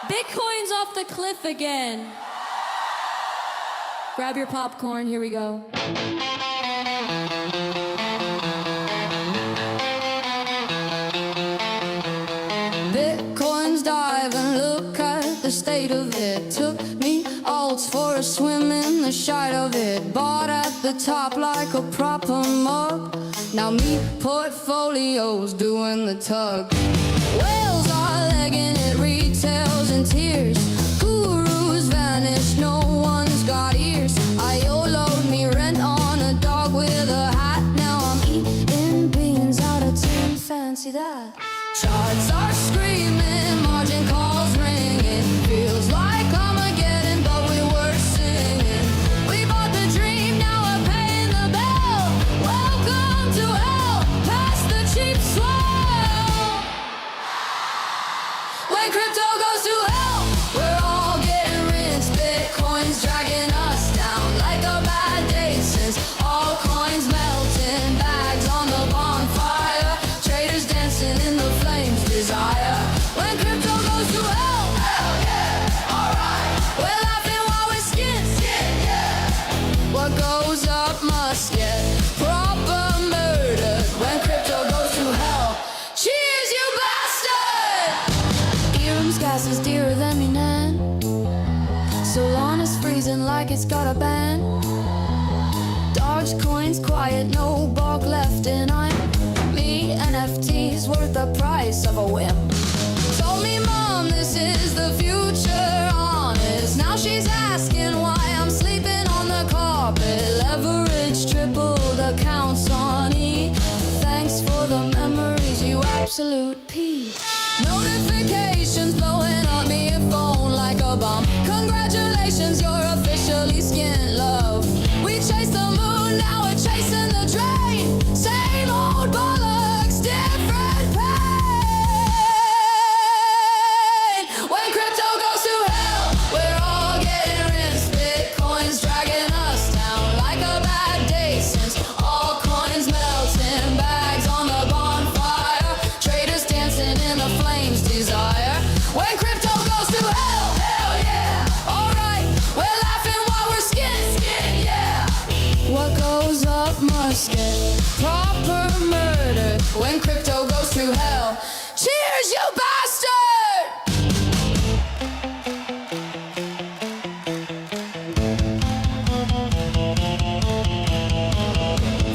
Bitcoin's off the cliff again. Grab your popcorn, here we go. Bitcoin's diving, look at the state of it. Took me alts for a swim in the shite of it. Bought at the top like a proper mug. Now me portfolios doing the tug. Whales are legging it, retails in tears. Gurus vanish, no one's got ears. I YOLO'd me rent on a dog with a hat. Now I'm eating beans out of tin, fancy that. Charts are screaming, margin calls ringing. Feels like Armageddon, but we were singing. We bought the dream, now we're paying the bill. Welcome to hell, past the cheap swell. When crypto goes to hell, we're all getting rinsed. Bitcoin's dragging us down like a bad day, since all coins melting, bags on the bonfire, traders dancing in the flames desire. When crypto goes to hell, hell yeah, alright. We're laughing while we're skin, yeah. What goes up must get proper murdered. When crypto goes to hell, cheers you bastard! Irum's gas is dearer than me nan. Solana's freezing like it's got a ban. Dogecoin's quiet, no bulk left, and I'm me. NFT's worth the price of a whim. Told me mom this is the future, honest. Now she's asking why I'm sleeping on the carpet. Leverage tripled, accounts on E. Thanks for the memories, you absolute P. Notifications blowing up me a phone like a bomb. Congratulations, you're officially skin love. We chased the moon, now we're chasing the drain. Same old bollocks, different pain. When crypto goes to hell, we're all getting rinsed. Bitcoin's dragging us down like a bad day, since all coins melting, bags on the bonfire, traders dancing in the flames desire. When crypto goes to hell, hell yeah, alright. We're laughing while we're skin, yeah. What goes up must get proper murdered. When crypto goes to hell, cheers you bastard!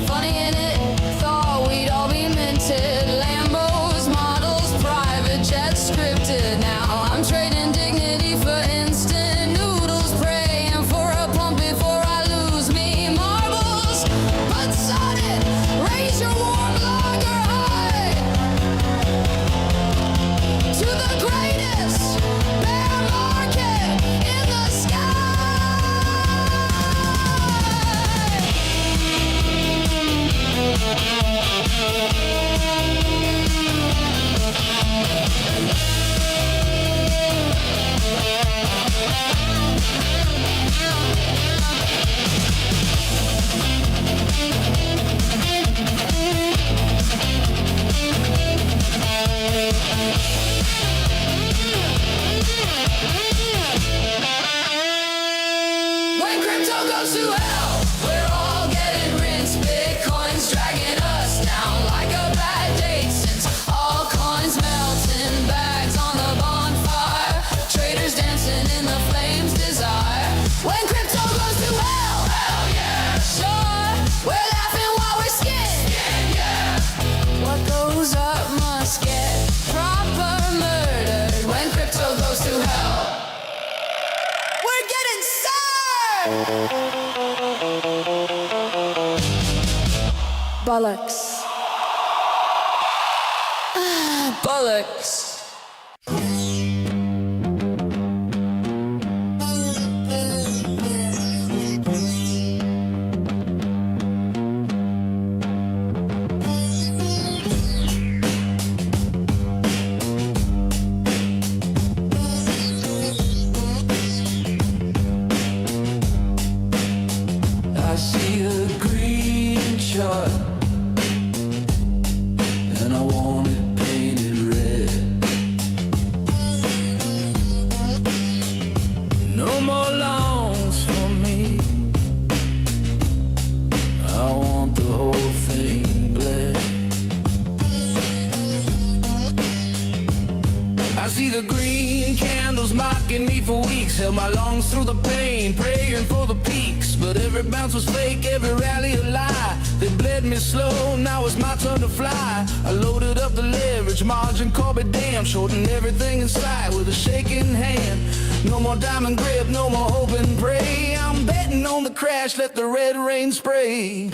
Funny in it, thought we'd all be minted. Lambos, models, private jets scripted. Now I'm trading dignity for instant noodles, praying for a pump before I lose me marbles. But son it, raise your warm lager high to the greatest bear market in the When crypto goes to hell, we're all getting rinsed. Bitcoin's dragging us down like a bad date, since all coins melting, bags on the bonfire, traders dancing in the flames desire. When crypto goes to hell, hell yeah, sure. We're laughing while we're skin, yeah. What goes up must get proper murdered. When crypto goes to hell, we're getting served! Bollocks. Bollocks. I see a green chart and I want it painted red. green candles mocking me for weeks. Held my lungs through the pain, praying for the peaks. But every bounce was fake, every rally a lie. They bled me slow, now it's my turn to fly. I loaded up the leverage, margin call me damn. Shortened everything in sight with a shaking hand. No more diamond grip, no more hope and pray. I'm betting on the crash, let the red rain spray.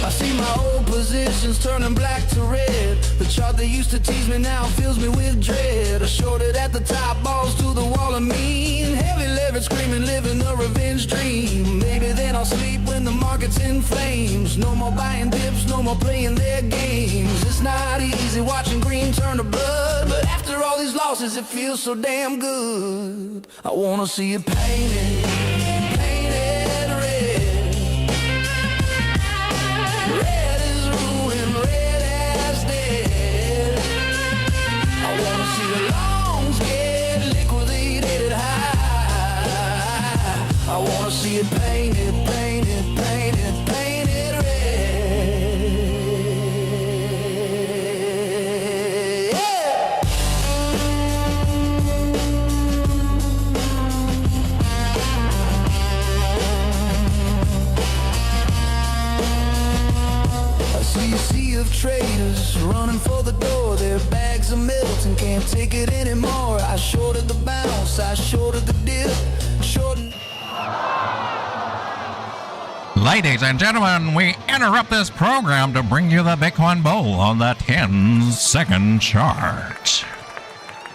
I see my old positions turning black to red. The chart that used to tease me now fills me with dread. I shorted at the top, balls to the wall of mean. Heavy leverage screaming, living a revenge dream. Maybe then I'll sleep when the market's in flames. No more buying dips, no more playing their games. It's not easy watching green turn to blood, but after all these losses it feels so damn good. I wanna see it painted, painted red. Red is ruin, red as dead. I wanna see the longs get liquidated high. I wanna see it painted, painted, painted, painted red. Yeah. I see a sea of traders running for the door. Their bags of melting, can't take it anymore. I shorted the bounce, I shorted the dip, shortened. Ladies and gentlemen, we interrupt this program to bring you the Bitcoin Bull on the 10-second chart.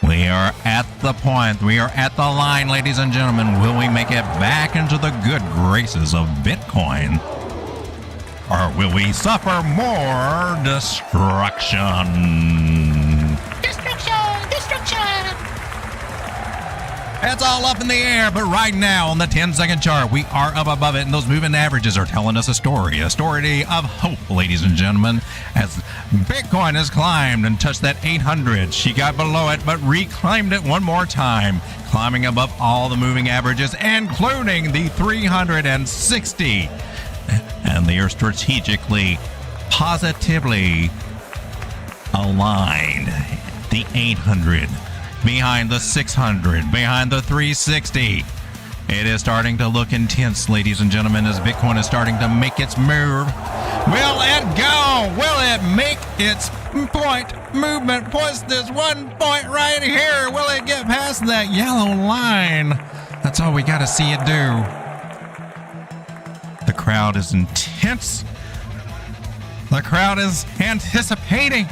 We are at the point, we are at the line, ladies and gentlemen. Will we make it back into the good graces of Bitcoin? Or will we suffer more destruction? Destruction! It's all up in the air, but right now on the 10-second chart, we are up above it, and those moving averages are telling us a story of hope, ladies and gentlemen, as Bitcoin has climbed and touched that 800. She got below it, but reclaimed it one more time, climbing above all the moving averages, including the 360. And they are strategically, positively aligned. The 800 behind the 600, behind the 360. It is starting to look intense, ladies and gentlemen, as Bitcoin is starting to make its move. Will it go? Will it make its point movement? Push this one point right here. Will it get past that yellow line? That's all we got to see it do. The crowd is intense. The crowd is anticipating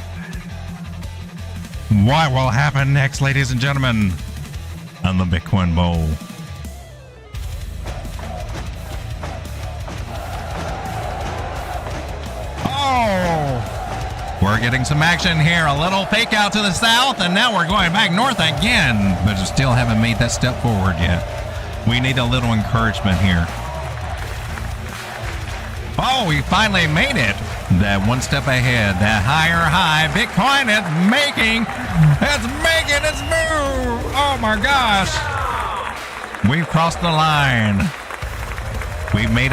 what will happen next, ladies and gentlemen, on the Bitcoin Bowl. Oh, we're getting some action here. A little fake out to the south, and now we're going back north again, but still haven't made that step forward yet. We need a little encouragement here. Oh, we finally made it. That one step ahead, that higher high. Bitcoin is making its move. Oh my gosh. We've crossed the line. We made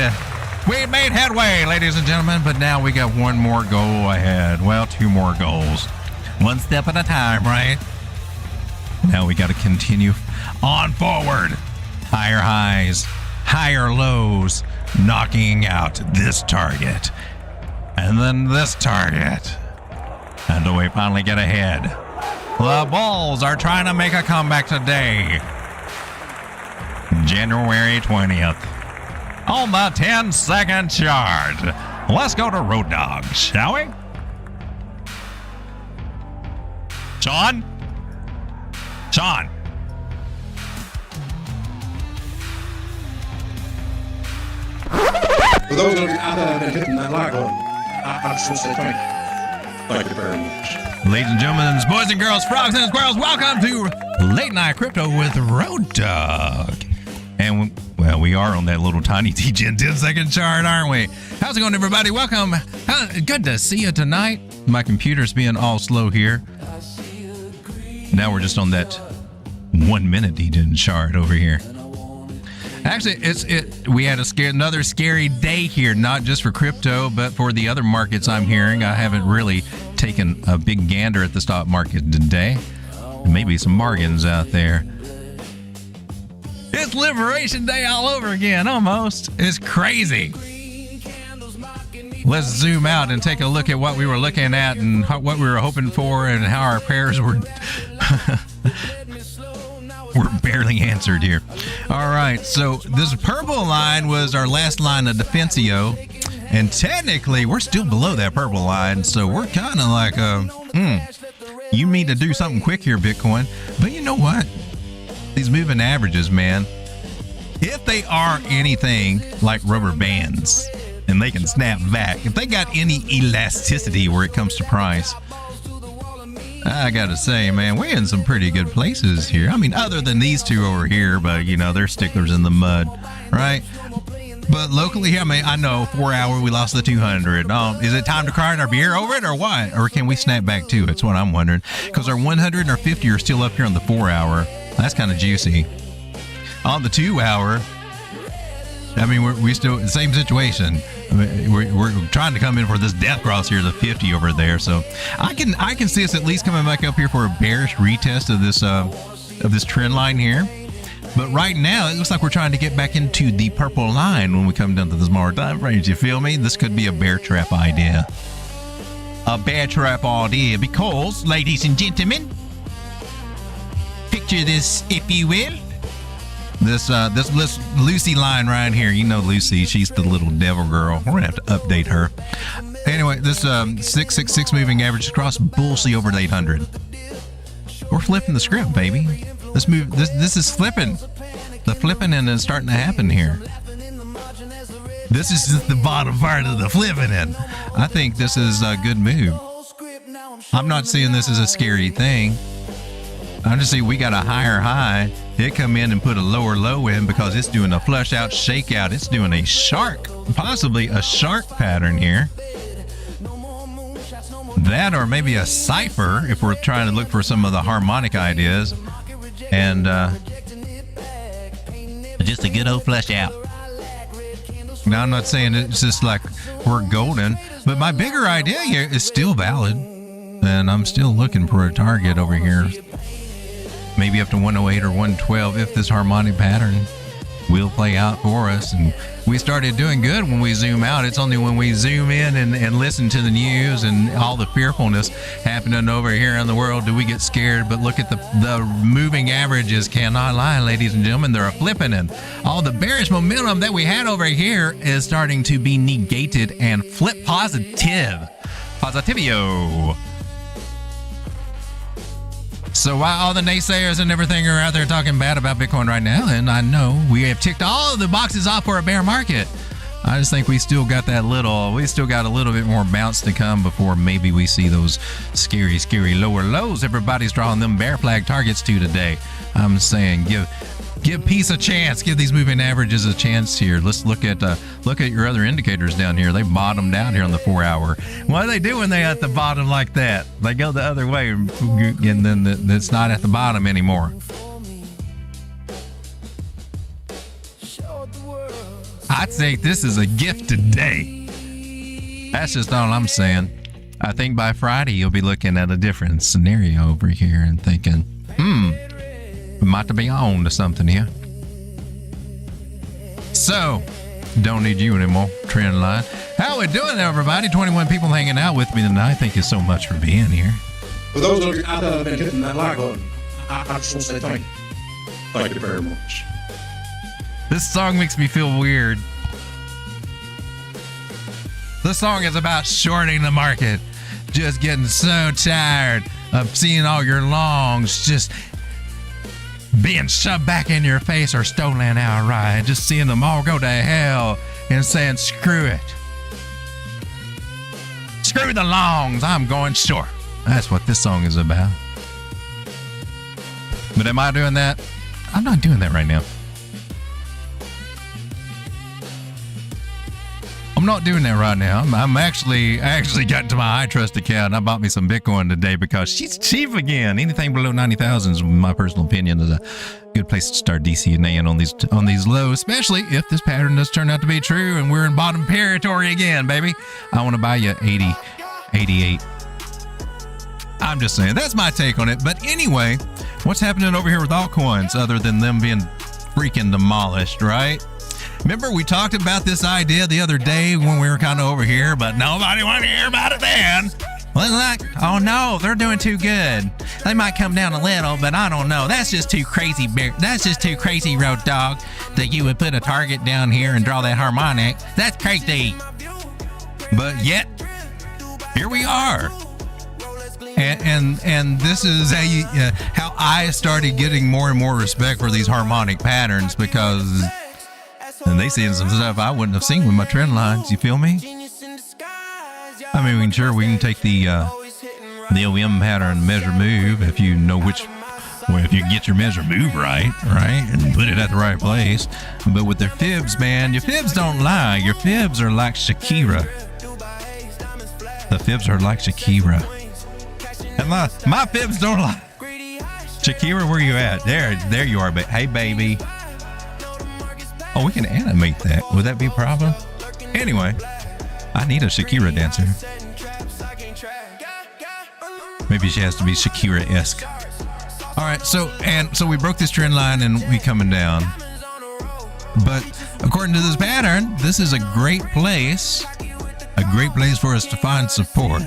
headway, ladies and gentlemen, but now we got one more goal ahead. Well, two more goals. One step at a time, right? Now we got to continue on forward. Higher highs, higher lows, knocking out this target. And then this target. Until we finally get ahead. The Bulls are trying to make a comeback today. January 20th. On the 10-second chart. Let's go to Road Dawg, shall we? Sean? Sean? For those of you out there that have been hitting that like button, I just want to say thank you. Thank you very much. Ladies and gentlemen, boys and girls, frogs and squirrels, welcome to Late Night Crypto with Road Dawg. And, well, we are on that little tiny Degen 10-second chart, aren't we? How's it going, everybody? Welcome. Good to see you tonight. My computer's being all slow here. Now we're just on that 1 minute Degen chart over here. Actually, we had another scary day here, not just for crypto, but for the other markets I'm hearing. I haven't really taking a big gander at the stock market today. Maybe some bargains out there. It's Liberation Day all over again, almost. It's crazy. Let's zoom out and take a look at what we were looking at and what we were hoping for and how our prayers were were barely answered here. All right, so this purple line was our last line of Defensio, and technically we're still below that purple line, so we're kind of like, you need to do something quick here, Bitcoin. But you know what? These moving averages, man, if they are anything like rubber bands and they can snap back, if they got any elasticity where it comes to price, I gotta say, man, we're in some pretty good places here. I mean, other than these two over here, but you know, they're sticklers in the mud, right? But locally, I mean, I know 4 hour we lost the 200. Is it time to cry our beer over it or what? Or can we snap back too? It's what I'm wondering. Because our 100 and our 50 are still up here on the 4 hour. That's kind of juicy. On the 2 hour, I mean, we still the same situation. I mean, we're trying to come in for this death cross here, the 50 over there. So I can see us at least coming back up here for a bearish retest of this trend line here. But right now, it looks like we're trying to get back into the purple line when we come down to the smaller time frames. You feel me? This could be a bear trap idea. A bear trap idea because, ladies and gentlemen, picture this, if you will. This Lucy line right here. You know Lucy. She's the little devil girl. We're going to have to update her. Anyway, this 666 moving average across bullseye over to 800. We're flipping the script, baby. This is flipping. The flipping and it's starting to happen here. This is just the bottom part of the flipping and I think this is a good move. I'm not seeing this as a scary thing. I'm just saying we got a higher high. It come in and put a lower low in because it's doing a flush out shakeout. It's doing a shark, possibly a shark pattern here. That or maybe a cipher if we're trying to look for some of the harmonic ideas. And just a good old flush out. Now, I'm not saying it's just like we're golden, but my bigger idea here is still valid. And I'm still looking for a target over here. Maybe up to 108 or 112 if this harmonic pattern will play out for us. And we started doing good when we zoom out. It's only when we zoom in and listen to the news and all the fearfulness happening over here in the world do we get scared. But look at the moving averages cannot lie, ladies and gentlemen. They're flipping, and all the bearish momentum that we had over here is starting to be negated and flip positive. Positivio. So while all the naysayers and everything are out there talking bad about Bitcoin right now, and I know we have ticked all of the boxes off for a bear market, I just think we still got a little bit more bounce to come before maybe we see those scary lower lows everybody's drawing them bear flag targets to today. I'm saying give peace a chance. Give these moving averages a chance here. Let's look at your other indicators down here. They bottomed out here on the 4 hour. What do they do when they at the bottom like that? They go the other way, and then it's not at the bottom anymore. I think this is a gift today. That's just all I'm saying. I think by Friday you'll be looking at a different scenario over here and thinking, we might be on to something here. So, don't need you anymore, trend line. How we doing, everybody? 21 people hanging out with me tonight. Thank you so much for being here. For those of you out there that have been hitting that like button, I just want to say thank you. Thank you very much. This song makes me feel weird. This song is about shorting the market. Just getting so tired of seeing all your longs just being shoved back in your face or stolen outright. Just seeing them all go to hell and saying, screw it. Screw the longs. I'm going short. That's what this song is about. But am I doing that? I'm not doing that right now. I'm not doing that right now. I actually got to my iTrust account and I bought me some Bitcoin today because she's cheap again. Anything below 90,000 is, in my personal opinion, is a good place to start DCAing on these lows, especially if this pattern does turn out to be true and we're in bottom territory again, baby. I want to buy you 80, 88, I'm just saying, that's my take on it. But anyway, what's happening over here with altcoins other than them being freaking demolished, right? Remember we talked about this idea the other day when we were kind of over here, but nobody wanted to hear about it then. Well, like, oh no, they're doing too good. They might come down a little, but I don't know. That's just too crazy. That's just too crazy, Road Dawg, that you would put a target down here and draw that harmonic. That's crazy. But yet, here we are. And this is how I started getting more and more respect for these harmonic patterns, because they seeing some stuff I wouldn't have seen with my trend lines. You feel me? I mean, sure, we can take the OM pattern measure move if you know if you get your measure move right, and put it at the right place. But with their fibs, man, your fibs don't lie. Your fibs are like Shakira. The fibs are like Shakira. And my fibs don't lie. Shakira, where you at? There you are, hey, baby. Oh, we can animate that. Would that be a problem? Anyway, I need a Shakira dancer. Maybe she has to be Shakira-esque. All right, so we broke this trend line and we coming down. But according to this pattern, this is a great place for us to find support.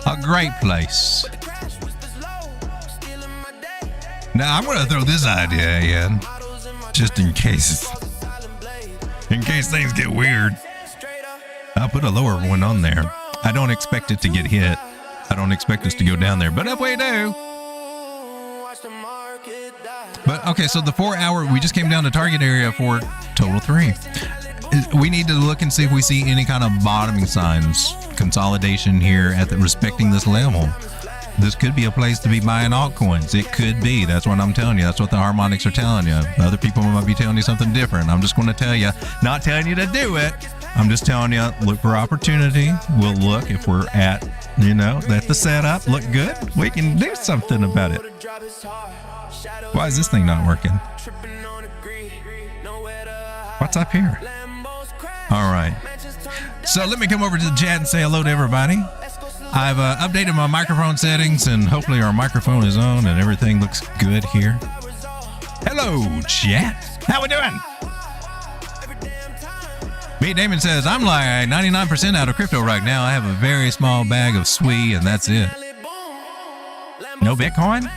A great place. Now I'm going to throw this idea in, just in case things get weird. I'll put a lower one on there. I don't expect it to get hit. I don't expect us to go down there, but if we do. But okay, so the 4 hour, we just came down to target area for total 3. We need to look and see if we see any kind of bottoming signs, consolidation here respecting this level. This could be a place to be buying altcoins. It could be. That's what I'm telling you. That's what the harmonics are telling you. Other people might be telling you something different. I'm just going to tell you, not telling you to do it. I'm just telling you, look for opportunity. We'll look if we're at the setup. Look good. We can do something about it. Why is this thing not working? What's up here? All right. So let me come over to the chat and say hello to everybody. I've updated my microphone settings, and hopefully our microphone is on and everything looks good here. Hello, chat. How we doing? B. Damon says, I'm like 99% out of crypto right now. I have a very small bag of SWE, and that's it. No Bitcoin?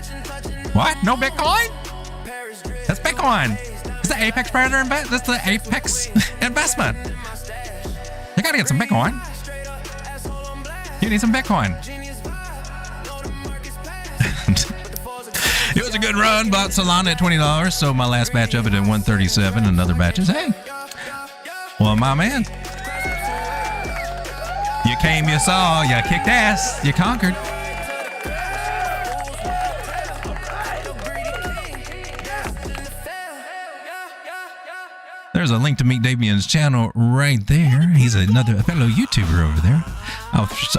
What? No Bitcoin? That's Bitcoin. It's the Apex Predator investment. That's the Apex investment. You gotta get some Bitcoin. You need some Bitcoin. It was a good run. Bought Solana at $20. Sold my last batch of it at $137. Another batch is, hey. Well, my man. You came, you saw, you kicked ass, you conquered. There's a link to Meet Degens' channel right there. He's a fellow YouTuber over there.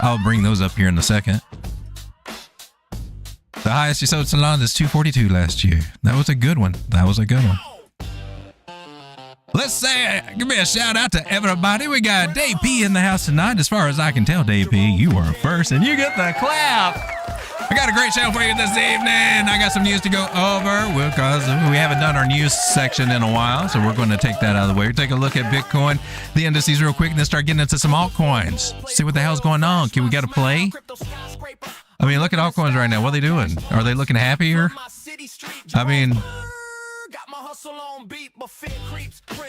I'll bring those up here in a second. The highest you sold Solana is 242 last year. That was a good one. Let's say, give me a shout out to everybody. We got Dave P in the house tonight. As far as I can tell, Dave P, you are first and you get the clap. I got a great show for you this evening. I got some news to go over because we haven't done our news section in a while, so we're going to take that out of the way. Take a look at Bitcoin, the indices real quick, and then start getting into some altcoins. See what the hell's going on. We got to play? I mean, look at altcoins right now. What are they doing? Are they looking happier? I mean,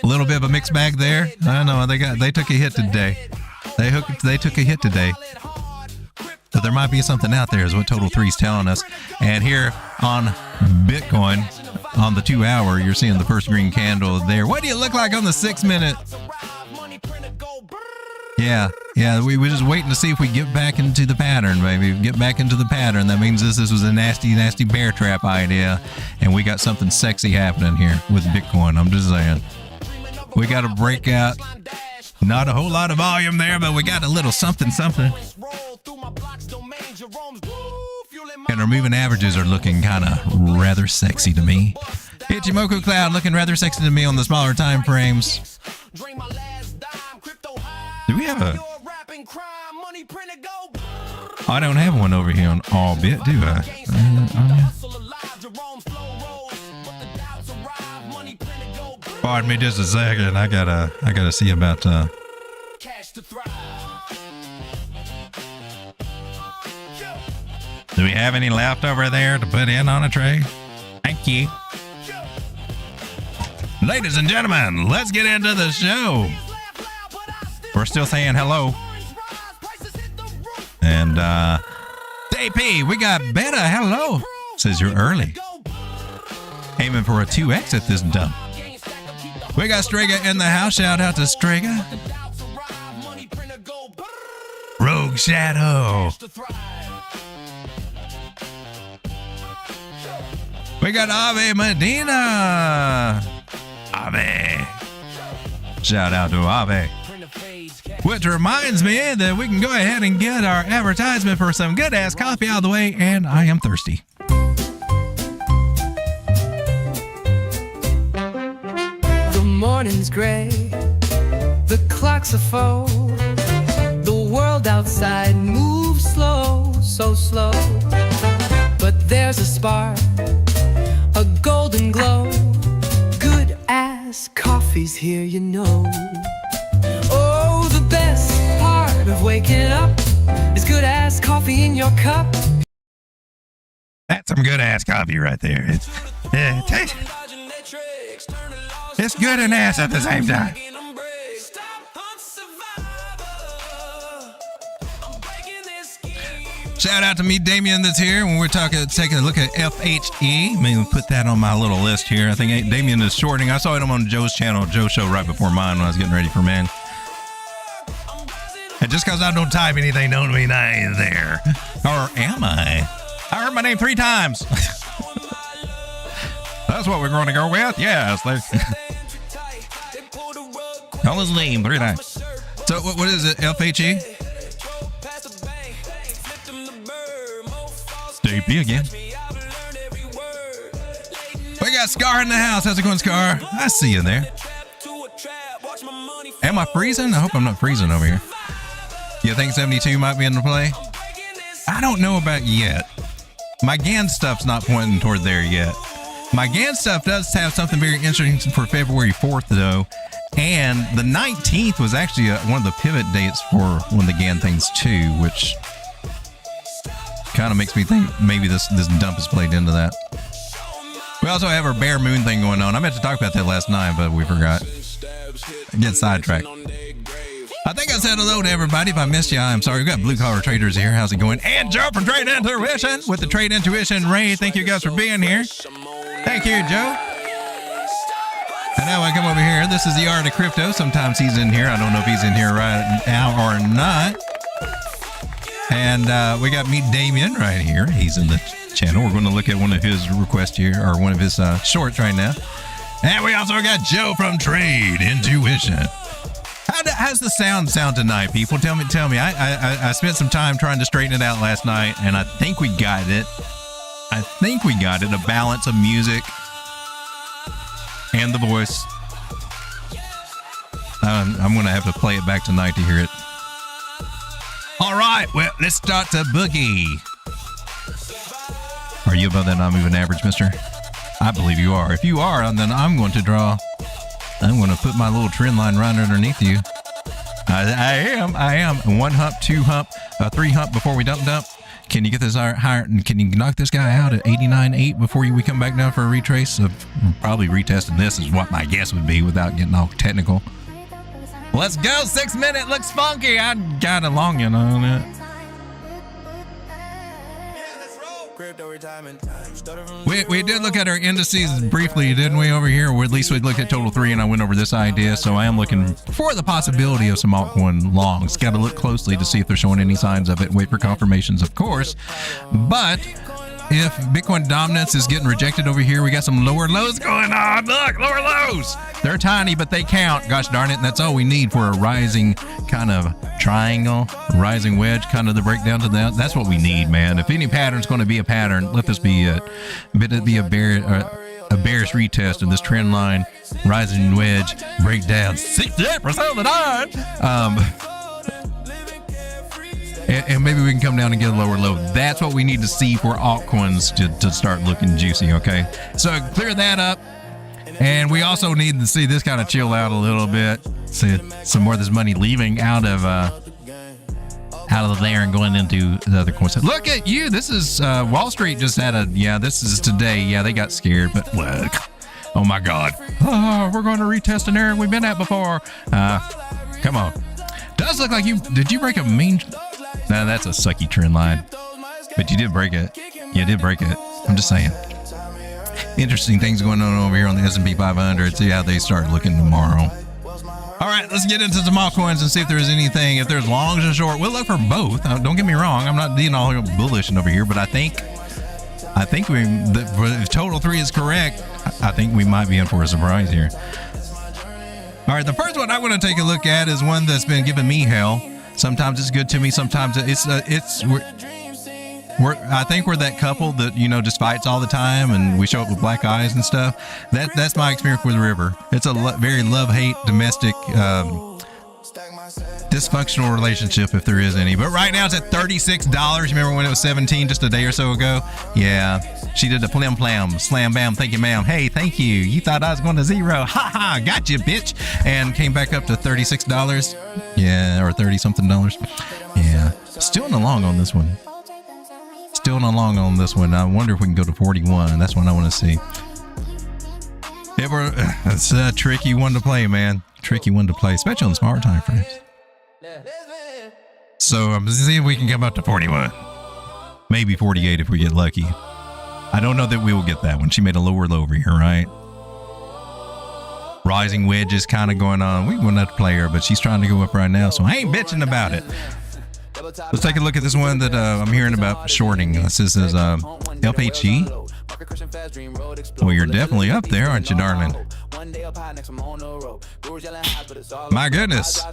a little bit of a mixed bag there. I don't know. They took a hit today. They took a hit today. But there might be something out there is what Total 3's telling us. And here on Bitcoin, on the 2 hour, you're seeing the first green candle there. What do you look like on the 6 minute? Yeah, we're just waiting to see if we get back into the pattern, baby. Get back into the pattern. That means this was a nasty bear trap idea. And we got something sexy happening here with Bitcoin. I'm just saying. We got to break out. Not a whole lot of volume there, but we got a little something. And our moving averages are looking kind of rather sexy to me. Ichimoku Cloud looking rather sexy to me on the smaller time frames. Do we have a... I don't have one over here on Ourbit, do I? Pardon me just a second. I gotta see about Do we have any left over there to put in on a tray? Thank you. Ladies and gentlemen, let's get into the show. We're still saying hello. And DP, we got Beta. Hello. Says you're early. Aiming for a 2x at this dump. We got Strega in the house. Shout out to Strega. Rogue Shadow. We got Ave Medina. Ave. Shout out to Ave. Which reminds me that we can go ahead and get our advertisement for some good ass coffee out of the way, and I am thirsty. The morning's gray, the clock's a foe. The world outside moves slow, so slow. But there's a spark, a golden glow. Good ass coffee's here, you know. Oh, the best part of waking up is good ass coffee in your cup. That's some good ass coffee right there. It's good and ass at the same time. Shout out to me, Damien, that's here when we're taking a look at FHE. Maybe put that on my little list here. I think Damien is shorting. I saw him on Joe's channel, Joe's show, right before mine when I was getting ready for mine. And just because I don't type anything don't mean I ain't there. Or am I? I heard my name 3 times. That's what we're going to go with. Yes. Call his name 3 times. So what is it? FHE? DP again. We got Scar in the house. How's it going, Scar? I see you there. Am I freezing? I hope I'm not freezing over here. You think 72 might be in the play? I don't know about yet. My GAN stuff's not pointing toward there yet. My GAN stuff does have something very interesting for February 4th, though. And the 19th was actually one of the pivot dates for one of the GAN things, too, which kind of makes me think maybe this dump is played into that. We also have our Bear Moon thing going on. I meant to talk about that last night, but we forgot. Get sidetracked. I think I said hello to everybody. If I missed you, I'm sorry. We've got Blue Collar Traders here. How's it going? And Joe from Trade Intuition with the Trade Intuition Ray. Thank you guys for being here. Thank you, Joe. And now I come over here. This is the Art of Crypto. Sometimes he's in here. I don't know if he's in here right now or not. And we got Meet Damien right here. He's in the channel. We're going to look at one of his requests here, or one of his shorts right now. And we also got Joe from Trade Intuition. How's the sound tonight, people? Tell me. I spent some time trying to straighten it out last night, and I think we got it. A balance of music and the voice. I'm going to have to play it back tonight to hear it. All right, well, let's start the boogie. Are you above that non-moving average, mister? I believe you are. If you are, then I'm going to put my little trend line right underneath you. I am. 1 hump, 2 hump, 3 hump before we dump. Can you get this higher? Can you knock this guy out at 89.8 before we come back down for a retrace? Probably retesting this is what my guess would be without getting all technical. Let's go. 6 minute looks funky. I got a longin on it. We did look at our indices briefly, didn't we, over here? Or at least we looked at total 3, and I went over this idea. So I am looking for the possibility of some altcoin longs. Got to look closely to see if they're showing any signs of it. Wait for confirmations, of course. But if Bitcoin dominance is getting rejected over here, we got some lower lows going on. Look, lower lows. They're tiny, but they count. Gosh darn it. And that's all we need for a rising kind of triangle, rising wedge, kind of the breakdown to that. That's what we need, man. If any pattern's going to be a pattern, let this be it. But it'd be a bearish retest in this trend line, rising wedge, breakdown 68% of the time. and maybe we can come down and get a lower low. That's what we need to see for altcoins to start looking juicy. Okay, so clear that up, and we also need to see this kind of chill out a little bit. See some more of this money leaving out of there and going into the other coins. Look at you. This is Wall Street just had a, yeah, this is today. Yeah, they got scared, but look. Oh my God. Oh, we're going to retest an area we've been at before. Come on. Does look like did you break a mean? No, that's a sucky trend line. But you did break it. You did break it. I'm just saying. Interesting things going on over here on the S&P 500. See how they start looking tomorrow. All right, let's get into some altcoins and see if there's anything, if there's longs and short. We'll look for both. Don't get me wrong. I'm not being all bullish over here, but I think if total 3 is correct, I think we might be in for a surprise here. All right, the first one I want to take a look at is one that's been giving me hell. Sometimes it's good to me. Sometimes I think we're that couple that, you know, just fights all the time and we show up with black eyes and stuff. That's my experience with River. It's a very love-hate domestic dysfunctional relationship, if there is any. But right now it's at $36. Remember when it was 17 just a day or so ago? Yeah, she did the plim plam, slam bam, thank you ma'am, hey thank you, you thought I was going to zero, ha ha, got you bitch, and came back up to $36. Yeah, or 30 something dollars. Yeah, still in the long on this one. Still in the long on this one. I wonder if we can go to 41. That's what I want to see. It's a tricky one to play, man. Tricky one to play, especially on smaller time frames. So I'm seeing if we can come up to 41. Maybe 48 if we get lucky. I don't know that we will get that one. She made a lower low over here, right? Rising wedge is kind of going on. We wouldn't have to play her, but she's trying to go up right now, so I ain't bitching about it. Let's take a look at this one that I'm hearing about shorting. This is LPHE. Well, you're definitely up there, aren't you, darling? My goodness.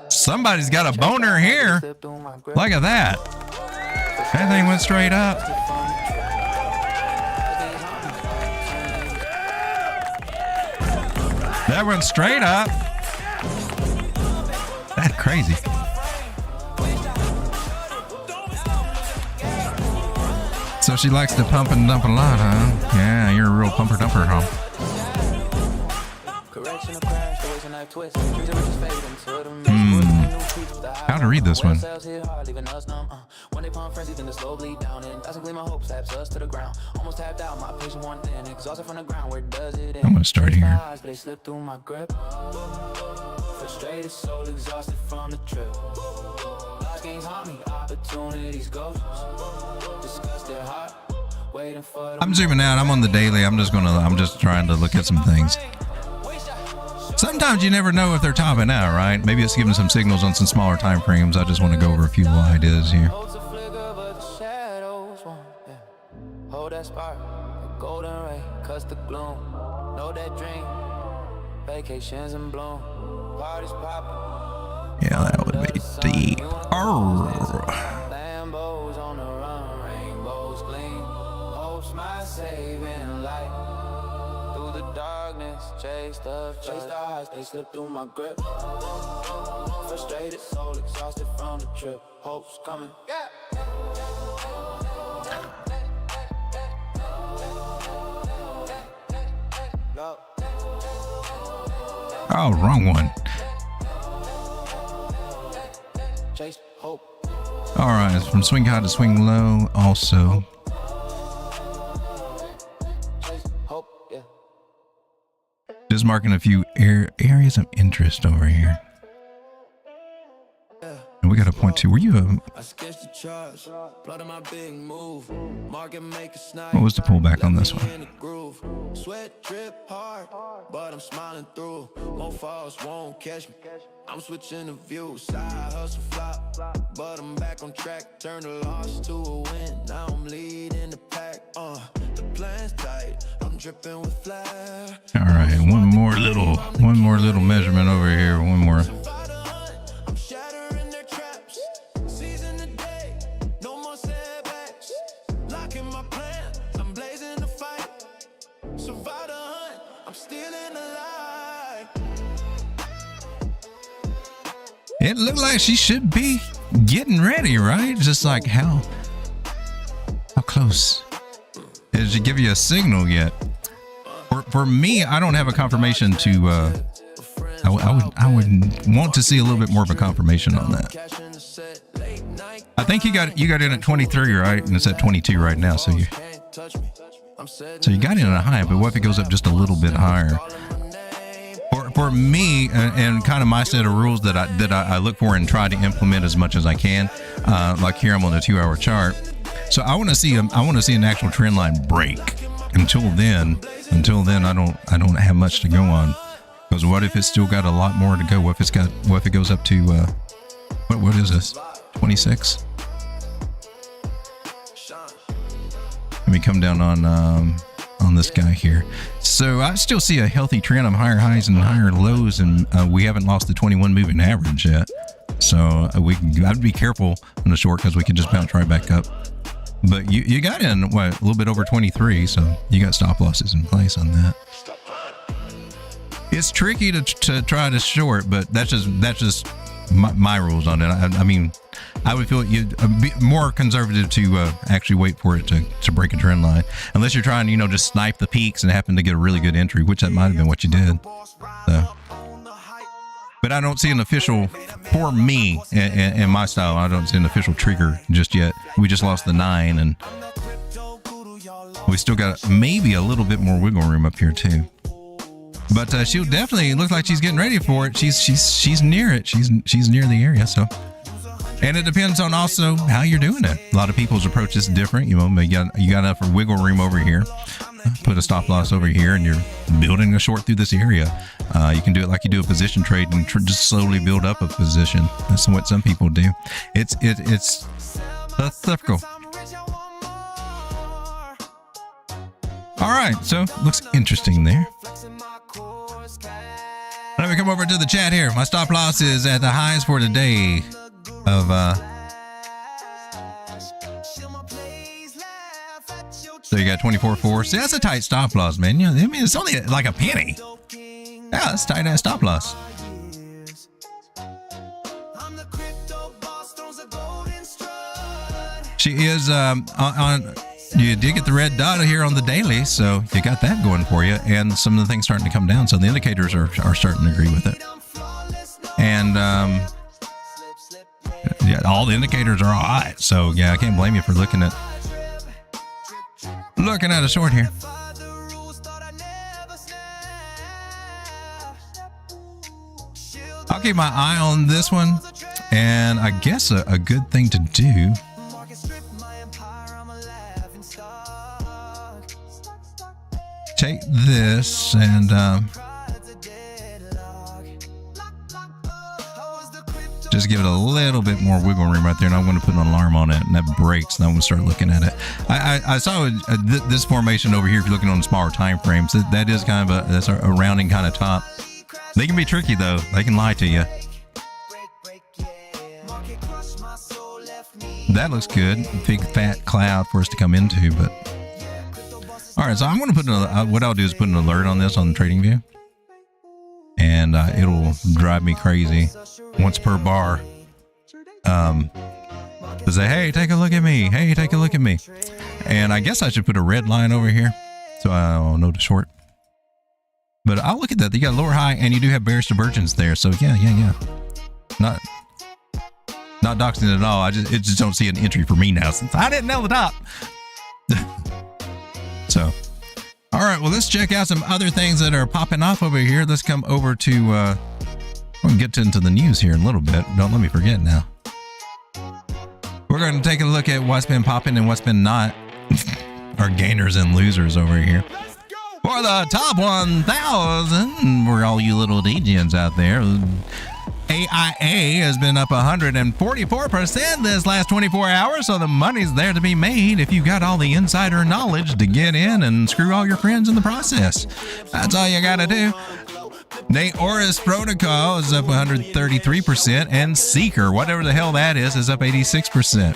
Somebody's got a boner here. Look at that. That thing went straight up. That went straight up. That's crazy. So she likes to pump and dump a lot, huh? Yeah, you're a real pumper dumper, huh? How to read this one? I'm gonna start here. I'm zooming out. I'm on the daily. I'm just trying to look at some things. Sometimes you never know if they're topping out, right? Maybe it's giving some signals on some smaller time frames. I just want to go over a few little ideas here. Hold that spark, golden ray, cuts the gloom. Know that dream, vacations in bloom, parties popping. Yeah, that would be deep. Lambos on the run, rainbows gleam. Hope's my saving light. Through the darkness, chase the highs, they slip through my grip. Frustrated, soul exhausted from the trip. Hope's coming. Yeah. Oh, wrong one. All right, it's from swing high to swing low also. Just marking a few areas of interest over here. And we got a point two. Were you what was the pullback on this one? Sweat drip hard, but I'm smiling through. More falls won't catch me. I'm switching the view. Side hustle flop, but I'm back on track. Turn the loss to a win. Now I'm leading the pack. The plan's tight. I'm dripping with flair. All right, one more little measurement over here. One more. It looked like she should be getting ready, right? Just like how close? Did it give you a signal yet? For me, I don't have a confirmation to. I would want to see a little bit more of a confirmation on that. I think you got in at 23, right? And it's at 22 right now. So you got in at a high, but what if it goes up just a little bit higher? For me, and kind of my set of rules that I look for and try to implement as much as I can. Like here, I'm on a 2-hour chart, so I want to see an actual trend line break. Until then, I don't have much to go on. Because what if it's still got a lot more to go? What if it goes up to what is this? 26? Let me come down on this guy here. So I still see a healthy trend of higher highs and higher lows, and we haven't lost the 21 moving average yet. So I'd be careful on the short because we could just bounce right back up. But you got in a little bit over 23, so you got stop losses in place on that. It's tricky to try to short, but that's just my rules on it. I mean, I would feel you'd be more conservative to actually wait for it to break a trend line, unless you're trying to just snipe the peaks and happen to get a really good entry, which that might have been what you did. So. But I don't see an official, for me and my style, I don't see an official trigger just yet. We just lost the 9, and we still got maybe a little bit more wiggle room up here too. But she'll definitely look like she's getting ready for it. She's near it. She's near the area. So, and it depends on also how you're doing it. A lot of people's approach is different. You got enough wiggle room over here. Put a stop loss over here, and you're building a short through this area. You can do it like you do a position trade and just slowly build up a position. That's what some people do. It's difficult. All right, so looks interesting there. Let me come over to the chat here. My stop loss is at the highs for the day of so you got 24.4. See, that's a tight stop loss, man. I mean, it's only like a penny. Yeah, that's tight ass stop loss. She is on. You did get the red dot here on the daily, so you got that going for you, and some of the things starting to come down. So the indicators are starting to agree with it, and yeah, all the indicators are all right. So yeah, I can't blame you for looking at a short here. I'll keep my eye on this one, and I guess a good thing to do. Take this and just give it a little bit more wiggle room right there, and I'm going to put an alarm on it, and that breaks, and I'm going to start looking at it. I saw this formation over here. If you're looking on smaller time frames, that is kind of that's a rounding kind of top. They can be tricky though. They can lie to you. That looks good. Big fat cloud for us to come into, but. All right, so I'm going to put what I'll do is put an alert on this on TradingView, and it'll drive me crazy once per bar. To say, hey, take a look at me. Hey, take a look at me. And I guess I should put a red line over here so I'll know to short. But I'll look at that. You got lower high, and you do have bearish divergence there. So yeah. Not doxing at all. I just don't see an entry for me now since I didn't nail the top. So, all right, well, let's check out some other things that are popping off over here. Let's come over to, we'll get into the news here in a little bit. Don't let me forget now. We're going to take a look at what's been popping and what's been not. Our gainers and losers over here. For the top 1,000, for all you little Degens out there, AIA has been up 144% this last 24 hours, so the money's there to be made if you got all the insider knowledge to get in and screw all your friends in the process. That's all you gotta do. Naoris Protocol is up 133%, and Seeker, whatever the hell that is up 86%.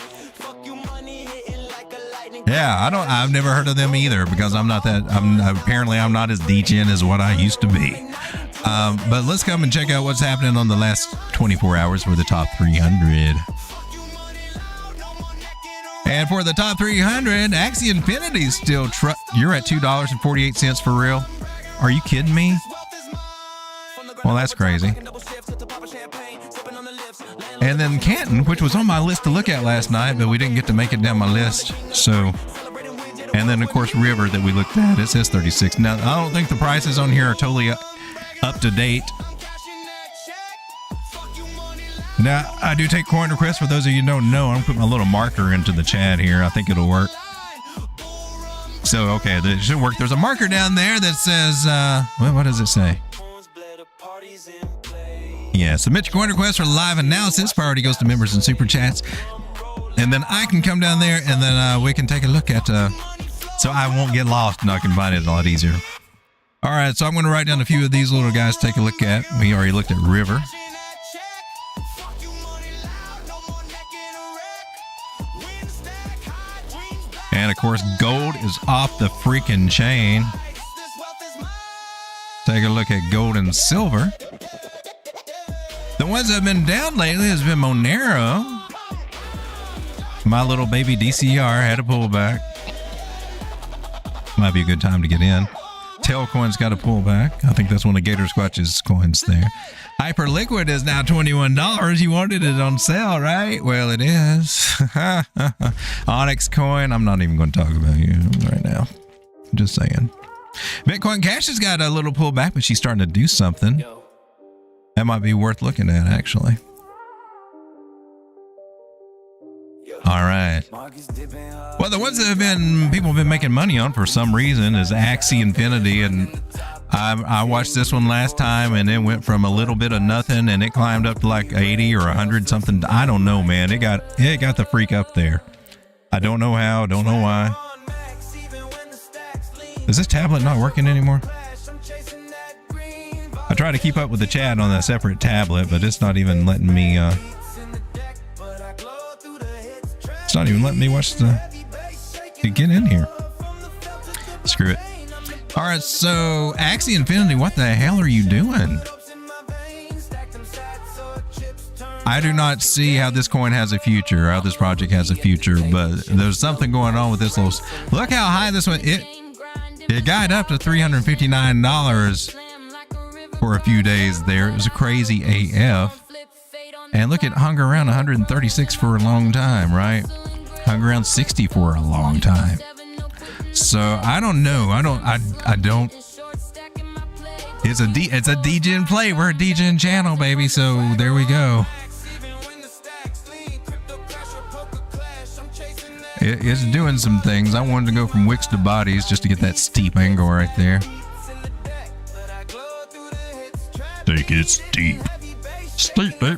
Yeah, I've never heard of them either because I'm not as degen as what I used to be. But let's come and check out what's happening on the last 24 hours for the top 300. And for the top 300, Axie is still you're at $2.48 for real. Are you kidding me? Well, that's crazy. And then Canton, which was on my list to look at last night, but we didn't get to make it down my list. So, and then of course River that we looked at, it says 36. Now, I don't think the prices on here are totally up to date. Now, I do take coin requests. For those of you who don't know, I'm going to put my little marker into the chat here. I think it'll work. So, okay, it should work. There's a marker down there that says, what does it say? Yeah, submit your coin requests for live analysis. Priority goes to members and super chats. And then I can come down there and then we can take a look at, so I won't get lost and I can find it a lot easier. All right, so I'm going to write down a few of these little guys to take a look at. We already looked at River. And of course, gold is off the freaking chain. Take a look at gold and silver. The ones that have been down lately has been Monero. My little baby DCR had a pullback. Might be a good time to get in. Tailcoin's got a pullback. I think that's one of Gator Squatch's coins there. Hyperliquid is now $21. You wanted it on sale, right? Well, it is. Onyx coin. I'm not even going to talk about you right now. I'm just saying. Bitcoin Cash has got a little pullback, but she's starting to do something. That might be worth looking at, actually. All right. Well, the ones that people have been making money on for some reason is Axieinfinity, and I watched this one last time, and it went from a little bit of nothing, and it climbed up to like 80 or 100 something. I don't know, man. It got the freak up there. I don't know how. Don't know why. Is this tablet not working anymore? I try to keep up with the chat on a separate tablet, but it's not even letting me. It's not even letting me watch to get in here. Screw it. All right, so Axieinfinity, what the hell are you doing? I do not see how this coin has a future, how this project has a future, but there's something going on with this little. Look how high this one. It got up to $359 for a few days there. It was a crazy AF. And look, it hung around 136 for a long time, right? Hung around 60 for a long time. So I don't know. I don't. It's a Degen play. We're a Degen channel, baby. So there we go. It's doing some things. I wanted to go from wicks to bodies just to get that steep angle right there. Take it steep. Steep, babe.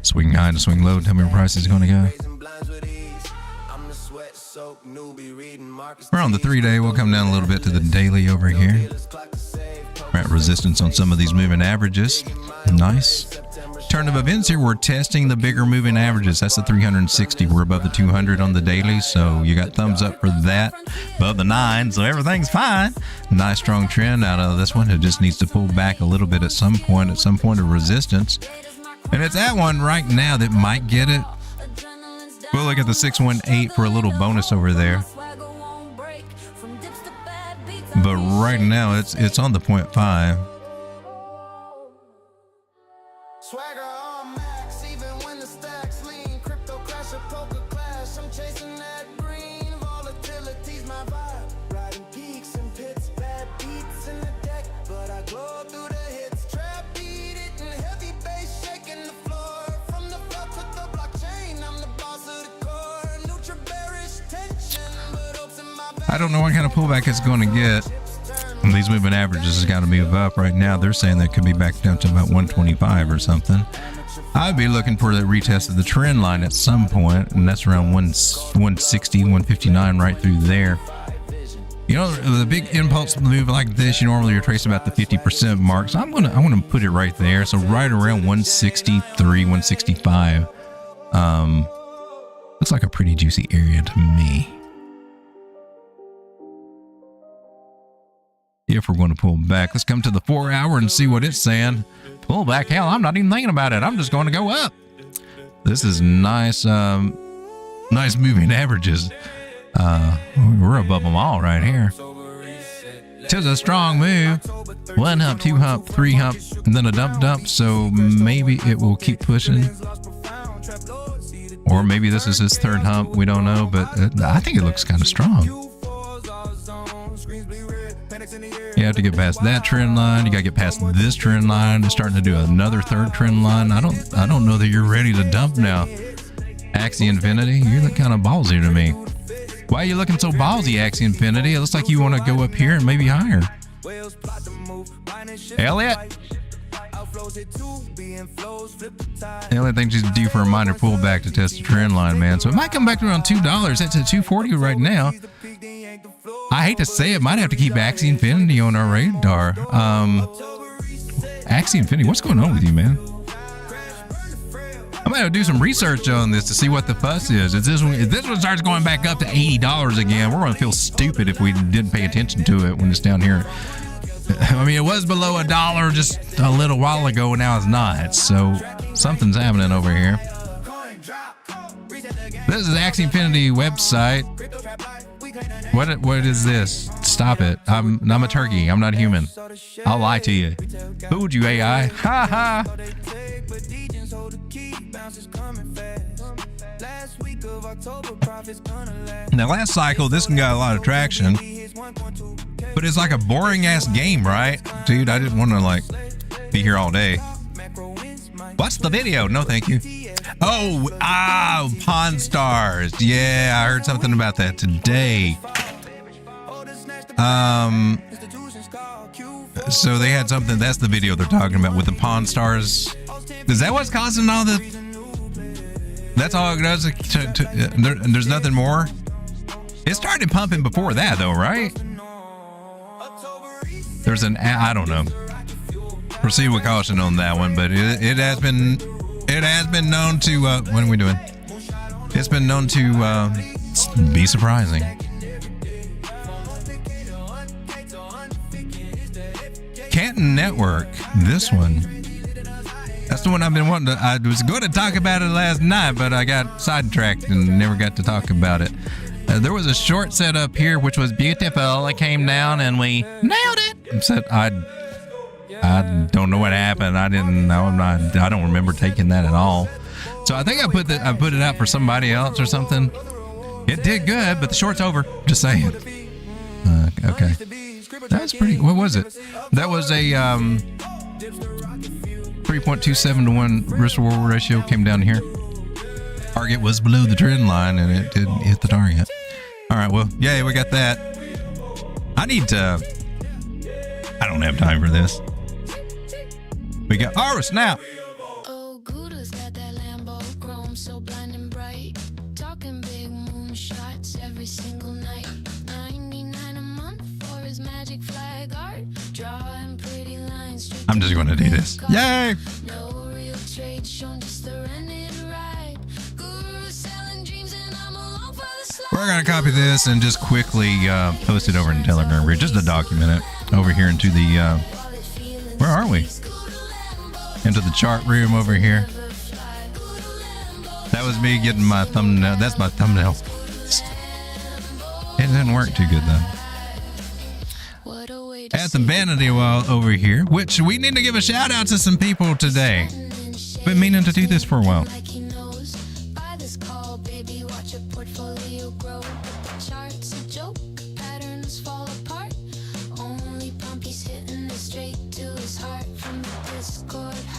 Swing high to swing low. Tell me where price is going to go. We're on the 3-day. We'll come down a little bit to the daily over here. We're at resistance on some of these moving averages. Nice. Turn of events here. We're testing the bigger moving averages. That's the 360. We're above the 200 on the daily. So you got thumbs up for that. Above the 9. So everything's fine. Nice strong trend out of this one. It just needs to pull back a little bit at some point of resistance. And it's at one right now that might get it. We'll look at the 618 for a little bonus over there. But right now it's on the 0.5. I don't know what kind of pullback it's going to get. And these moving averages has got to move up right now. They're saying that could be back down to about 125 or something. I'd be looking for the retest of the trend line at some point, and that's around 160, 159 right through there. You know, the big impulse move like this, you normally retrace about the 50% mark. So I'm gonna put it right there. So right around 163, 165 Looks like a pretty juicy area to me. If we're going to pull back, let's come to the 4 hour and see what it's saying. Pull back, hell, I'm not even thinking about it. I'm just going to go up. This is nice, nice moving averages. We're above them all right here. Tis a strong move. 1 hump, 2 hump, 3 hump, and then a dump. So maybe it will keep pushing. Or maybe this is his 3rd hump. We don't know, but I think it looks kind of strong. You have to get past that trend line. You got to get past this trend line. It's starting to do another 3rd trend line. I don't know that you're ready to dump now. Axieinfinity, you look kind of ballsy to me. Why are you looking so ballsy, Axieinfinity? It looks like you want to go up here and maybe higher. Elliot? Elliot thinks he's due for a minor pullback to test the trend line, man. So it might come back to around $2. That's at $2.40 right now. I hate to say it, might have to keep Axieinfinity on our radar. Axieinfinity, what's going on with you, man? I'm gonna do some research on this to see what the fuss is. If this one starts going back up to $80 again, we're gonna feel stupid if we didn't pay attention to it when it's down here. I mean, it was below $1 just a little while ago, and now it's not. So something's happening over here. This is the Axieinfinity website. What is this? Stop it. I'm a turkey. I'm not human. I'll lie to you. Fooled you, AI. Ha ha. Now, last cycle, this one got a lot of traction, but it's like a boring ass game, right? Dude, I didn't want to like be here all day. What's the video? No, thank you. Oh, Pawn Stars. Yeah, I heard something about that today. So they had something. That's the video they're talking about with the Pawn Stars. Is that what's causing all the? That's all it does. There's nothing more. It started pumping before that, though, right? There's I don't know. Proceed with caution on that one, but it has been known to. What are we doing? It's been known to be surprising. Canton Network, this one. That's the one I've been wanting to. I was going to talk about it last night, but I got sidetracked and never got to talk about it. There was a short set up here, which was beautiful. It came down and we nailed it. I don't know what happened. I didn't know. I don't remember taking that at all. So I think I put it out for somebody else or something. It did good, but the short's over. Just saying. Okay. That's pretty. What was it? That was a 3.27 to 1 risk reward ratio. Came down here. Target was below the trend line, and it didn't hit the target. All right. Well, yeah, we got that. I don't have time for this. We got snap. Oh, Gouda's got that Lambo chrome so blind and bright. Talking big moonshots every single night. 99 a month for his magic flag art. Drawing pretty lines. I'm just going to do this. Yay! No real trade shown, just the rented ride. Guru selling dreams and I'm along for the slide. We're going to copy this and just quickly post it over in Telegram. Just to document it over here into the... where are we? Into the chart room over here. That was me getting my thumbnail. That's my thumbnail. It didn't work too good though. At the Vanity Wall over here, which we need to give a shout out to some people today. Been meaning to do this for a while.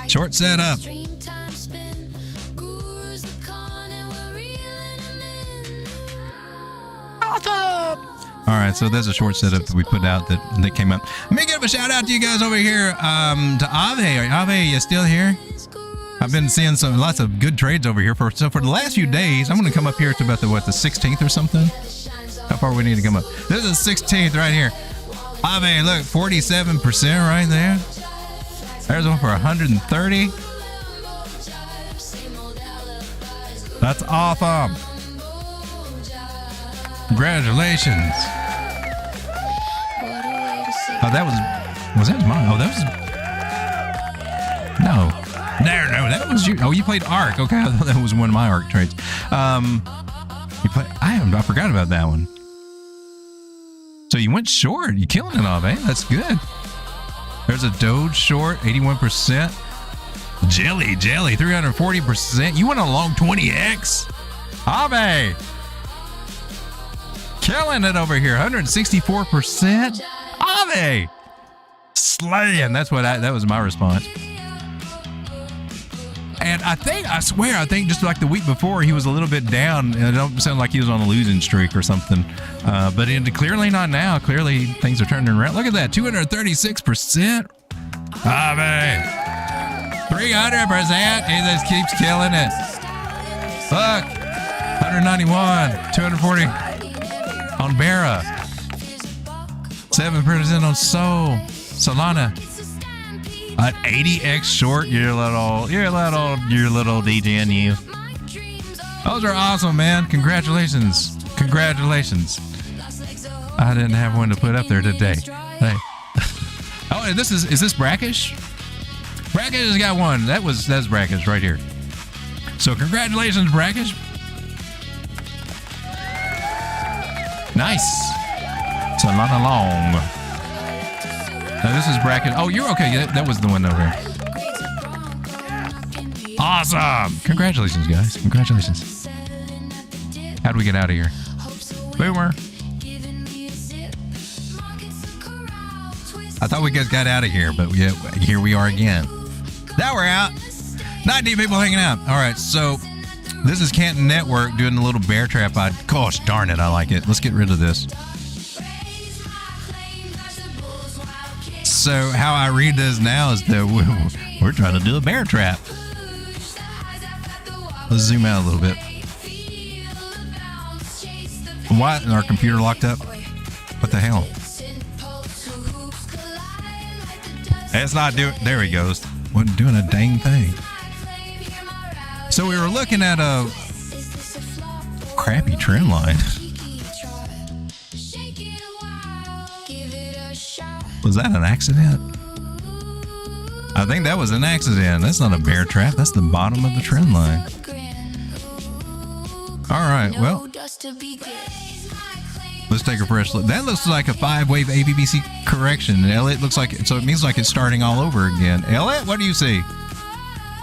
Short setup. Awesome. All right, so there's a short setup that we put out that came up. Let me give a shout out to you guys over here. To Ave. Ave, you still here? I've been seeing lots of good trades over here. For the last few days, I'm going to come up here to about the 16th or something. How far we need to come up? This is the 16th right here. Ave, look, 47% right there. There's one for 130. That's awesome. Congratulations. Oh, that was that mine? Oh, that was, no, that was you. Oh, you played Arc. Okay, I thought that was one of my Arc trades. You play, I forgot about that one. So you went short. You killing it off, eh? That's good. There's a Doge short, 81%. Jelly, 340%. You went a long 20x. Ave. Killing it over here, 164%. Ave. Slaying. That was my response. And I think just like the week before, he was a little bit down. And it don't sound like he was on a losing streak or something. But clearly not now. Clearly things are turning around. Look at that, 236%. Ave. 300%. He just keeps killing it. Look, 191, 240 on Barra, 7% on Solana. An 80x short. You're little DGN, you. Those are awesome, man. Congratulations. I didn't have one to put up there today. Hey. Oh, and is this Brackish? Brackish has got one. That's Brackish right here. So congratulations, Brackish. Nice. Solana long. Now this is Brackish. Oh, you're okay. That was the one over here. Awesome. Congratulations, guys. Congratulations. How do we get out of here? Boomer. I thought we guys got out of here, but yeah, here we are again. Now we're out. 19 people hanging out. All right, so this is Canton Network doing a little bear trap. Gosh darn it, I like it. Let's get rid of this. So how I read this now is that we're trying to do a bear trap. Let's zoom out a little bit. What? Our computer locked up? What the hell? It's not doing. There he goes. Wasn't doing a dang thing. So we were looking at a crappy trend line. Was that an accident? I think that was an accident. That's not a bear trap. That's the bottom of the trend line. All right. Well, let's take a fresh look. That looks like a 5-wave ABBC correction. And Elliot looks like, so it means like it's starting all over again. Elliot, what do you see?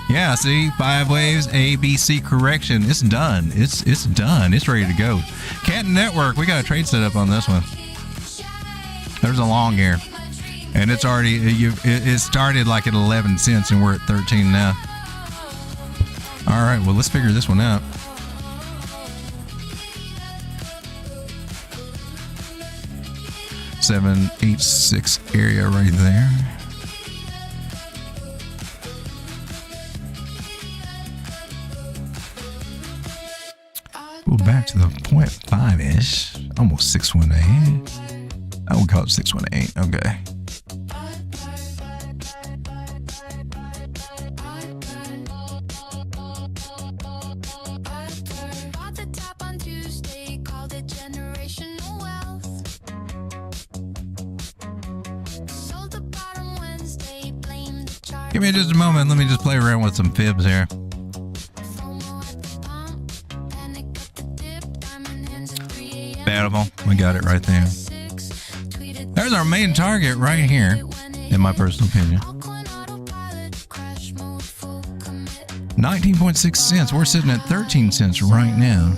Yeah, see, 5 waves, ABC correction. It's done. It's done. It's ready to go. Canton Network, we got a trade set up on this one. There's a long here. And it's already, it started like at 11 cents and we're at 13 now. All right, well, let's figure this one out. $786 area right there. Go back to the 0.5-ish, almost 618. I would call it 618. Okay. Give me just a moment. Let me just play around with some fibs here. Beautiful. We got it right there. There's our main target right here, in my personal opinion. 19.6 cents. We're sitting at 13 cents right now.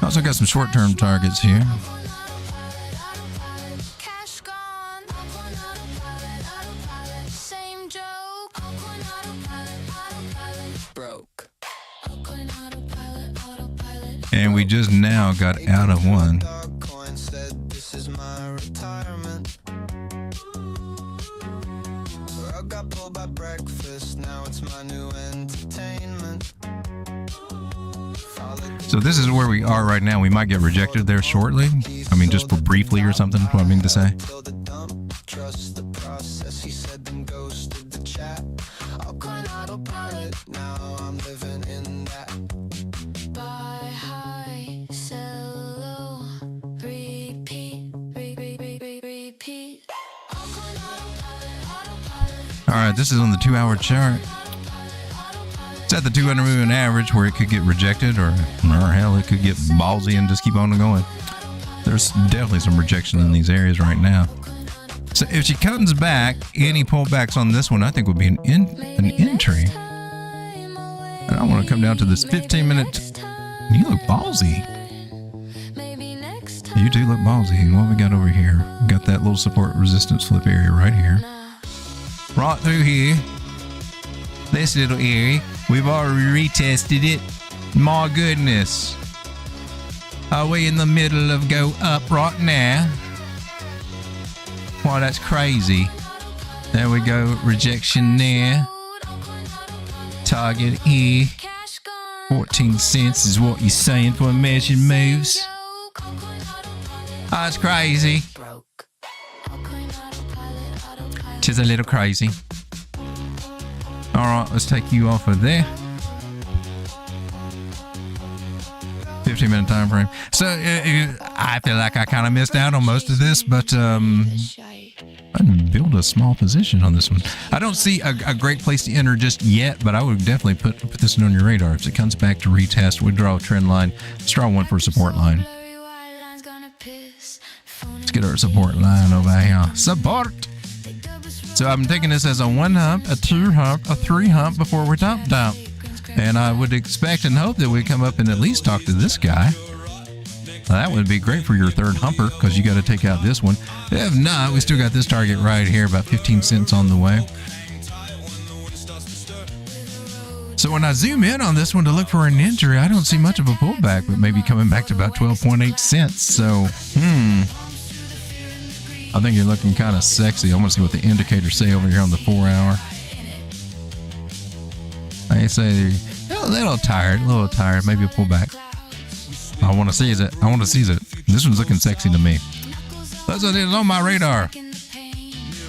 Also got some short-term targets here. And we just now got out of one. So this is where we are right now. We might get rejected there shortly. I mean, just for briefly or something, what I mean to say. and ghosted the chat. Up on autopilot, now I'm living in that. Buy high, sell low, repeat, repeat. All right, this is on the 2-hour chart. It's at the 200 moving average where it could get rejected or hell, it could get ballsy and just keep on going. There's definitely some rejection in these areas right now. So if she comes back, any pullbacks on this one, I think would be an entry. And I want to come down to this 15-minute. You look ballsy. You do look ballsy. What we got over here? We got that little support resistance flip area right here. Right through here. This little area. We've already retested it. My goodness. Are we in the middle of go up right now? Wow, that's crazy. There we go. Rejection there. Target here. 14 cents is what you're saying for measured moves. That's crazy. Tis a little crazy. All right, let's take you off of there. 15-minute time frame. So I feel like I kind of missed out on most of this, but I didn't build a small position on this one. I don't see a great place to enter just yet, but I would definitely put this one on your radar. If it comes back to retest, we draw a trend line. Let's draw one for a support line. Let's get our support line over here. Support! So I'm taking this as a 1 hump, a 2 hump, a 3 hump before we dump. And I would expect and hope that we come up and at least talk to this guy. That would be great for your third humper because you got to take out this one. If not, we still got this target right here, about 15 cents on the way. So when I zoom in on this one to look for an entry, I don't see much of a pullback, but maybe coming back to about 12.8 cents. So, I think you're looking kind of sexy. I want to see what the indicators say over here on the 4-hour. I say they're a little tired, maybe a pullback. I want to seize it. This one's looking sexy to me. That's what it is on my radar.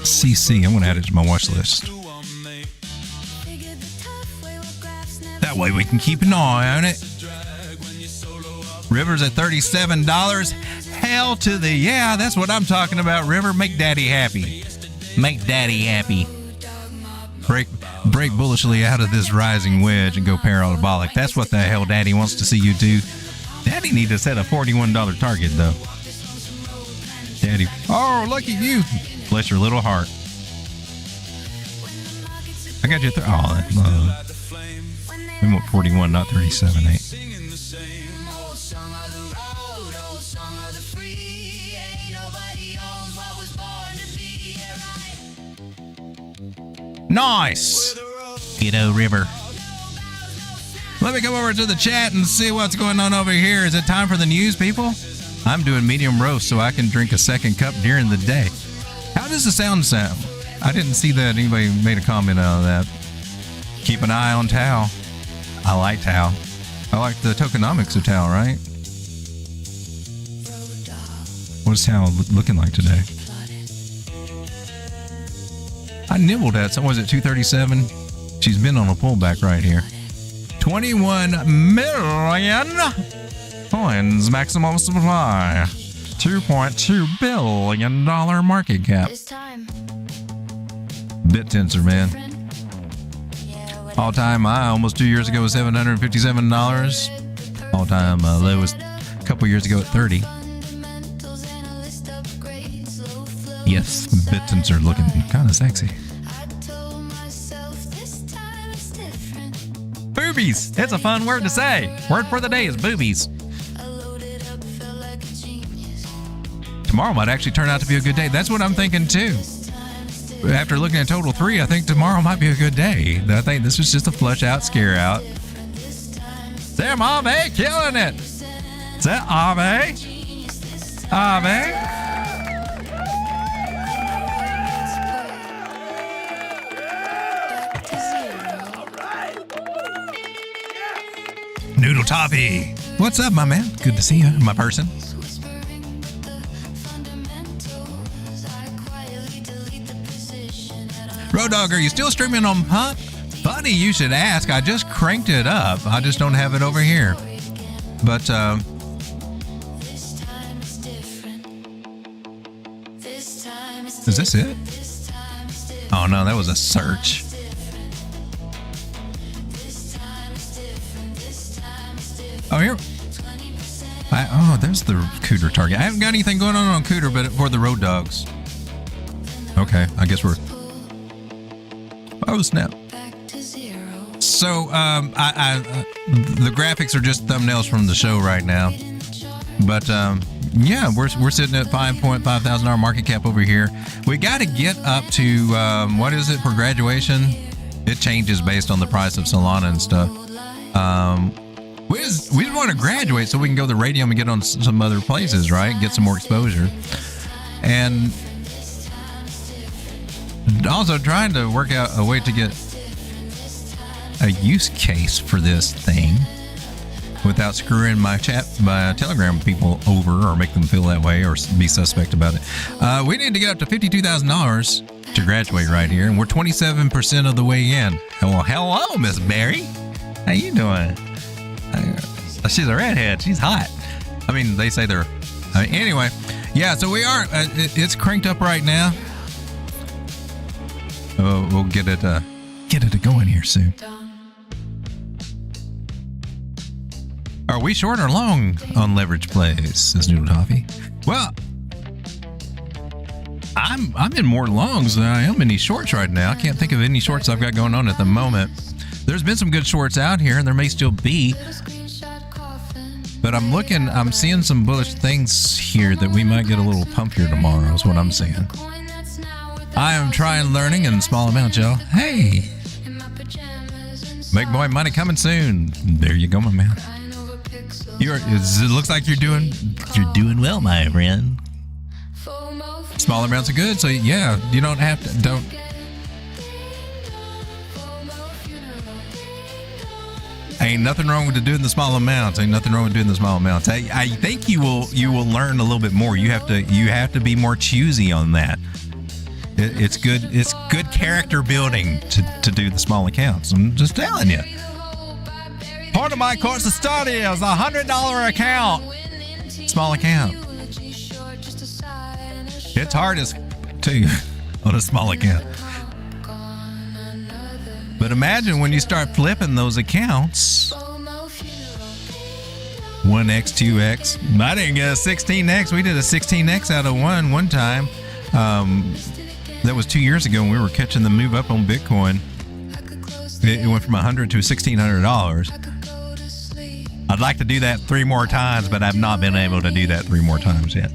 CC, I'm going to add it to my watch list. That way we can keep an eye on it. River's at $37. Hell to the yeah, that's what I'm talking about, River. Make daddy happy. Make daddy happy. Break bullishly out of this rising wedge and go parabolic. That's what the hell daddy wants to see you do. Daddy need to set a $41 target though. Daddy, oh look at you. Bless your little heart. I got you we want 41, not 37.8. Nice. Ghetto River. Let me come over to the chat and see what's going on over here. Is it time for the news, people? I'm doing medium roast so I can drink a second cup during the day. How does the sound sound? I didn't see that anybody made a comment on that. Keep an eye on Tau. I like Tau. I like the tokenomics of Tau, right? What's Tau looking like today? I nibbled at, so was it 237? She's been on a pullback right here. 21 million coins maximum supply. $2.2 billion market cap. Bit tensor, man. All-time high almost 2 years ago was $757. All-time low was a couple years ago at 30. Yes, bit tensor looking kind of sexy. Boobies! It's a fun word to say. Word for the day is boobies. Tomorrow might actually turn out to be a good day. That's what I'm thinking too. After looking at total 3, I think tomorrow might be a good day. I think this was just a flush out, scare out. Sam Ave killing it. Is that Ave? Ave? Noodle Toppy. What's up, my man? Good to see you, my person. Road Dawg, are you still streaming on Pump? Funny you should ask. I just cranked it up. I just don't have it over here. But, is this it? Oh no, that was a search. Oh, here. There's the Cooter target. I haven't got anything going on Cooter, but for the Road Dogs. Okay, I guess we're. Oh snap! So, the graphics are just thumbnails from the show right now, but yeah, we're sitting at $5,500 market cap over here. We got to get up to what is it for graduation? It changes based on the price of Solana and stuff. We just want to graduate so we can go to Raydium and get on some other places, right? Get some more exposure. And also trying to work out a way to get a use case for this thing without screwing my Telegram people over or make them feel that way or be suspect about it. We need to get up to $52,000 to graduate right here, and we're 27% of the way in. Well, hello, Miss Barry. How you doing? She's a redhead. She's hot. I mean, they say they're. Anyway, yeah. So we are. It's cranked up right now. We'll get it going here soon. Are we short or long on leverage plays? Says Noodle Toffee. Well, I'm in more longs than I am any shorts right now. I can't think of any shorts I've got going on at the moment. There's been some good shorts out here, and there may still be. But I'm seeing some bullish things here that we might get a little pump here tomorrow is what I'm seeing. I am trying learning in small amounts, y'all. Hey! Big boy money coming soon. There you go, my man. It looks like you're doing well, my friend. Small amounts are good, so yeah, you don't have to, Ain't nothing wrong with doing the small amounts. I think you will learn a little bit more. You have to be more choosy on that. It's good character building to do the small accounts. I'm just telling you. Part of my course of study is a $100 account. Small account. It's hard as too on a small account. But imagine when you start flipping those accounts. 1x, 2x. I didn't get a 16x. We did a 16x out of one time. That was 2 years ago when we were catching the move up on Bitcoin. It went from $100 to $1,600. I'd like to do that 3 more times, but I've not been able to do that 3 more times yet.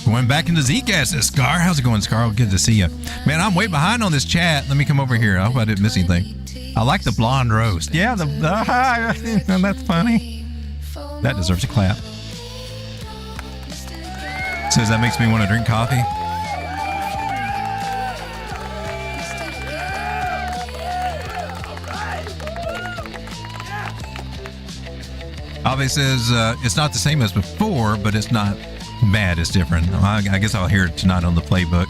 Going back into Zcash, says Scar. How's it going, Scar? Good to see you. Man, I'm way behind on this chat. Let me come over here. I hope I didn't miss anything. I like the blonde roast. Yeah, that's funny. That deserves a clap. Says that makes me want to drink coffee. Avi says it's not the same as before, but it's not bad. It's different. I guess I'll hear it tonight on the playback.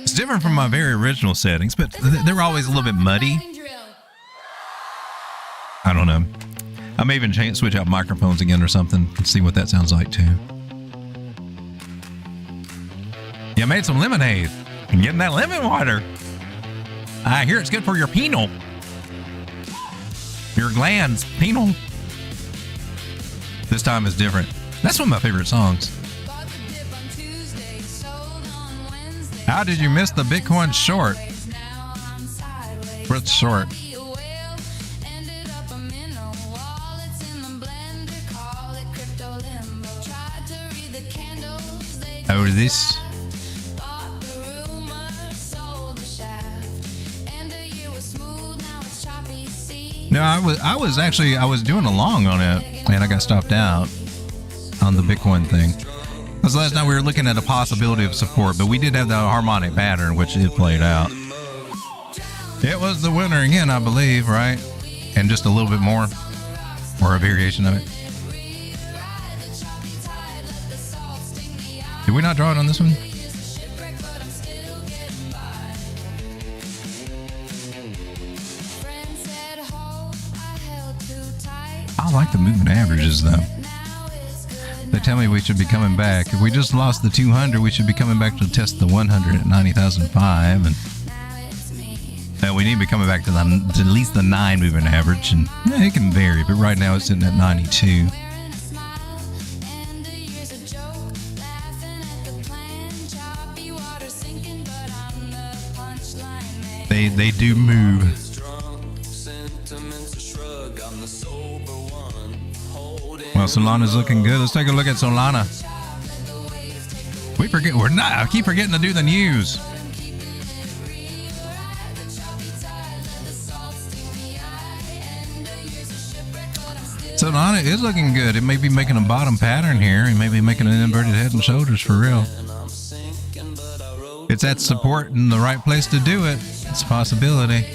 It's different from my very original settings, but they're always a little bit muddy. I don't know. I may even switch out microphones again or something and see what that sounds like too. You made some lemonade and getting that lemon water. I hear it's good for your penal. Your glands, penal. This time is different. That's one of my favorite songs. How did you miss the Bitcoin short? What's short? Oh, this. No, I was doing a long on it, and I got stopped out on the Bitcoin thing. Because last night we were looking at a possibility of support, but we did have the harmonic pattern, which it played out. It was the winner again, I believe, right? And just a little bit more, or a variation of it. Did we not draw it on this one? I like the moving averages though. They tell me we should be coming back. If we just lost the 200, we should be coming back to test the 100 at 90,005. And we need to be coming back to at least the 9 moving average. And yeah, it can vary, but right now it's sitting at 92. They do move. Well, Solana's looking good. Let's take a look at Solana. I keep forgetting to do the news. Solana is looking good. It may be making a bottom pattern here. It may be making an inverted head and shoulders for real. It's at support in the right place to do it. It's a possibility.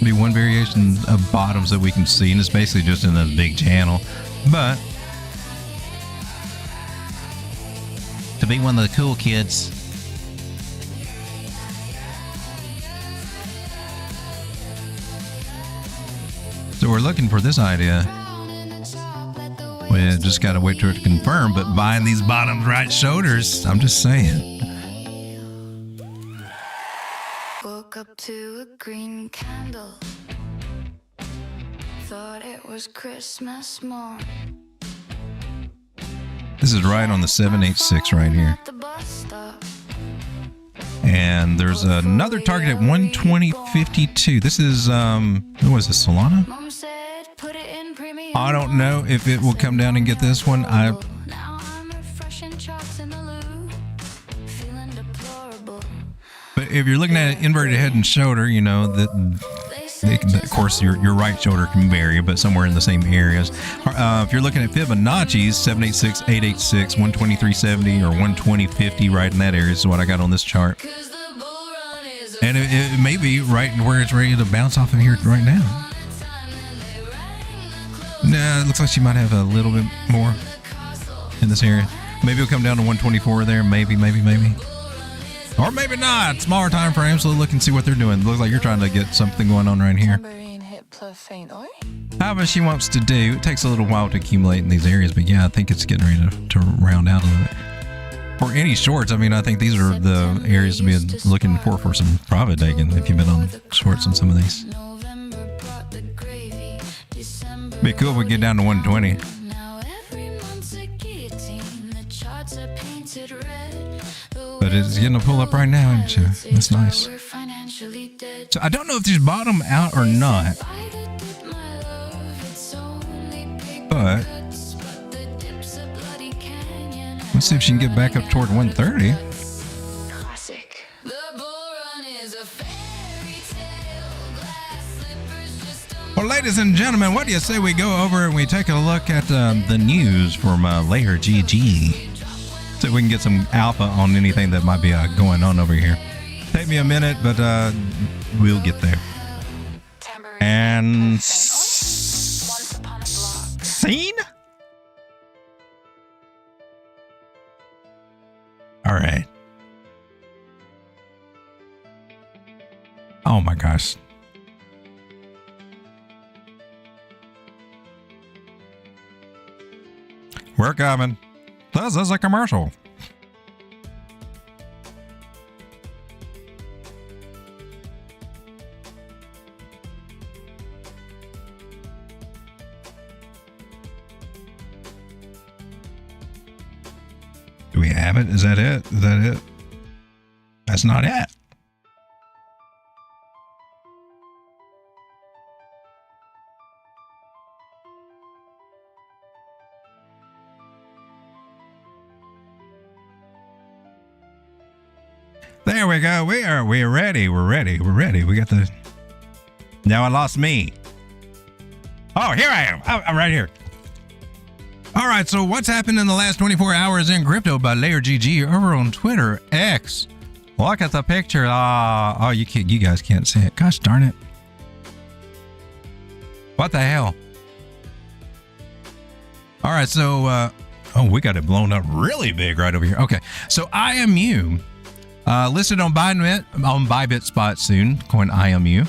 Be one variation of bottoms that we can see, and it's basically just in a big channel. But to be one of the cool kids, so we're looking for this idea. We just got to wait for it to confirm. But buying these bottoms right shoulders, I'm just saying. Woke up to a green candle. Thought it was Christmas morn. This is right on the 786 right here. And there's another target at 120.52. This is, what was this, Solana? I don't know if it will come down and get this one. But if you're looking at an inverted head and shoulder, you know, that of course your right shoulder can vary, but somewhere in the same areas. If you're looking at Fibonacci's, 786, 886, 123.70 or 120.50, right in that area is what I got on this chart. And it may be right where it's ready to bounce off of here right now. Nah, it looks like she might have a little bit more in this area. Maybe it'll come down to 124 there. Maybe. Or maybe not. Smaller time frame, so look and see what they're doing. Looks like you're trying to get something going on right here. However she wants to do. It takes a little while to accumulate in these areas, but yeah, I think it's getting ready to round out a little bit. For any shorts, I mean, I think these are the areas to be looking for some profit taking if you've been on shorts on some of these. Be cool if we get down to 120. But it's getting a pull up right now, isn't it? That's nice. So I don't know if these bottom out or not. But let's see if she can get back up toward 130. Well, ladies and gentlemen, what do you say we go over and we take a look at the news from Layer GG? So we can get some alpha on anything that might be going on over here. Take me a minute, but we'll get there. And scene? All right. Oh my gosh. We're coming. This is a commercial. Do we have it? Is that it? Is that it? That's not it. There we go. We're ready. We're ready. We got the. Now I lost me. Oh, here I am. I'm right here. All right. So what's happened in the last 24 hours in crypto by Layer GG over on Twitter X? Look at the picture. Oh, you guys can't see it. Gosh darn it. What the hell? All right. So, we got it blown up really big right over here. Okay. So IMU Listed on Bybit Spot soon, coin IMU.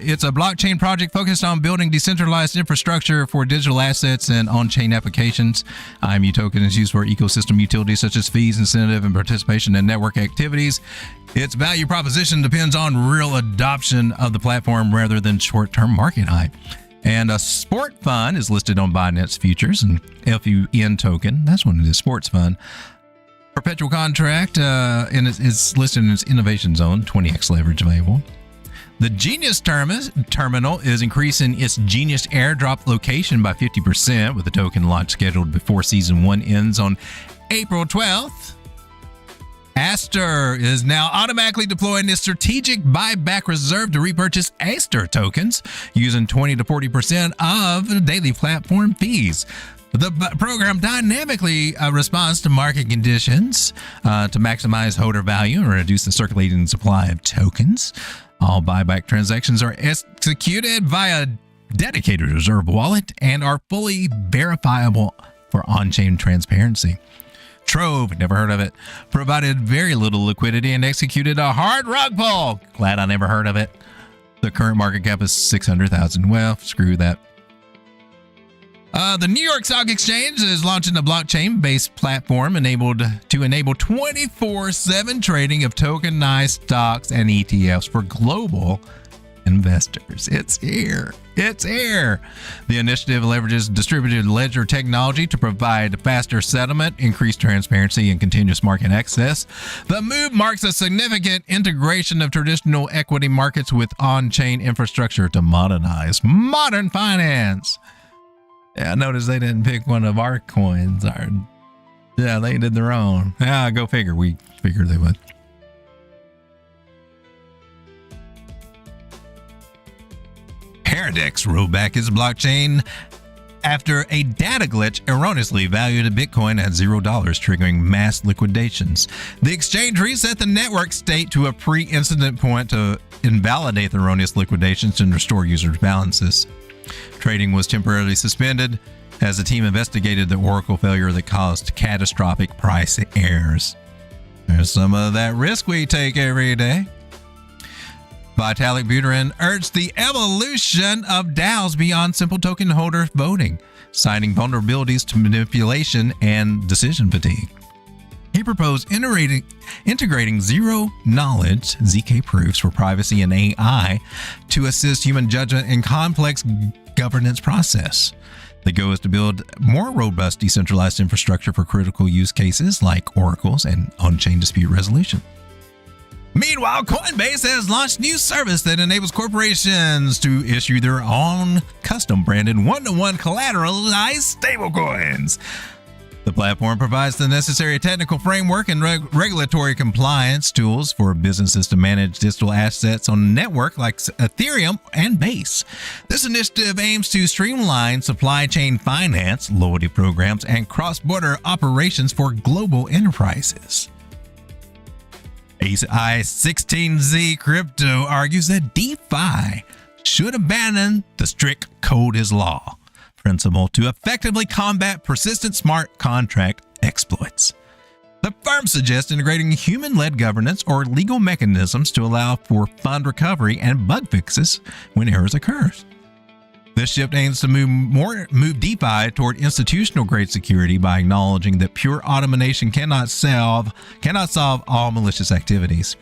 It's a blockchain project focused on building decentralized infrastructure for digital assets and on-chain applications. IMU token is used for ecosystem utilities such as fees, incentive, and participation in network activities. Its value proposition depends on real adoption of the platform rather than short-term market hype. And a sport fund is listed on Binance Futures, and FUN token, that's what it is, sports fund. Perpetual contract, and it's listed in its innovation zone, 20x leverage available. The Genius terminal is increasing its Genius airdrop location by 50%, with the token launch scheduled before Season 1 ends on April 12th. Aster is now automatically deploying its strategic buyback reserve to repurchase Aster tokens using 20 to 40% of the daily platform fees. The program dynamically responds to market conditions to maximize holder value and reduce the circulating supply of tokens. All buyback transactions are executed via dedicated reserve wallet and are fully verifiable for on-chain transparency. Trove, never heard of it, provided very little liquidity and executed a hard rug pull. Glad I never heard of it. The current market cap is 600,000. Well, screw that. The New York Stock Exchange is launching a blockchain-based platform enabled 24/7 trading of tokenized stocks and ETFs for global investors. It's here. It's here. The initiative leverages distributed ledger technology to provide faster settlement, increased transparency, and continuous market access. The move marks a significant integration of traditional equity markets with on-chain infrastructure to modernize modern finance. Yeah, notice they didn't pick one of our coins. Yeah, they did their own. Yeah, go figure. We figured they would. Paradex rolled back its blockchain after a data glitch erroneously valued a Bitcoin at $0, triggering mass liquidations. The exchange reset the network state to a pre-incident point to invalidate the erroneous liquidations and restore users' balances. Trading was temporarily suspended as the team investigated the Oracle failure that caused catastrophic price errors. There's some of that risk we take every day. Vitalik Buterin urged the evolution of DAOs beyond simple token holder voting, citing vulnerabilities to manipulation and decision fatigue. He proposed integrating zero-knowledge ZK proofs for privacy and AI to assist human judgment in complex governance process. The goal is to build more robust decentralized infrastructure for critical use cases like oracles and on-chain dispute resolution. Meanwhile, Coinbase has launched a new service that enables corporations to issue their own custom-branded one-to-one collateralized stablecoins. The platform provides the necessary technical framework and regulatory compliance tools for businesses to manage digital assets on a network like Ethereum and Base. This initiative aims to streamline supply chain finance, loyalty programs, and cross-border operations for global enterprises. axieinfinity Crypto argues that DeFi should abandon the strict code is law principle to effectively combat persistent smart contract exploits. The firm suggests integrating human-led governance or legal mechanisms to allow for fund recovery and bug fixes when errors occur. This shift aims to move DeFi toward institutional-grade security by acknowledging that pure automation cannot solve all malicious activities.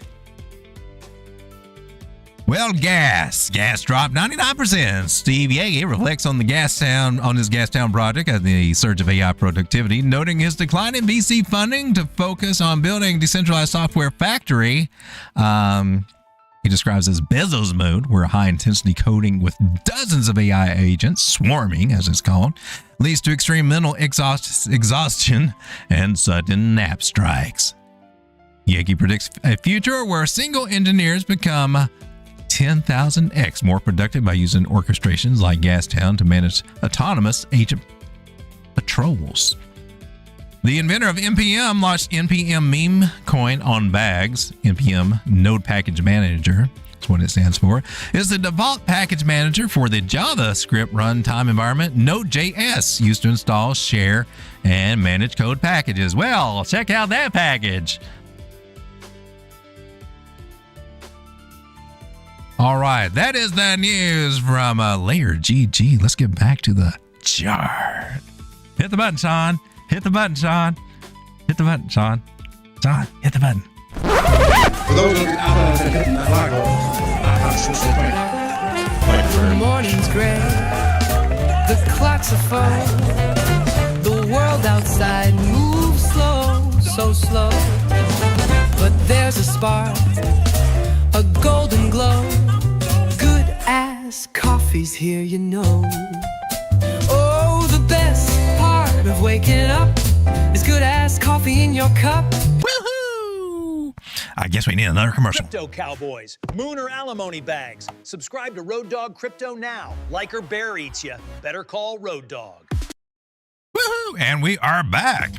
Well, gas dropped 99%. Steve Yagi reflects on his Gastown project as the surge of AI productivity, noting his decline in VC funding to focus on building decentralized software factory. He describes as Bezos mode, where high-intensity coding with dozens of AI agents, swarming as it's called, leads to extreme mental exhaustion and sudden nap strikes. Yagi predicts a future where single engineers become 10,000x more productive by using orchestrations like Gastown to manage autonomous agent patrols. The inventor of NPM launched NPM meme coin on bags. NPM Node Package Manager, that's what it stands for, is the default package manager for the JavaScript runtime environment Node.js, used to install, share, and manage code packages. Well, check out that package. All right, that is the news from Layer GG. Let's get back to the chart. Hit the button, Sean. Hit the button, Sean. Hit the button, Sean. Sean, hit the button. For those looking out there hitting that like button, I'm supposed to thank you The very much. morning's gray, the clocks are full. The world outside moves slow, so slow. But there's a spark, a golden glow. Good ass coffee's here, you know. Oh, the best part of waking up is good ass coffee in your cup. Woohoo! I guess we need another commercial. Crypto cowboys, moon or alimony bags. Subscribe to Road Dawg Crypto now. Like or bear eats ya. Better call Road Dawg. Woohoo! And we are back.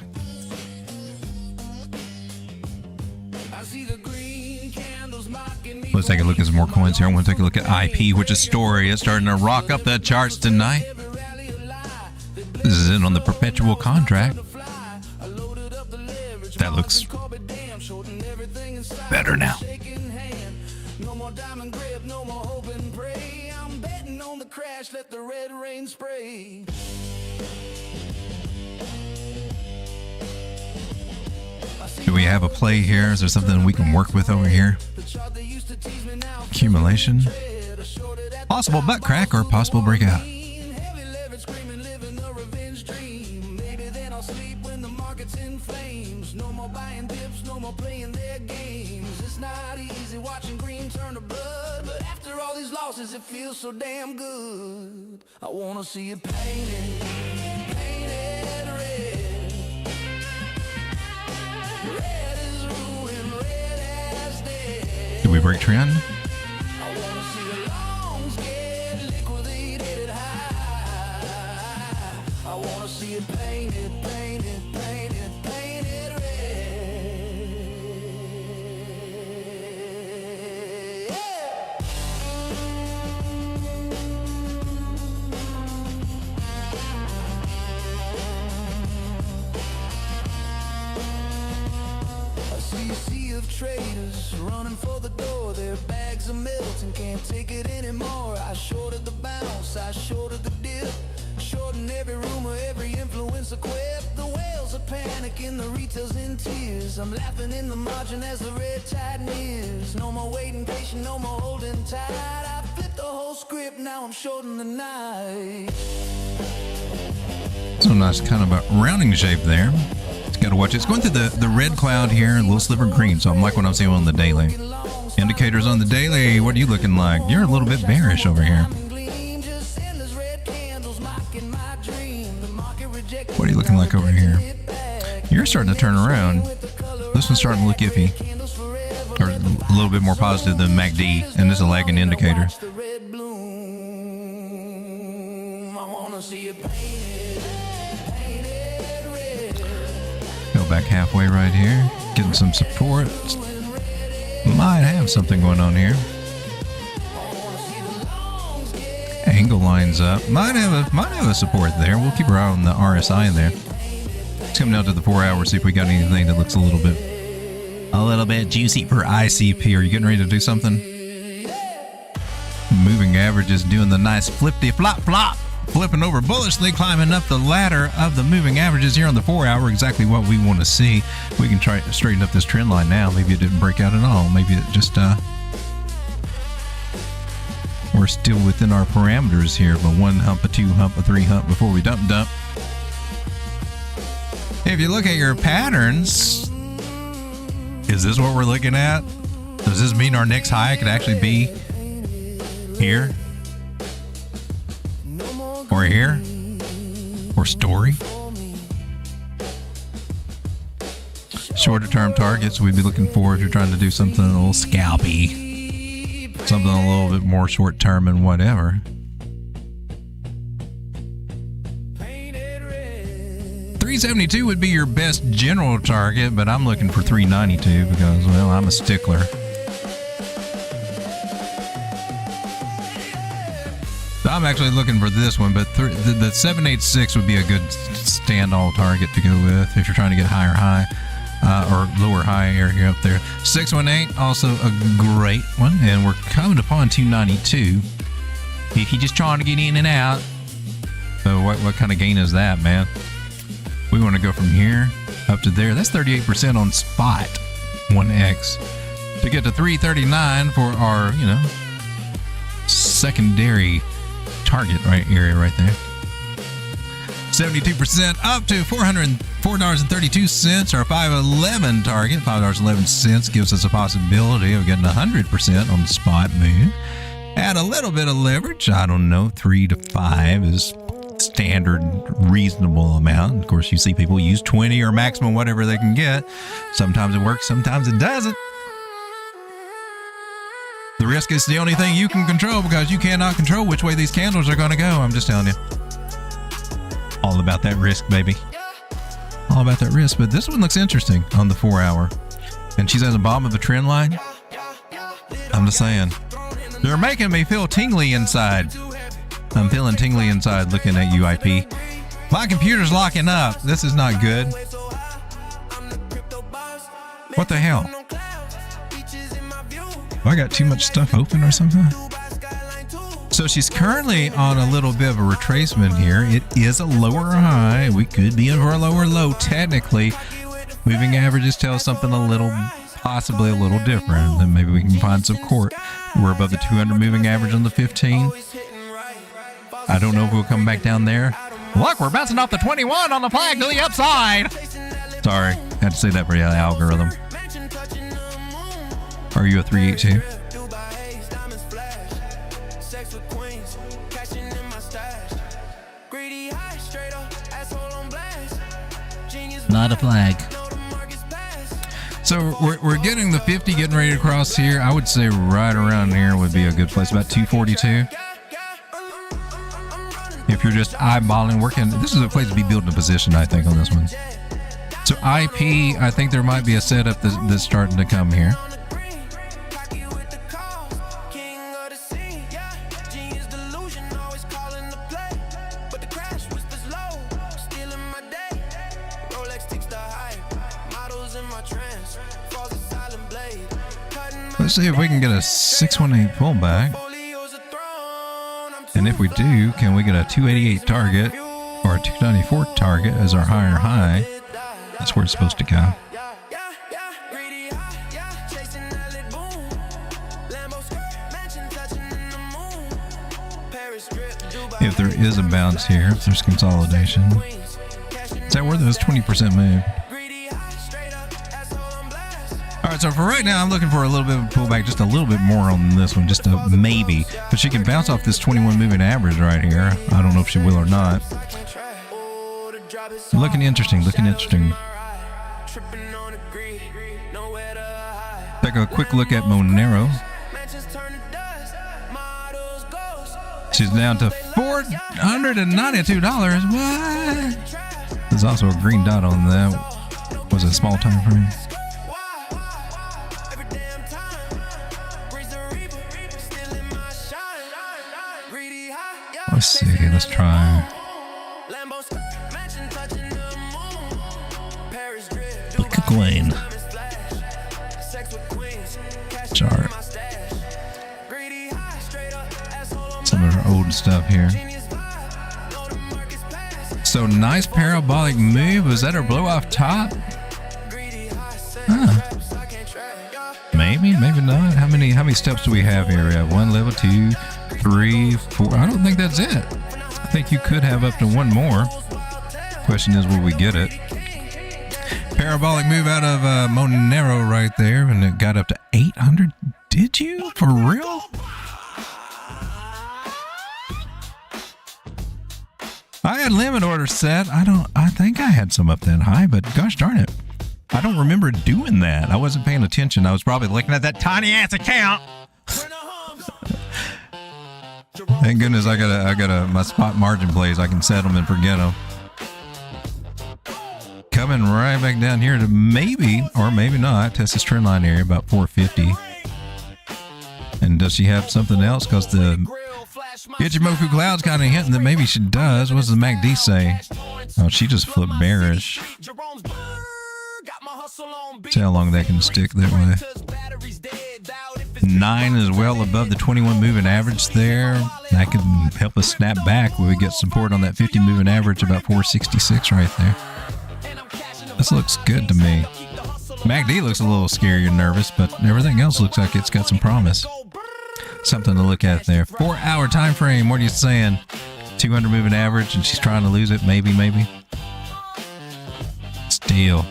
Let's take a look at some more coins here. I want to take a look at IP, which is story. It's starting to rock up the charts tonight. This is in on the perpetual contract. That looks better now. No more diamond grip, no more hope and pray. I'm betting on the crash, let the red rain spray. Do we have a play here? Is there something we can work with over here? Accumulation. Possible butt crack or possible breakout. Heavy leverage screaming, living a revenge dream. Maybe then I'll sleep when the market's in flames. No more buying dips, no more playing their games. It's not easy watching green turn to blood, but after all these losses, it feels so damn good. I wanna see it painted, painted red. Red is ruin, red as dead. Did we break trend? I wanna see the longs get liquidated high. I wanna see it painted, painted, painted, painted red. Yeah. I see a sea of traders running for the door. Their bags are melting, can't take it anymore. I shorted the bounce, I shorted the dip, shorting every rumor, every influencer quip. The whales are panicking, the retail's in tears. I'm laughing in the margin as the red tide nears. No more waiting patient, no more holding tight. I flipped the whole script, now I'm shorting the night. So nice kind of a rounding shape there. Just got to watch it. It's going through the red cloud here, a little sliver of green. So I'm like what I'm seeing on the daily. Indicators on the daily. What are you looking like? You're a little bit bearish over here. What are you looking like over here? You're starting to turn around. This one's starting to look iffy. Or a little bit more positive than MACD. And this is a lagging indicator. Go back halfway right here. Getting some support. Might have something going on here. Angle lines up. Might have a support there. We'll keep our eye on the RSI in there. Let's come down to the 4 hours, see if we got anything that looks a little bit juicy for ICP. Are you getting ready to do something? Moving average is doing the nice flippity flop flop. Flipping over bullishly, climbing up the ladder of the moving averages here on the 4 hour. Exactly what we want to see. We can try to straighten up this trend line now. Maybe it didn't break out at all. Maybe it just we're still within our parameters here, but 1 hump, a 2 hump, a 3 hump before we dump. If you look at your patterns, is this what we're looking at? Does this mean our next high could actually be here? Or here? Or story? Shorter term targets we'd be looking for if you're trying to do something a little scalpy. Something a little bit more short term and whatever. 372 would be your best general target, but I'm looking for 392 because, well, I'm a stickler. I'm actually looking for this one, but the 786 would be a good stand-all target to go with if you're trying to get higher high. or lower high area up there. 618, also a great one. And we're coming upon 292. If you're just trying to get in and out, so what kind of gain is that, man? We want to go from here up to there. That's 38% on spot 1X to get to 339 for our, secondary target area right there. 72% up to $404.32. Our 511 target, $5.11, gives us a possibility of getting 100% on the spot move. Add a little bit of leverage. I don't know, 3 to 5 is standard reasonable amount. Of course, you see people use 20 or maximum whatever they can get. Sometimes it works, sometimes it doesn't. The risk is the only thing you can control because you cannot control which way these candles are going to go. I'm just telling you. All about that risk, baby. All about that risk. But this one looks interesting on the 4 hour. And she's at the bottom of a trend line. I'm just saying. They're making me feel tingly inside. I'm feeling tingly inside looking at UIP. My computer's locking up. This is not good. What the hell? I got too much stuff open or something? So she's currently on a little bit of a retracement here. It is a lower high. We could be in for a lower low technically. Moving averages tell us something possibly a little different. Then maybe we can find some court. We're above the 200 moving average on the 15. I don't know if we'll come back down there. Look, we're bouncing off the 21 on the flag to the upside. Sorry, had to say that for the algorithm. Are you a 382? Not a flag. So we're getting the 50 getting ready to cross here. I would say right around here would be a good place, about 242. If you're just eyeballing, working, this is a place to be building a position, I think, on this one. So IP, I think there might be a setup that's starting to come here. Let's see if we can get a 618 pullback. And if we do, can we get a 288 target or a 294 target as our higher high? That's where it's supposed to go. If there is a bounce here, if there's consolidation, is that where those 20% move? All right, so for right now, I'm looking for a little bit of a pullback, just a little bit more on this one, just a maybe. But she can bounce off this 21 moving average right here. I don't know if she will or not. Looking interesting, looking interesting. Take a quick look at Monero. She's down to $492. What? There's also a green dot on that. Was it a small time frame? Let's see, let's try. Bitcoin chart. Some of our old stuff here. So nice parabolic move. Was that our blow off top? Huh. Maybe, maybe not. How many steps do we have here? We have 1 level, 2, 3, 4. I don't think that's it. I think you could have up to one more. Question is, will we get it? Parabolic move out of Monero right there, and it got up to 800. Did you? For real? I had limit order set. I think I had some up that high, but gosh darn it. I don't remember doing that. I wasn't paying attention. I was probably looking at that tiny ass account. Thank goodness I got my spot margin plays. I can set them and forget them. Coming right back down here to maybe or maybe not test this trend line area about 450. And does she have something else? Because the Ichimoku Cloud's kind of hinting that maybe she does. What does the MACD say? Oh, she just flipped bearish. See how long that can stick that way. 9 is well above the 21 moving average there. That could help us snap back when we get support on that 50 moving average, about 466 right there. This looks good to me. MACD looks a little scary and nervous, but everything else looks like it's got some promise. Something to look at there. 4-hour time frame. What are you saying? 200 moving average, and she's trying to lose it. Maybe. Still.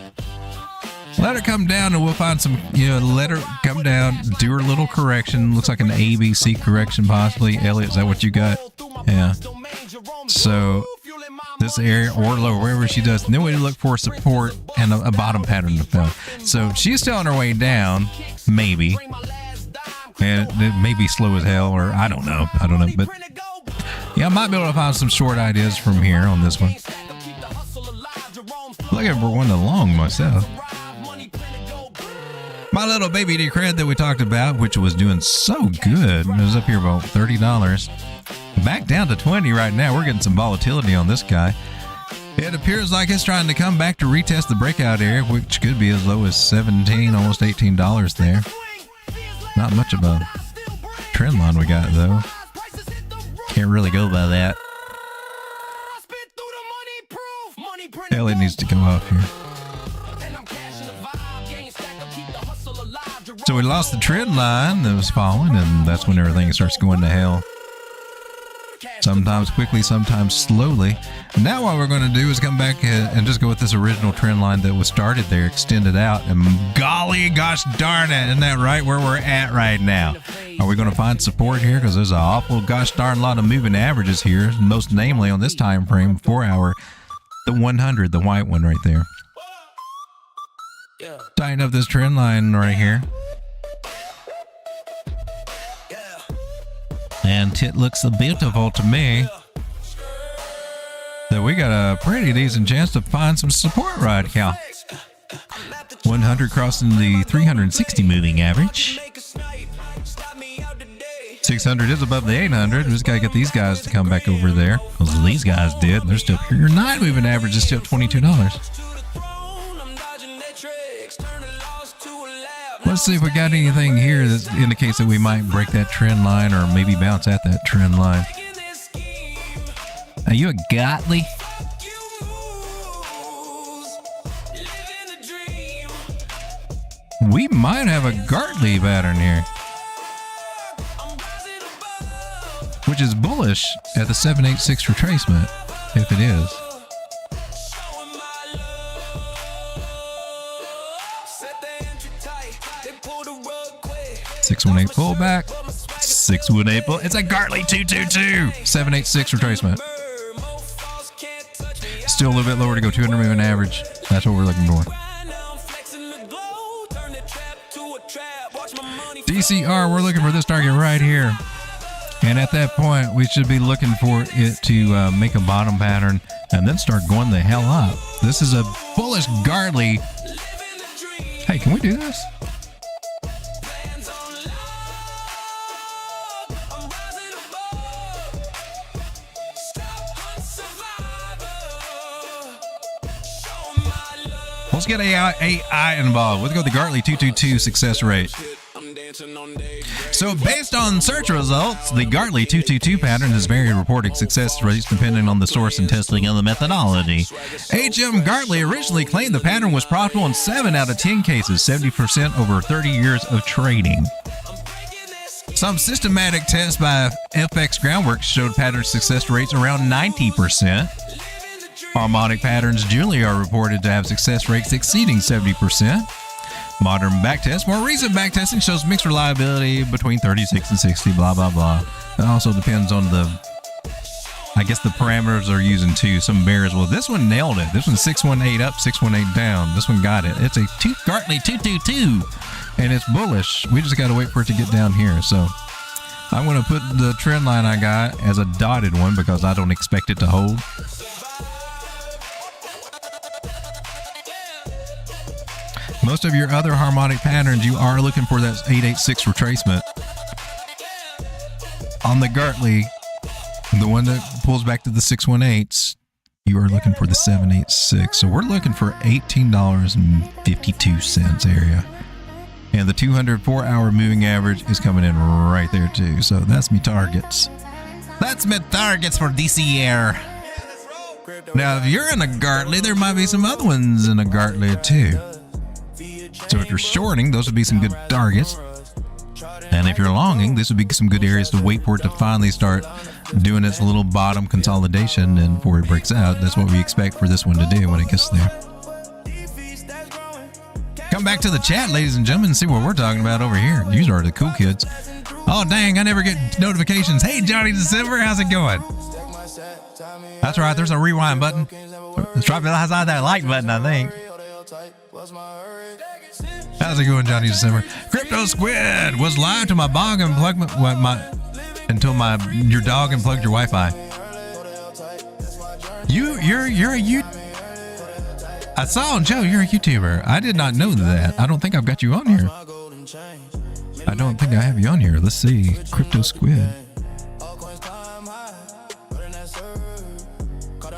Let her come down, and we'll find some. Let her come down. Do her little correction. Looks like an ABC correction, possibly. Elliot, is that what you got? Yeah. So this area or lower, wherever she does, and then we look for support and a bottom pattern to fill. So she's still on her way down, maybe. And it may be slow as hell, or I don't know, but yeah, I might be able to find some short ideas from here on this one. Looking for one along myself. My little baby decred that we talked about, which was doing so good, it was up here about $30. Back down to 20 right now. We're getting some volatility on this guy. It appears like it's trying to come back to retest the breakout area, which could be as low as $17, almost $18 there. Not much of a trend line we got, though. Can't really go by that. Hell, it needs to go off here. So we lost the trend line that was falling, and that's when everything starts going to hell. Sometimes quickly, sometimes slowly. Now what we're going to do is come back and just go with this original trend line that was started there, extend it out, and golly gosh darn it, isn't that right where we're at right now? Are we going to find support here? Because there's an awful gosh darn lot of moving averages here, most namely on this time frame, 4-hour, the 100, the white one right there. Tighten up this trend line right here. And it looks beautiful to me. So we got a pretty decent chance to find some support right here. 100 crossing the 360 moving average. 600 is above the 800. We just got to get these guys to come back over there. Because these guys did. They're still here. Your 9 moving average is still $22. Let's see if we got anything here that indicates that we might break that trend line or maybe bounce at that trend line. Are you a Gottlieb? We might have a Gartley pattern here, which is bullish at the 786 retracement, if it is. 618 pullback. 618 pull. It's a Gartley 222. 786 retracement. Still a little bit lower to go. 200 moving average. That's what we're looking for. DCR, we're looking for this target right here. And at that point, we should be looking for it to make a bottom pattern and then start going the hell up. This is a bullish Gartley. Hey, can we do this? Let's get AI involved. Let's go with the Gartley 222 success rate. So based on search results, the Gartley 222 pattern has varied reported success rates depending on the source and testing of the methodology. HM Gartley originally claimed the pattern was profitable in 7 out of 10 cases, 70% over 30 years of trading. Some systematic tests by FX Groundwork showed pattern success rates around 90%. Harmonic patterns generally are reported to have success rates exceeding 70%. Modern backtest, more recent backtesting shows mixed reliability between 36 and 60, blah, blah, blah. It also depends on the parameters they're using too. Some bears, well, this one nailed it. This one's 618 up, 618 down. This one got it. It's a Gartley 222, and it's bullish. We just got to wait for it to get down here. So I'm going to put the trend line I got as a dotted one because I don't expect it to hold. Most of your other harmonic patterns, you are looking for that 886 retracement. On the Gartley, the one that pulls back to the 618s, You are looking for the 786. So we're looking for $18.52 area. And the 204-hour moving average is coming in right there too. So that's me targets. That's my targets for this year. Now, if you're in a Gartley, there might be some other ones in a Gartley too. So if you're shorting, those would be some good targets. And if you're longing, this would be some good areas to wait for it to finally start doing its little bottom consolidation, and before it breaks out. That's what we expect for this one to do when it gets there. Come back to the chat, ladies and gentlemen, and see what we're talking about over here. These are the cool kids. Oh, dang, I never get notifications. Hey, Johnny December, how's it going? That's right, there's a rewind button. It's right beside that like button, I think. How's it going, Johnny December? Crypto Squid was live to my dog and plugged until your dog unplugged your Wi-Fi. I saw Joe, you're a YouTuber. I did not know that. I don't think I've got you on here. I don't think I have you on here. Let's see. Crypto Squid.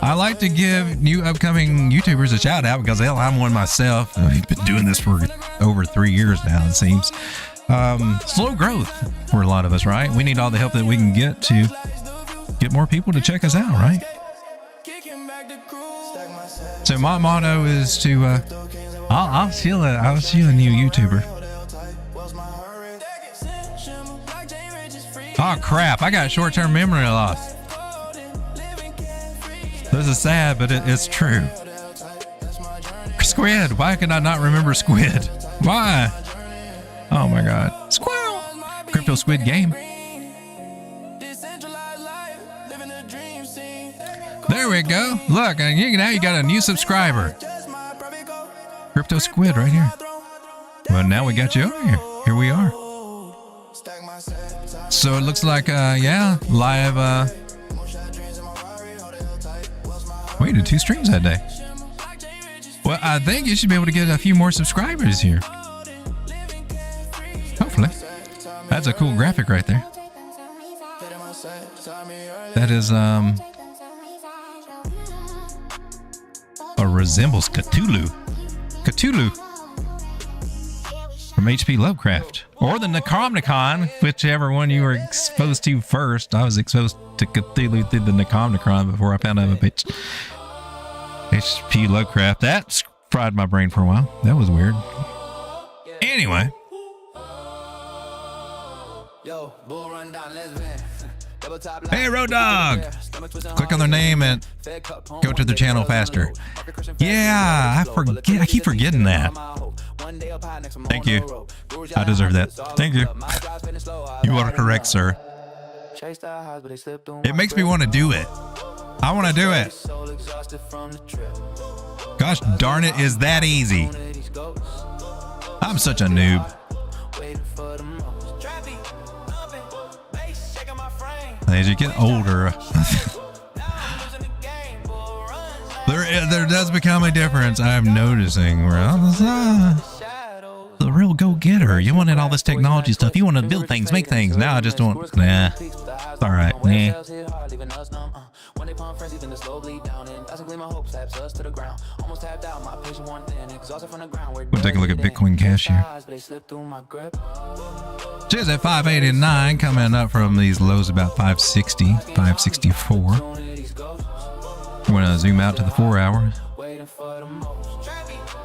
I like to give new upcoming YouTubers a shout out because hell, I'm one myself. I've been doing this for over 3 years now, it seems. Slow growth for a lot of us, right? We need all the help that we can get to get more people to check us out, right? So my motto is to I'll see a new YouTuber. Oh crap, I got short-term memory loss. This is sad, but it's true. Squid, why can I not remember Squid? Why? Oh my god. Squirrel! Crypto Squid game. There we go. Look, now you got a new subscriber. Crypto Squid right here. Well, now we got you over here. Here we are. So it looks like, yeah, live, we did 2 streams that day. Well, I think you should be able to get a few more subscribers here. Hopefully. That's a cool graphic right there. That is, resembles Cthulhu. Cthulhu. From HP Lovecraft. Or the Necronomicon, whichever one you were exposed to first. I was exposed to Cthulhu through the Necronomicon before I found out about HP Lovecraft. That fried my brain for a while. That was weird. Anyway. Hey, Road Dawg! Click on their name and go to their channel faster. Yeah, I keep forgetting that. Thank you. I deserve that. Thank you. You are correct, sir. It makes me want to do it. I want to do it. Gosh darn it, is that easy? I'm such a noob. As you get older, there does become a difference. I'm noticing. The real go-getter. You wanted all this technology stuff. You want to build things, make things. Now I just don't. Nah. It's all right. Nah. We'll take a look at Bitcoin Cash here. Just at 589, coming up from these lows about 560, 564. We're going to zoom out to the 4 hour.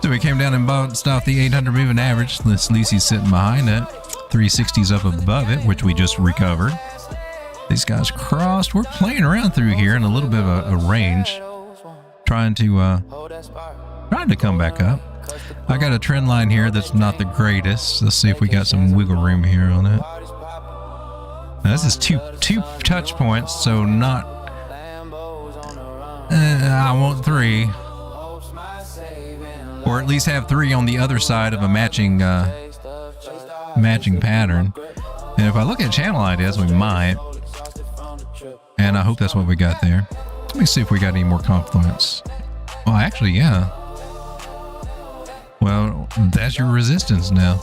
So we came down and bounced off the 800 moving average. This Lucy's sitting behind it. 360's up above it, which we just recovered. These guys crossed. We're playing around through here in a little bit of a range, trying to come back up. I got a trend line here that's not the greatest. Let's see if we got some wiggle room here on it. Now, this is two touch points, so not. I want 3, or at least have 3 on the other side of a matching pattern. And if I look at channel ideas, we might. And I hope that's what we got there. Let me see if we got any more confluence. Well, actually, yeah. Well, that's your resistance now.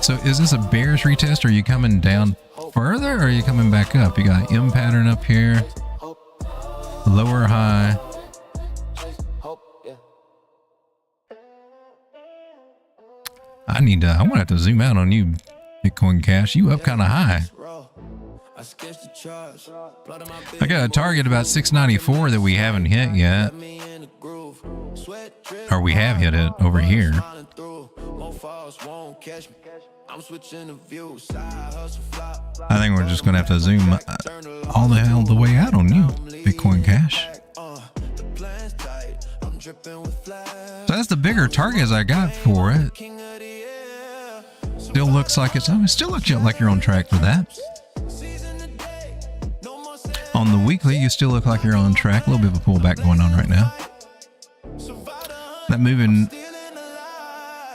So is this a bearish retest, or are you coming down further, or are you coming back up? You got M pattern up here. Lower high. I want to have to zoom out on you, Bitcoin Cash. You up kind of high. I got a target about 694 that we haven't hit yet. Or we have hit it over here. I think we're just going to have to zoom all the hell the way out on you, Bitcoin Cash. So that's the bigger targets I got for it. Still looks like it still looks like you're on track for that. On the weekly, you still look like you're on track. A little bit of a pullback going on right now. That moving,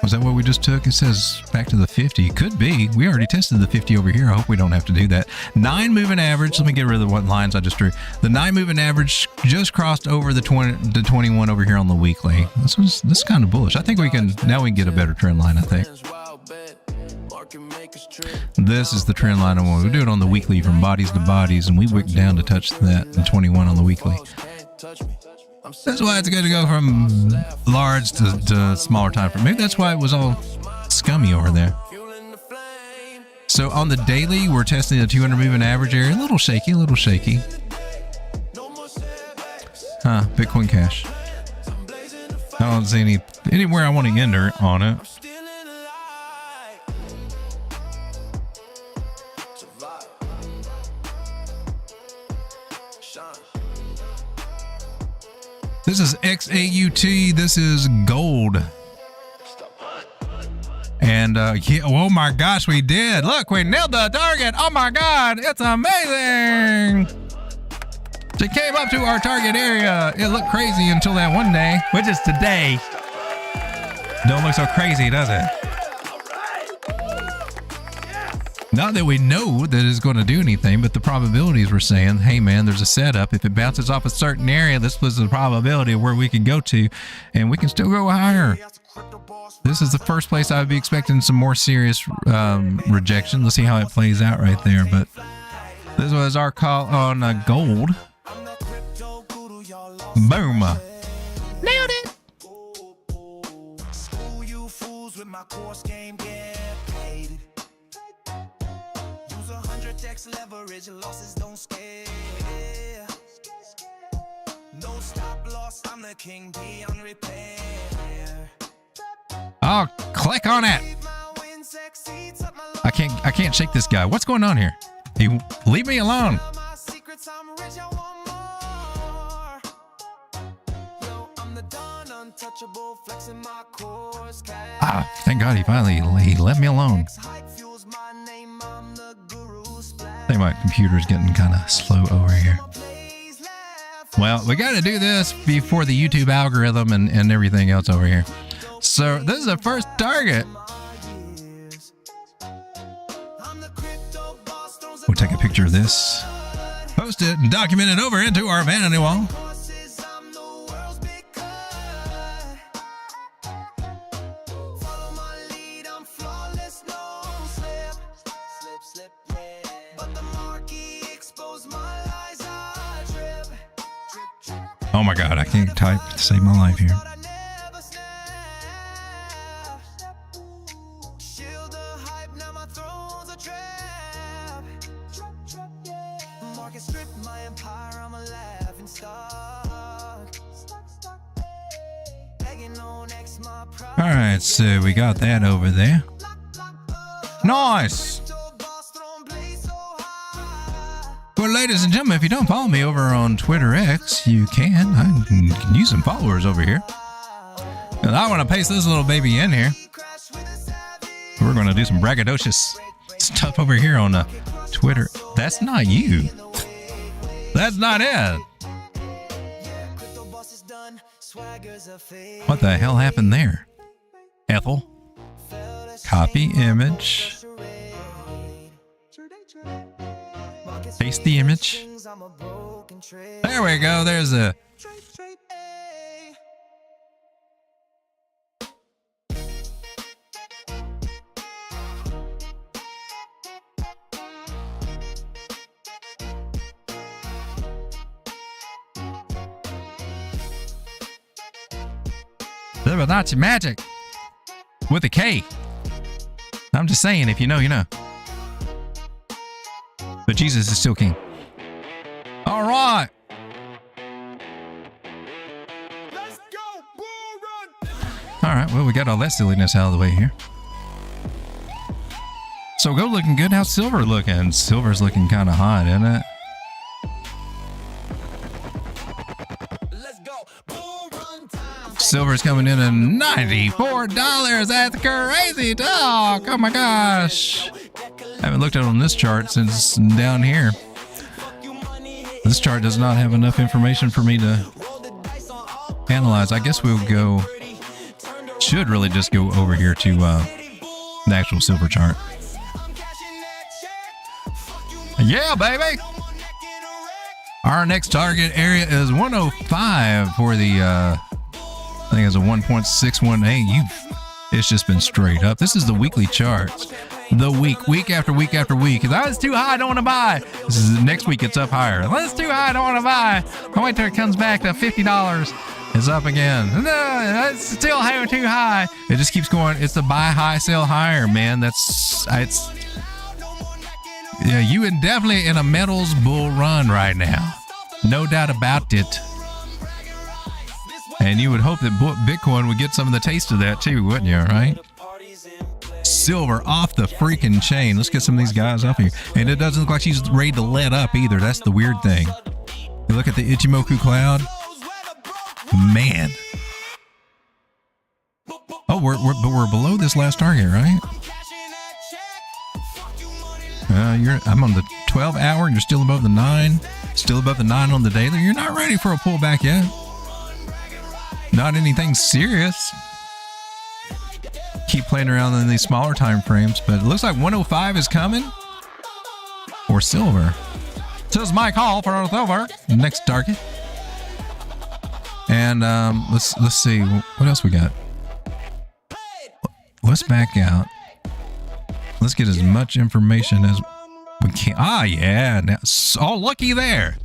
was that what we just took? It says back to the 50. Could be. We already tested the 50 over here. I hope we don't have to do that. 9 moving average. Let me get rid of what lines I just drew. The 9 moving average just crossed over the 21 over here on the weekly. This is kind of bullish. I think we can get a better trend line, I think. This is the trend line I want. We do it on the weekly from bodies to bodies, and we wick down to touch that in 21 on the weekly. That's why it's good to go from large to smaller time frame. Maybe that's why it was all scummy over there. So on the daily, we're testing the 200 moving average area. A little shaky, Huh, Bitcoin Cash. I don't see anywhere I want to enter on it. This is XAUT. This is gold. And yeah, oh my gosh, we did. Look, we nailed the target. Oh my God, it's amazing. It came up to our target area. It looked crazy until that one day, which is today. Don't look so crazy, does it? Not that we know that it's going to do anything, but the probabilities were saying, hey man, there's a setup. If it bounces off a certain area, this was the probability of where we can go to, and we can still go higher. This is the first place I would be expecting some more serious rejection. Let's see how it plays out right there. But this was our call on gold. Boom. Nailed it. Leverage losses don't scare. No stop loss, I'm the king beyond repair. Oh, click on it. I can't shake this guy. What's going on here? Leave me alone. Ah, thank God he finally left me alone. I think my computer's getting kind of slow over here. Well, we got to do this before the YouTube algorithm and everything else over here. So this is the first target. We'll take a picture of this, post it, and document it over into our vanity wall. Oh my God, I can't type to save my life here. All right, so we got that over there. Nice. Well, ladies and gentlemen, if you don't follow me over on Twitter X, you can. I can use some followers over here. And I want to paste this little baby in here. We're going to do some braggadocious stuff over here on Twitter. That's not you. That's not it. What the hell happened there? Ethel. Copy image. Paste the image. There we go. There's a... Fibonacci magic with a K. I'm just saying, if you know, you know. But Jesus is still king. All right. All right, well, we got all that silliness out of the way here. So gold looking good. How's silver looking? Silver's looking kind of hot, isn't it? Silver's coming in at $94. That's crazy talk. Oh my gosh. I haven't looked at it on this chart since down here. This chart does not have enough information for me to analyze. I guess we'll go, should really just go over here to the actual silver chart. Yeah, baby. Our next target area is 105 for the, I think it's a 1.618. It's just been straight up. This is the weekly charts. The week after week after week. That's too high, I don't want to buy. This is next week, it's up higher. That's too high, I don't want to buy. I'll wait till it comes back to $50. It's up again. No, that's still too high. It just keeps going. It's the buy high, sell higher, man. It's yeah, you are definitely in a metals bull run right now. No doubt about it. And you would hope that Bitcoin would get some of the taste of that too, wouldn't you, right? Silver off the freaking chain. Let's get some of these guys up here. And it doesn't look like she's ready to let up either. That's the weird thing. You look at the Ichimoku cloud. Man. Oh, we're below this last target, right? I'm on the 12 hour and you're still above the 9. Still above the 9 on the daily. You're not ready for a pullback yet. Not anything serious. Keep playing around in these smaller time frames, but it looks like 105 is coming for silver. So it's my call for silver. Next target. And let's see what else we got. Let's back out. Let's get as much information as we can. Ah, yeah. Now, oh, looky there.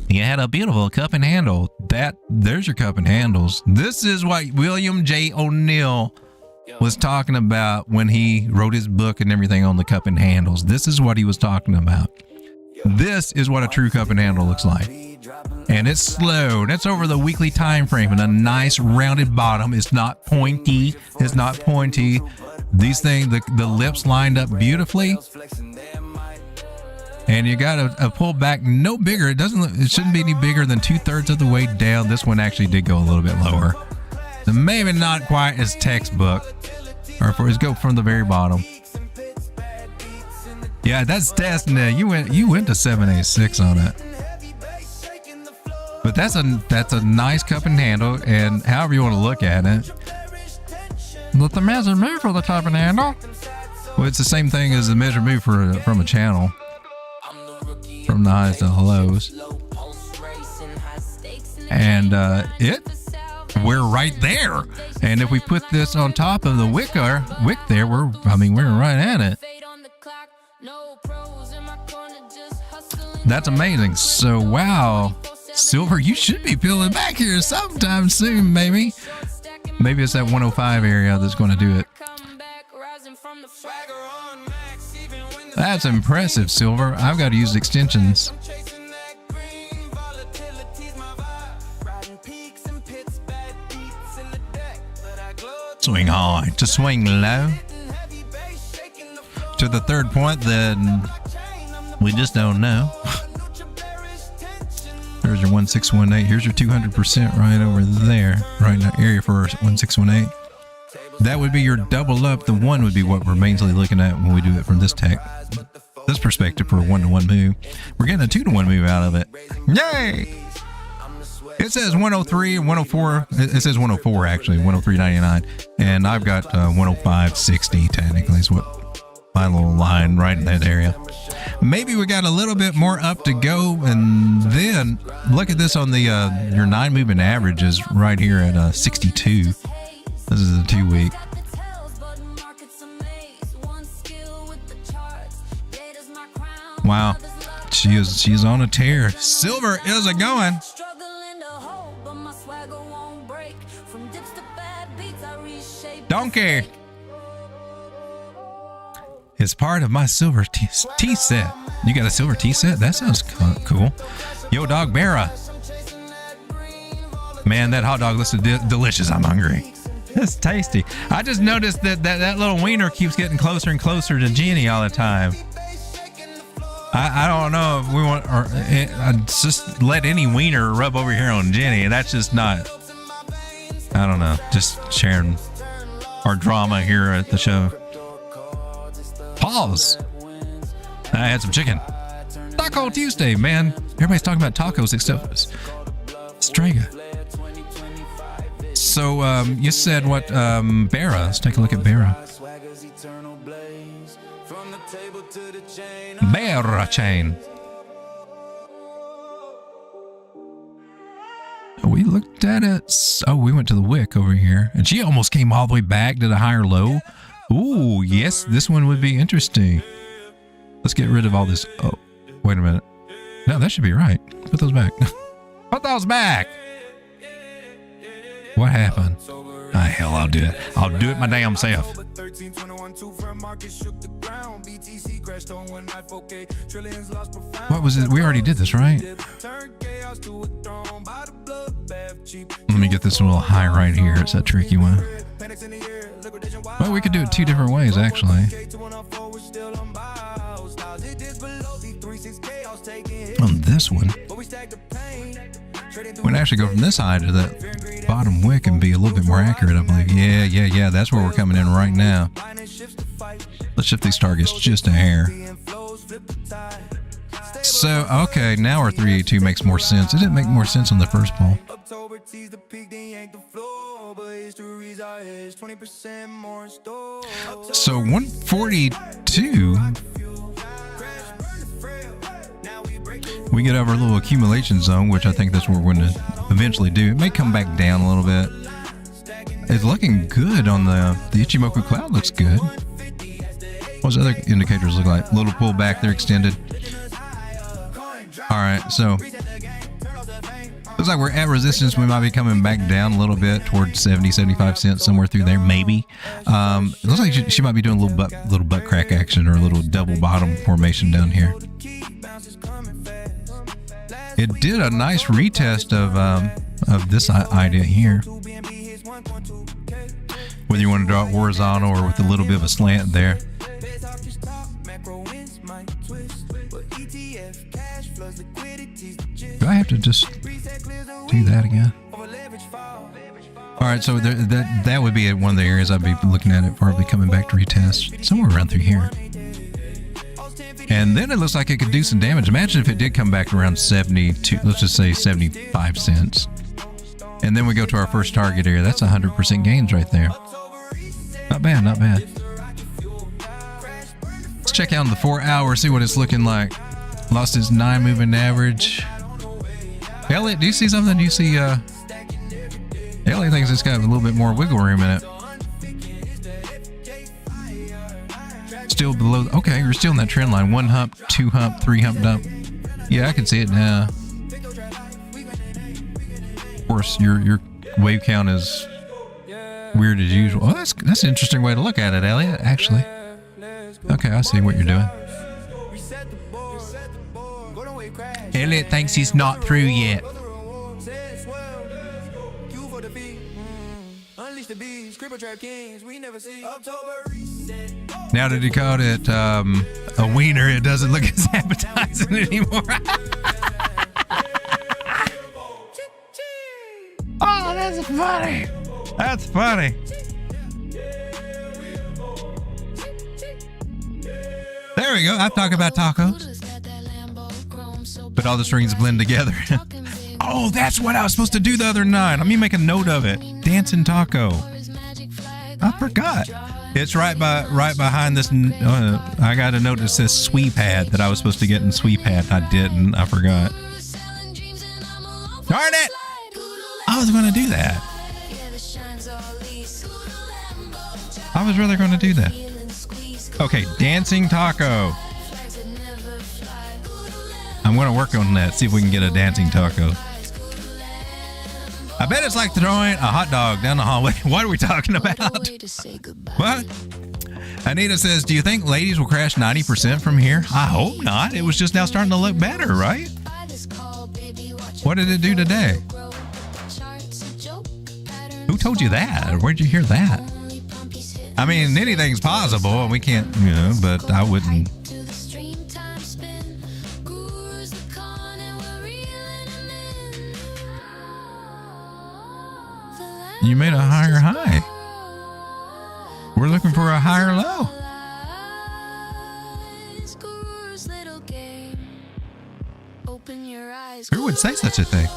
You had a beautiful cup and handle. There's your cup and handles. This is what William J. O'Neill was talking about when he wrote his book and everything on the cup and handles. This is what he was talking about. This is what a true cup and handle looks like. And it's slow. That's over the weekly time frame and a nice rounded bottom. It's not pointy. It's not pointy. These things, the lips lined up beautifully. And you got a pull back no bigger. It shouldn't be any bigger than 2/3 of the way down. This one actually did go a little bit lower. So maybe not quite as textbook. Or for us go from the very bottom. Yeah, that's testing it. You went to 786 on it. But that's a nice cup and handle, and however you want to look at it. But the measure move for the cup and handle. Well, it's the same thing as the measure move from a channel. From the highs to the lows. And we're right there. And if we put this on top of the wick there, we're right at it. That's amazing. So wow, silver, you should be peeling back here sometime soon, maybe. Maybe it's that 105 area that's going to do it. That's impressive, silver. I've got to use extensions. Swing high to swing low. To the third point, then we just don't know. There's your 1618. Here's your 200% right over there. Right in the area for 1618. That would be your double up. The one would be what we're mainly looking at when we do it from this perspective for a 1-to-1 move. We're getting a 2-to-1 move out of it. Yay! It says 103 and 104. It says 104 actually, 103.99, and I've got 105.60 technically is what my little line right in that area. Maybe we got a little bit more up to go, and then look at this on the your 9 moving average is right here at 62. This is a 2-week. Wow, she's on a tear. Silver is a going. Donkey. It's part of my silver tea set. You got a silver tea set? That sounds cool. Yo, dog, Barra. Man, that hot dog looks delicious. I'm hungry. It's tasty. I just noticed that little wiener keeps getting closer and closer to Jenny all the time. I don't know if we want, or just let any wiener rub over here on Jenny. That's just not, I don't know, just sharing our drama here at the show. Pause. I had some chicken. Taco Tuesday, man. Everybody's talking about tacos except Strega. So you said what, Barra. Let's take a look at Barra. Barra chain. We looked at it. Oh, we went to the wick over here. And she almost came all the way back to the higher low. Ooh, yes, this one would be interesting. Let's get rid of all this. Oh, wait a minute. No, that should be right. Put those back. Put those back. What happened? Ah, hell, I'll do it. I'll do it my damn self. What was it? We already did this, right? Let me get this a little high right here. It's that tricky one. Well, we could do it two different ways, actually. On this one, we can actually go from this side to the bottom wick and be a little bit more accurate, I believe. Yeah. That's where we're coming in right now. Let's shift these targets just a hair. So, okay, now our 382 makes more sense. It didn't make more sense on the first pull. So 142, we get over a little accumulation zone, which I think that's what we're going to eventually do. It may come back down a little bit. It's looking good on the Ichimoku cloud. Looks good. What's the other indicators look like? Little pullback, they're extended. All right, so looks like we're at resistance. We might be coming back down a little bit towards 70, 75 cents, somewhere through there, maybe. It looks like she might be doing a little butt crack action or a little double bottom formation down here. It did a nice retest of this idea here. Whether you want to draw it horizontal or with a little bit of a slant there. Do I have to just do that again? All right, so that would be one of the areas I'd be looking at it, probably coming back to retest somewhere around through here. And then it looks like it could do some damage. Imagine if it did come back around 72, let's just say 75 cents. And then we go to our first target area. That's 100% gains right there. Not bad, not bad. Let's check out the 4 hour, see what it's looking like. Lost its 9 moving average. Elliot, do you see something? Do you see, Elliot thinks it's got a little bit more wiggle room in it. Still below, okay, you're still in that trend line. 1 hump, 2 hump, 3 hump dump. Yeah, I can see it now. Of course, your wave count is weird as usual. Oh, that's an interesting way to look at it, Elliot, actually. Okay, I see what you're doing. Elliot thinks he's not through yet. Now that he called it a wiener, it doesn't look as appetizing anymore. Oh, that's funny. That's funny. There we go. I'm talking about tacos. But all the strings blend together. Oh, that's what I was supposed to do the other night. Let me make a note of it. Dancing taco. I forgot. It's right behind this. I got a note that says sweep-pad that I was supposed to get in sweep-pad. I didn't. I forgot. Darn it! I was going to do that. I was really going to do that. Okay, dancing taco. I'm going to work on that. See if we can get a dancing taco. I bet it's like throwing a hot dog down the hallway. What are we talking about? What? Anita says, do you think ladies will crash 90% from here? I hope not. It was just now starting to look better, right? What did it do today? Who told you that? Where'd you hear that? I mean, anything's possible, and we can't, you know, but I wouldn't. You made a higher high. We're looking for a higher low. Who would say such a thing?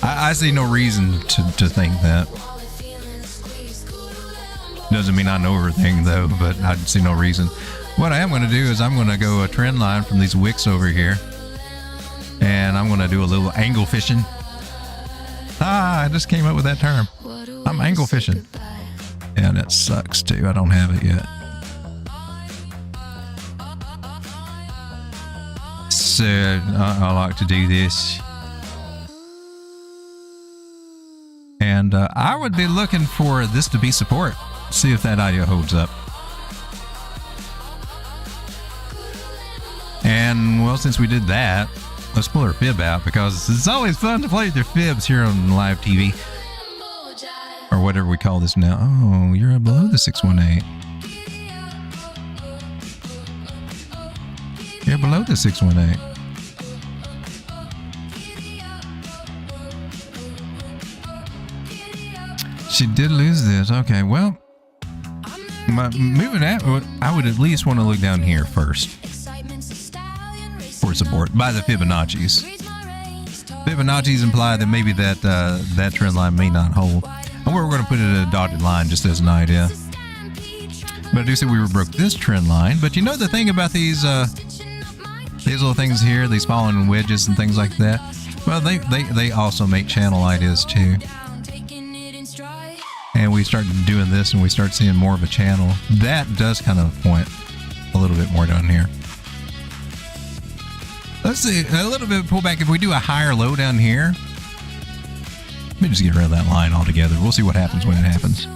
I see no reason to think that. Doesn't mean I know everything, though, but I see no reason. What I am going to do is I'm going to go a trend line from these wicks over here. And I'm going to do a little angle fishing. I just came up with that term. I'm angle fishing. Yeah, that sucks too. I don't have it yet. So I like to do this. And I would be looking for this to be support. See if that idea holds up. And well, since we did that, let's pull our fib out because it's always fun to play with your fibs here on live TV. Or whatever we call this now. Oh, you're below the 618. You're below the 618. She did lose this. Okay, well, moving at, I would at least want to look down here first for support by the Fibonacci's. Fibonacci's imply that maybe that trend line may not hold. And we're going to put it in a dotted line just as an idea. But I do say we broke this trend line. But you know the thing about these little things here, these falling wedges and things like that? Well, they also make channel ideas too. And we start doing this and we start seeing more of a channel. That does kind of point a little bit more down here. Let's see, a little bit of pullback. If we do a higher low down here, let me just get rid of that line altogether. We'll see what happens when it happens.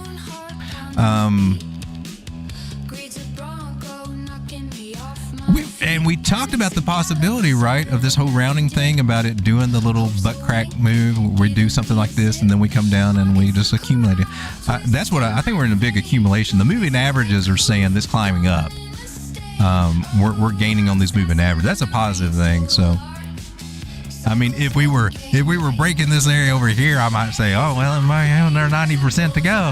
We talked about the possibility, right, of this whole rounding thing, about it doing the little butt crack move. We do something like this, and then we come down and we just accumulate it. That's what I think we're in a big accumulation. The moving averages are saying this climbing up. We're gaining on these moving averages. That's a positive thing. So, I mean, if we were breaking this area over here, I might say, oh well, it might have another 90% to go.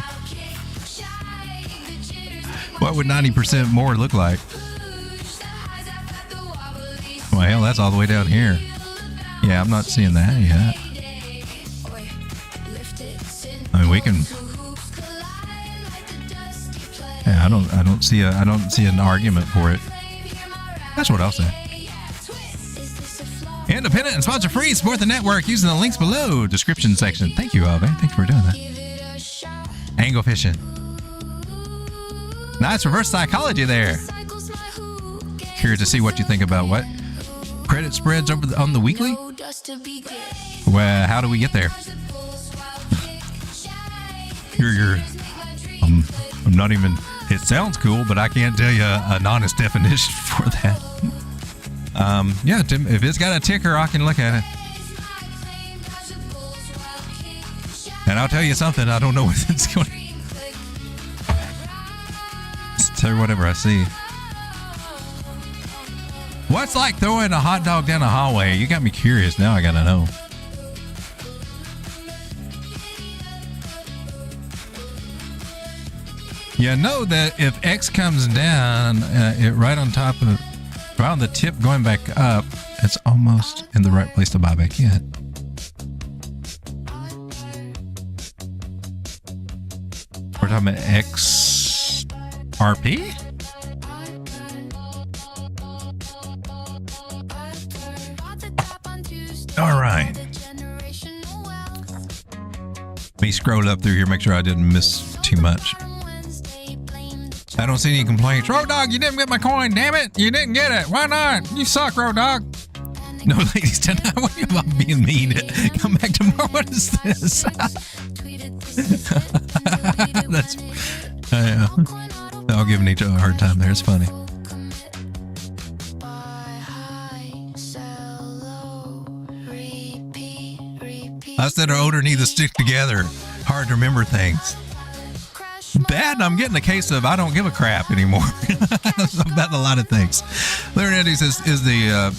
What would 90% more look like? Well, hell, that's all the way down here. Yeah, I'm not seeing that yet. I mean, we can. Yeah, I don't see an argument for it. That's what I'll say. Independent and sponsor free. Support the network using the links below. Description section. Thank you, Alvin. Thanks for doing that. Angle fishing. Nice reverse psychology there. Curious to see what you think about what credit spreads on the weekly. Well, how do we get there? I'm not even. It sounds cool, but I can't tell you an honest definition for that. Yeah, Tim, if it's got a ticker, I can look at it. And I'll tell you something, I don't know what it's going to. Just tell you whatever I see. What's like throwing a hot dog down a hallway? You got me curious. Now I gotta know. You know that if X comes down, it right on top of, right on the tip going back up, it's almost in the right place to buy back in. We're talking about XRP? All right. Let me scroll up through here, make sure I didn't miss too much. I don't see any complaints. Road Dawg, you didn't get my coin, damn it. You didn't get it. Why not? You suck, Road Dawg. No, ladies, tonight. What are you about being mean? Come back tomorrow. What is this? That's. I'll give each other a hard time there. It's funny. Us that are older need to stick together. Hard to remember things. That, I'm getting a case of I don't give a crap anymore about a lot of things. Larry Andy says, is the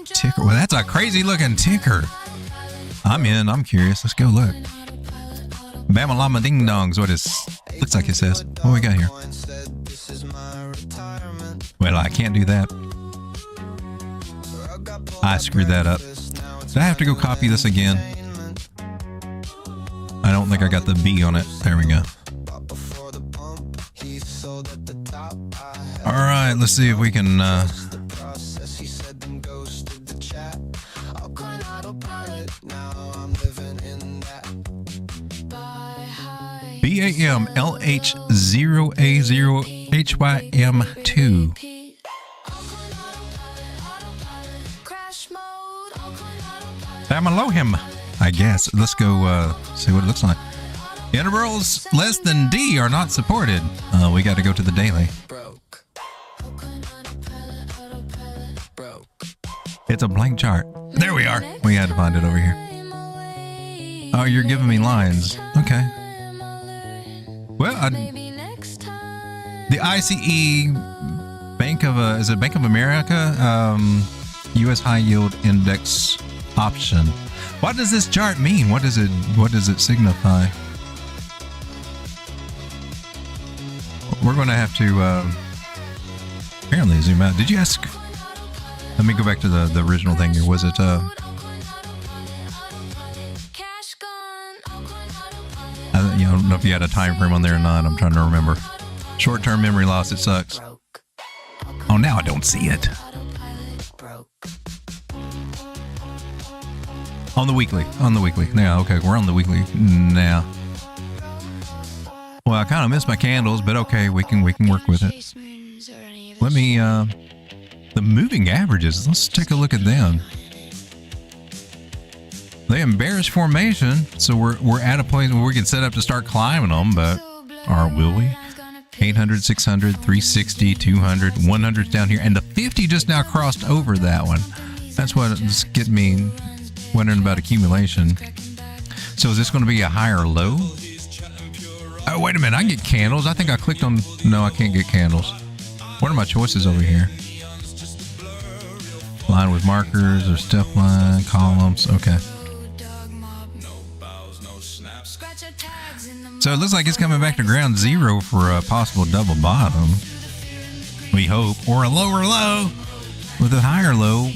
ticker? Well, that's a crazy looking ticker. I'm in. I'm curious. Let's go look. Bama Llama Ding Dongs. What is? Looks like it says. What we got here? Well, I can't do that. I screwed that up. Do I have to go copy this again? I don't think I got the B on it. There we go. All right, let's see if we can. BAMLH0A0HYM2. Bamalohim, I guess. Let's go see what it looks like. Intervals less than D are not supported. We got to go to the daily. It's a blank chart. There we are. We had to find it over here. Oh, you're giving me lines. Okay. Well, the ICE Bank of is it Bank of America U.S. High Yield Index option. What does this chart mean? What does it signify? We're going to have to apparently zoom out. Did you ask? Let me go back to the original thing here. Was it I don't know if you had a time frame on there or not. I'm trying to remember. Short-term memory loss. It sucks. Oh, now I don't see it. On the weekly. Now, okay, we're on the weekly now. Well, I kind of missed my candles, but okay, we can work with it. Let me the moving averages. Let's take a look at them. They embarrass formation, so we're at a place where we can set up to start climbing them, but will we? 800, 600, 360, 200, 100's down here, and the 50 just now crossed over that one. That's what's getting me wondering about accumulation. So is this going to be a higher low? Oh, wait a minute. I can get candles. I think I clicked on... No, I can't get candles. What are my choices over here? Line with markers or step line, columns. Okay. So it looks like it's coming back to ground zero for a possible double bottom. We hope. Or a lower low with a higher low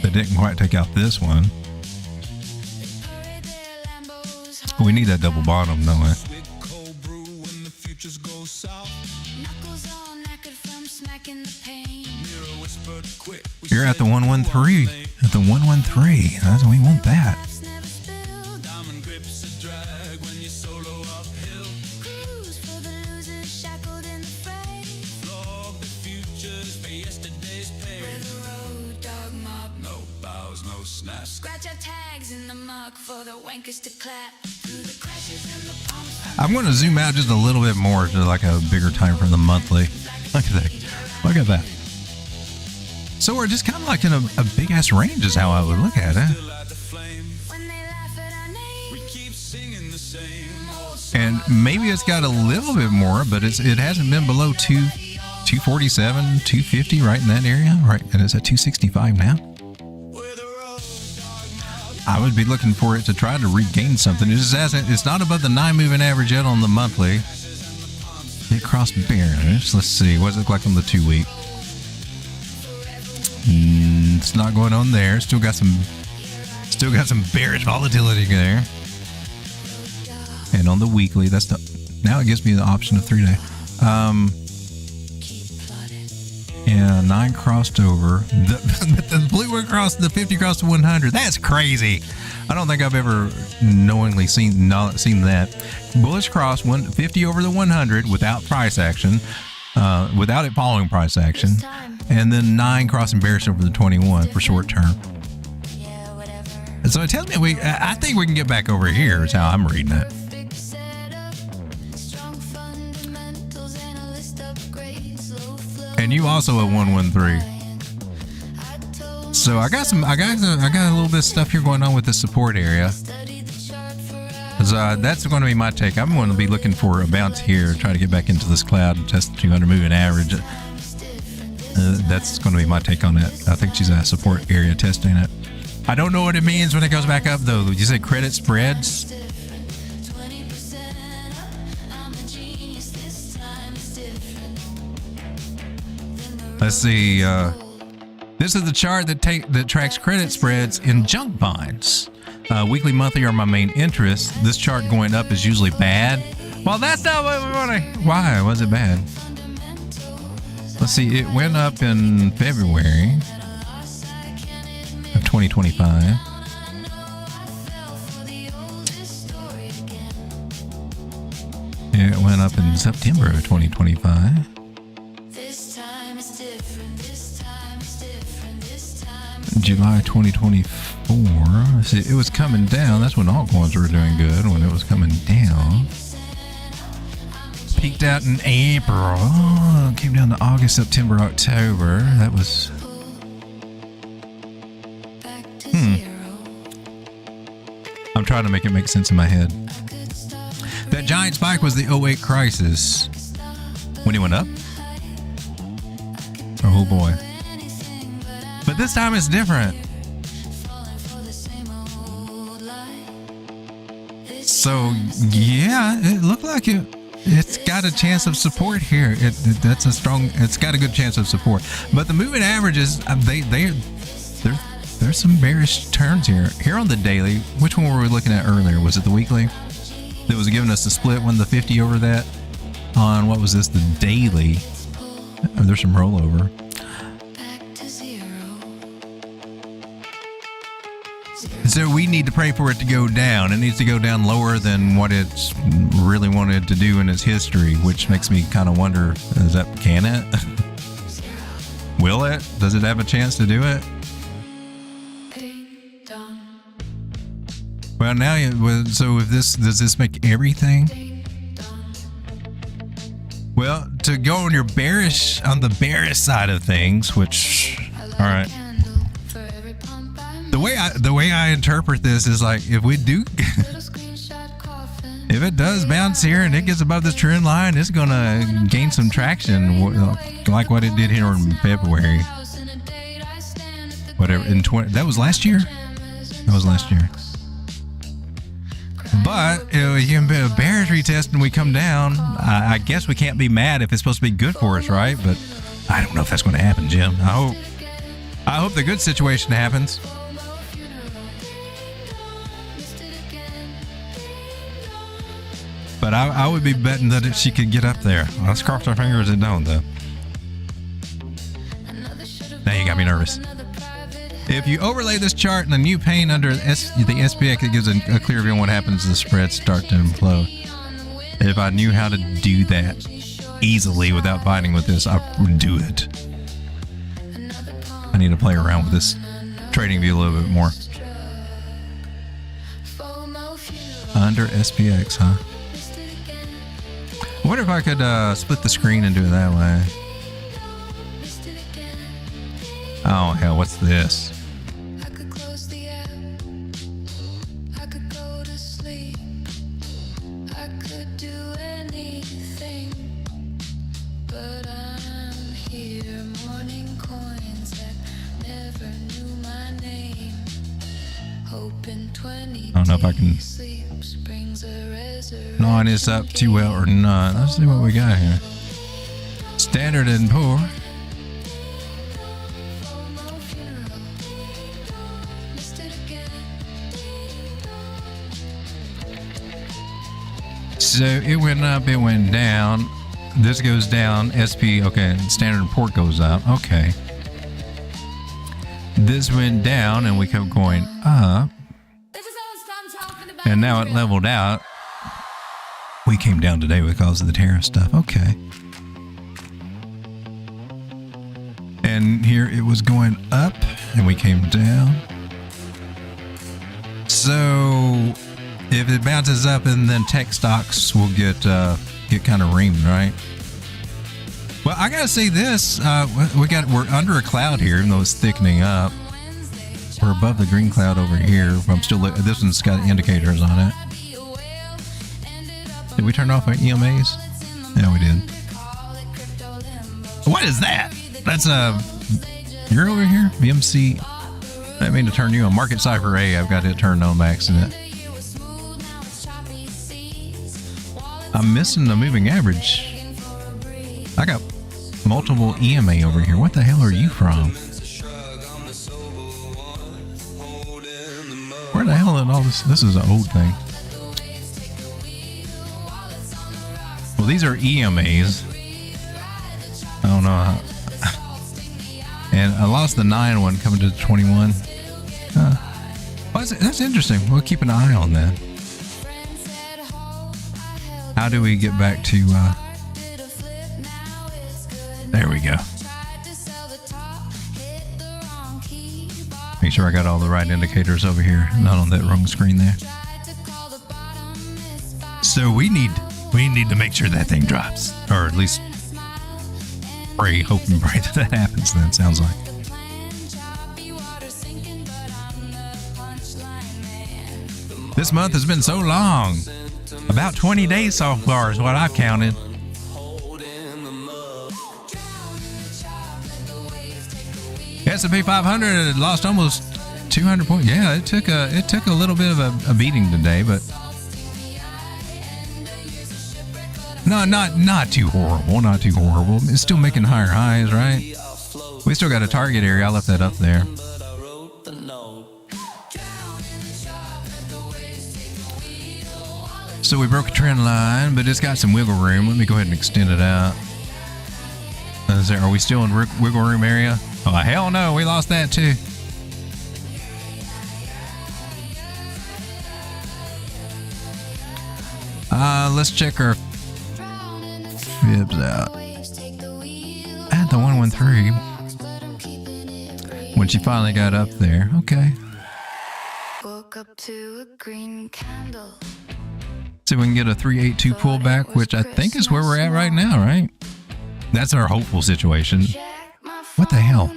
that didn't quite take out this one. We need that double bottom, don't we? You're at the 113. At the 113. That's, we want that. I'm going to zoom out just a little bit more to like a bigger time from the monthly. Look at that. Look at that. So we're just kind of like in a big ass range is how I would look at it. And maybe it's got a little bit more, but it hasn't been below 247, 250, right in that area. Right, and it's at 265 now. I would be looking for it to try to regain something. It just hasn't. It's not above the 9 moving average yet on the monthly. It crossed bearish. Let's see. What does it look like on the 2 week? It's not going on there. Still got some bearish volatility there. And on the weekly, now it gives me the option of 3 day. Yeah, 9 crossed over. The blue one crossed, the 50 crossed the 100. That's crazy. I don't think I've ever knowingly seen that. Bullish cross 50 over the 100 without price action. without it following price action, and then 9 crossing bearish over the 21 for short term. So it tells me I think we can get back over here is how I'm reading it. And you also at 113. So I got a little bit of stuff here going on with the support area. That's going to be my take. I'm going to be looking for a bounce here, try to get back into this cloud and test the 200 moving average. That's going to be my take on it. I think she's at support area testing it. I don't know what it means when it goes back up, though. You say credit spreads? Let's see. This is the chart that tracks credit spreads in junk bonds. Weekly, monthly are my main interest. This chart going up is usually bad. Well, that's not what we want to... Why was it bad? Let's see. It went up in February of 2025. It went up in September of 2025. July 2024. See, it was coming down. That's when altcoins were doing good, when it was coming down. Peaked out in April. Came down to August, September, October. That was... I'm trying to make it make sense in my head. That giant spike was the 08 crisis. When it went up? Oh boy. But this time it's different. So yeah, it looked like it's got a chance of support here. It's got a good chance of support. But the moving averages, there's some bearish turns here. Here on the daily, which one were we looking at earlier? Was it the weekly? That was giving us the split when the 50 over that on, what was this? The daily. Oh, there's some rollover. So we need to pray for it to go down. It needs to go down lower than what it's really wanted to do in its history, which makes me kind of wonder, can it? Will it? Does it have a chance to do it? Well, now, so if does this make everything? Well, to go on your on the bearish side of things, which, all right. The way I interpret this is like, if it does bounce here and it gets above this trend line, it's gonna gain some traction, like what it did here in February. Whatever, that was last year. That was last year. But you can be a bearish retest and we come down. I guess we can't be mad if it's supposed to be good for us, right? But I don't know if that's going to happen, Jim. I hope the good situation happens. But I would be betting that if she could get up there. Let's cross our fingers it don't, though. Now you got me nervous. If you overlay this chart in the new pane under the SPX, it gives a clear view on what happens as the spreads start to implode. If I knew how to do that easily without fighting with this, I would do it. I need to play around with this trading view a little bit more. Under SPX, huh? I wonder if I could split the screen and do it that way. Oh, hell, what's this? I don't know if I can line this up too well or not. Let's see what we got here. Standard and poor. So it went up, it went down. This goes down. SP, okay. Standard and poor goes up. Okay. This went down and we kept going up. And now it leveled out. We came down today because of the tariff stuff. Okay. it was going up and we came down. So if it bounces up and then tech stocks will get kind of reamed, right? Well, I gotta say this, we're under a cloud here, even though it's thickening up. We're above the green cloud over here. I'm still this one's got indicators on it. Did we turn off our EMAs? Yeah, we did. What is that? That's you're over here? VMC. I mean to turn you on. Market Cipher A. I've got it turned on by accident. I'm missing the moving average. I got multiple EMA over here. What the hell are you from? Where the hell is all this? This is an old thing. Well, these are EMAs. I don't know how. And I lost the 9 one coming to the 21. Well, that's interesting. We'll keep an eye on that. How do we get back to... there we go. Make sure I got all the right indicators over here, not on that wrong screen there. So we need to make sure that thing drops, or at least pray, hope and pray that happens. Then it sounds like. This month has been so long. About 20 days so far is what I've counted. S&P 500 lost almost 200 points. Yeah, it took a little bit of a beating today, but no, not too horrible. Not too horrible. It's still making higher highs, right? We still got a target area. I left that up there. So we broke a trend line, but it's got some wiggle room. Let me go ahead and extend it out. Are we still in wiggle room area? Oh, hell no. We lost that too. Let's check our fibs out. I had the 113 when she finally got up there. Okay. Woke up to a green candle. See if we can get a 382 pullback, which I think is where we're at right now, right? That's our hopeful situation. What the hell?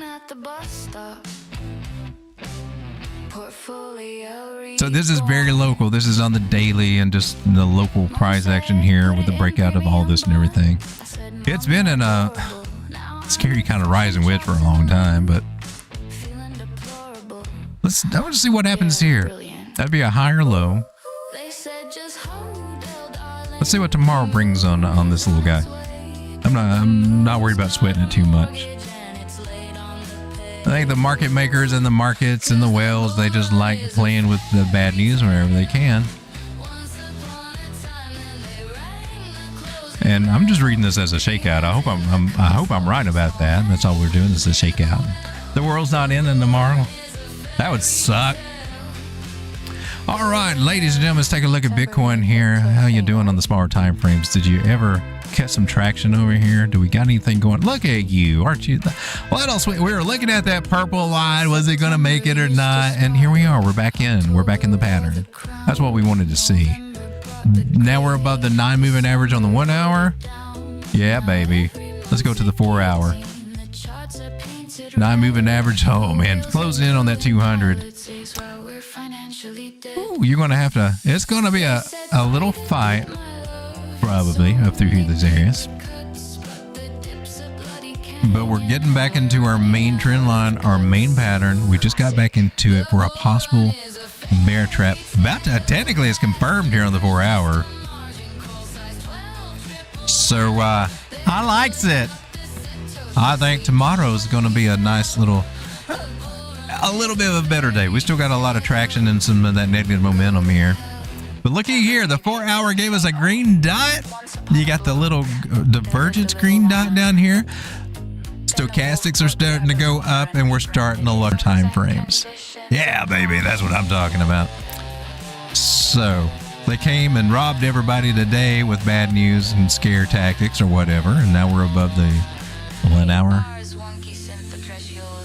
So this is very local. This is on the daily and just the local price action here with the breakout of all this and everything. It's been in a scary kind of rising wedge for a long time, but I want to see what happens here. That'd be a higher low. Let's see what tomorrow brings on this little guy. I'm not worried about sweating it too much. I think the market makers and the markets and the whales, they just like playing with the bad news whenever they can. And I'm just reading this as a shakeout. I hope I'm right about that. That's all we're doing is a shakeout. The world's not ending tomorrow. That would suck. All right, ladies and gentlemen, let's take a look at Bitcoin here. How you doing on the smaller time frames? Did you ever catch some traction over here? Do we got anything going? Look at you, aren't you? What else? We were looking at that purple line. Was it going to make it or not? And here we are. We're back in. We're back in the pattern. That's what we wanted to see. Now we're above the 9 moving average on the 1 hour. Yeah, baby. Let's go to the 4 hour. 9 moving average. Oh, man. Closing in on that 200. Ooh, you're going to have to, it's going to be a little fight, probably, up through here, these areas. But we're getting back into our main trend line, our main pattern. We just got back into it for a possible bear trap. About to, technically, it's confirmed here on the 4 hour. So, I likes it. I think tomorrow's going to be a nice little bit of a better day. We still got a lot of traction and some of that negative momentum here. But looky here, the 4 hour gave us a green dot. You got the little divergence green dot down here. Stochastics are starting to go up and we're starting to look time frames. Yeah, baby, that's what I'm talking about. So they came and robbed everybody today with bad news and scare tactics or whatever. And now we're above the 1 hour.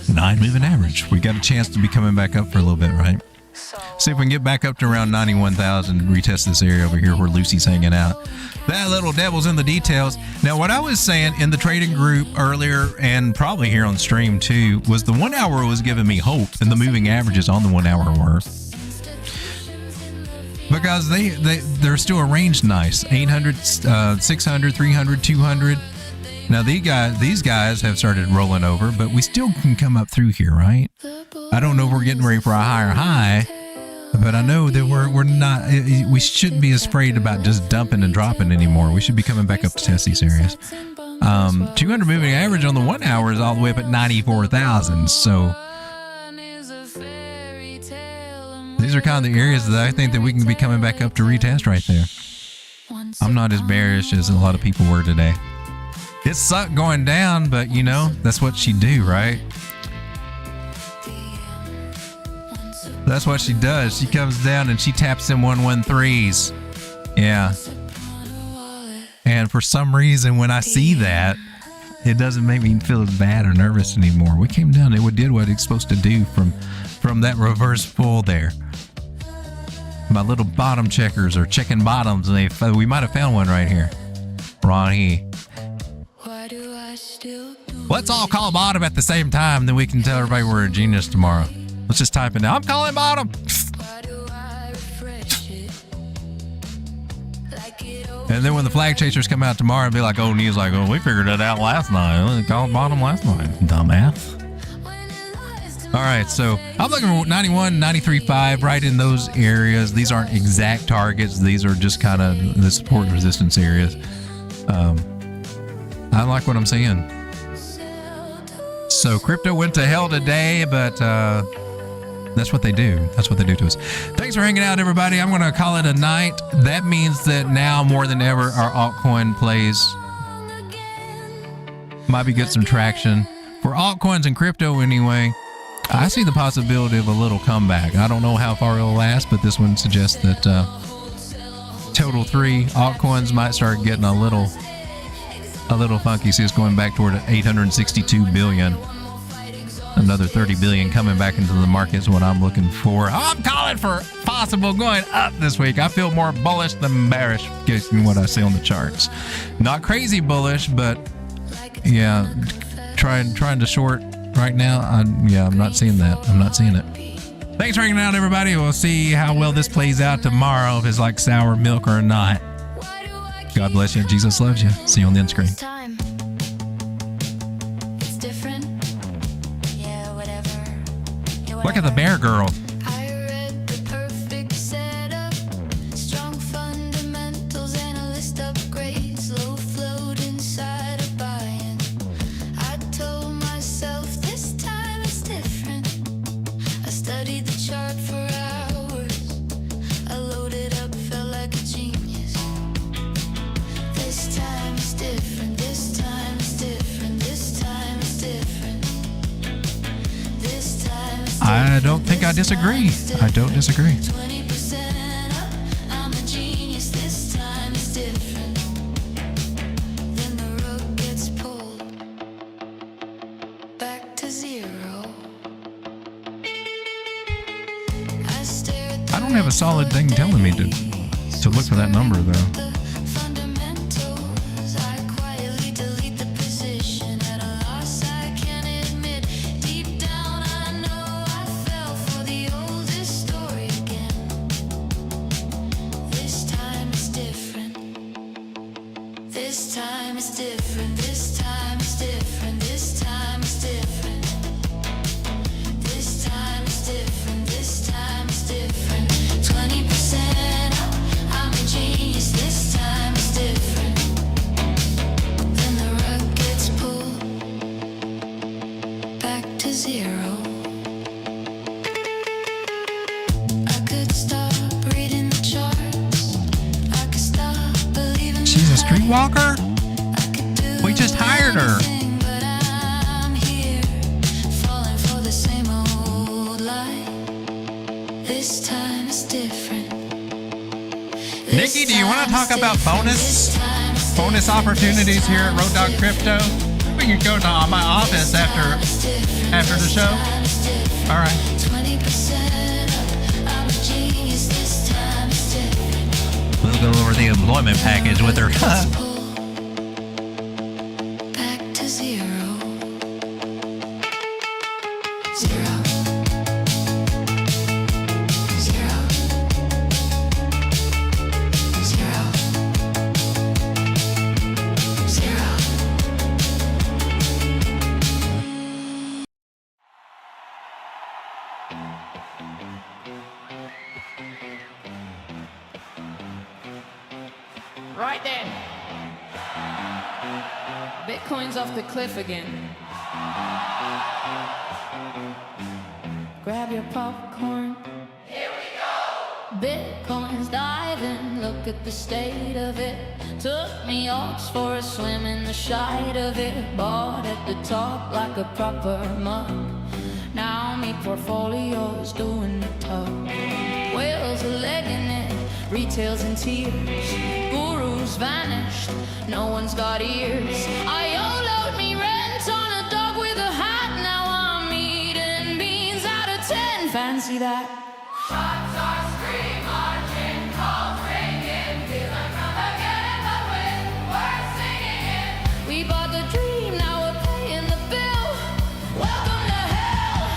9 moving average. We got a chance to be coming back up for a little bit, right? See if we can get back up to around 91,000, retest this area over here where Lucy's hanging out. That little devil's in the details. Now, what I was saying in the trading group earlier, and probably here on stream too, was the 1 hour was giving me hope, and the moving averages on the 1 hour were. Because they're still arranged nice. 800, 600, 300, 200. Now, these guys have started rolling over, but we still can come up through here, right? I don't know if we're getting ready for a higher high, but I know that we're not. We shouldn't be as afraid about just dumping and dropping anymore. We should be coming back up to test these areas. 200 moving average on the 1 hour is all the way up at 94,000. So these are kind of the areas that I think that we can be coming back up to retest right there. I'm not as bearish as a lot of people were today. It sucked going down, but you know, that's what she do, right? That's what she does. She comes down and she taps in 113s. Yeah. And for some reason, when I see that, it doesn't make me feel as bad or nervous anymore. We came down, it did what it's supposed to do from that reverse pull there. My little bottom checkers or checking bottoms, and we might have found one right here. Ronnie. Let's all call bottom at the same time, then we can tell everybody we're a genius tomorrow. Let's just type it down. I'm calling bottom. And then when the flag chasers come out tomorrow and be like, oh, Neil's like, oh, we figured it out last night. We called bottom last night. Dumbass. All right, so I'm looking for 91, 93.5 right in those areas. These aren't exact targets. These are just kind of the support and resistance areas. I like what I'm seeing. So crypto went to hell today, but that's what they do. That's what they do to us. Thanks for hanging out, everybody. I'm going to call it a night. That means that now more than ever, our altcoin plays might be get some traction. For altcoins and crypto anyway, I see the possibility of a little comeback. I don't know how far it'll last, but this one suggests that total 3 altcoins might start getting a little funky. See, it's going back toward 862 billion. Another 30 billion coming back into the market is what I'm looking for. I'm calling for possible going up this week. I feel more bullish than bearish, guessing what I see on the charts. Not crazy bullish, but yeah, trying to short right now. I'm not seeing that. I'm not seeing it. Thanks for hanging out, everybody. We'll see how well this plays out tomorrow, if it's like sour milk or not. God bless you. Jesus loves you. See you on the end screen. Look at the bear girl. I don't think I disagree. I don't disagree. I don't have a solid thing telling me to look for that number though. Walker? We just hired her. Nikki, do you want to talk about bonus opportunities here at Road Dawg Crypto? We can go to my office after the show. All right. 20% up, I'm a genius this time. We'll go over the employment package with her. Back to zero. Zero. Zero. Zero. Zero. Right then. Bitcoin's off the cliff again. Grab your popcorn. Here we go. Bitcoin's diving. Look at the state of it. Took me off for a swim in the shite of it. Bought at the top like a proper mug. Now me portfolio's doing the tug. Whales are legging it. Retail's in tears. Gurus vanished. No one's got ears. I YOLO'd me rent on a dog with a hat. Now I'm eating beans out of 10. Fancy that? Shots are scream, marching, calls ringing, feeling from the get wind, we're singing it. We bought the dream, now we're paying the bill. Welcome to hell,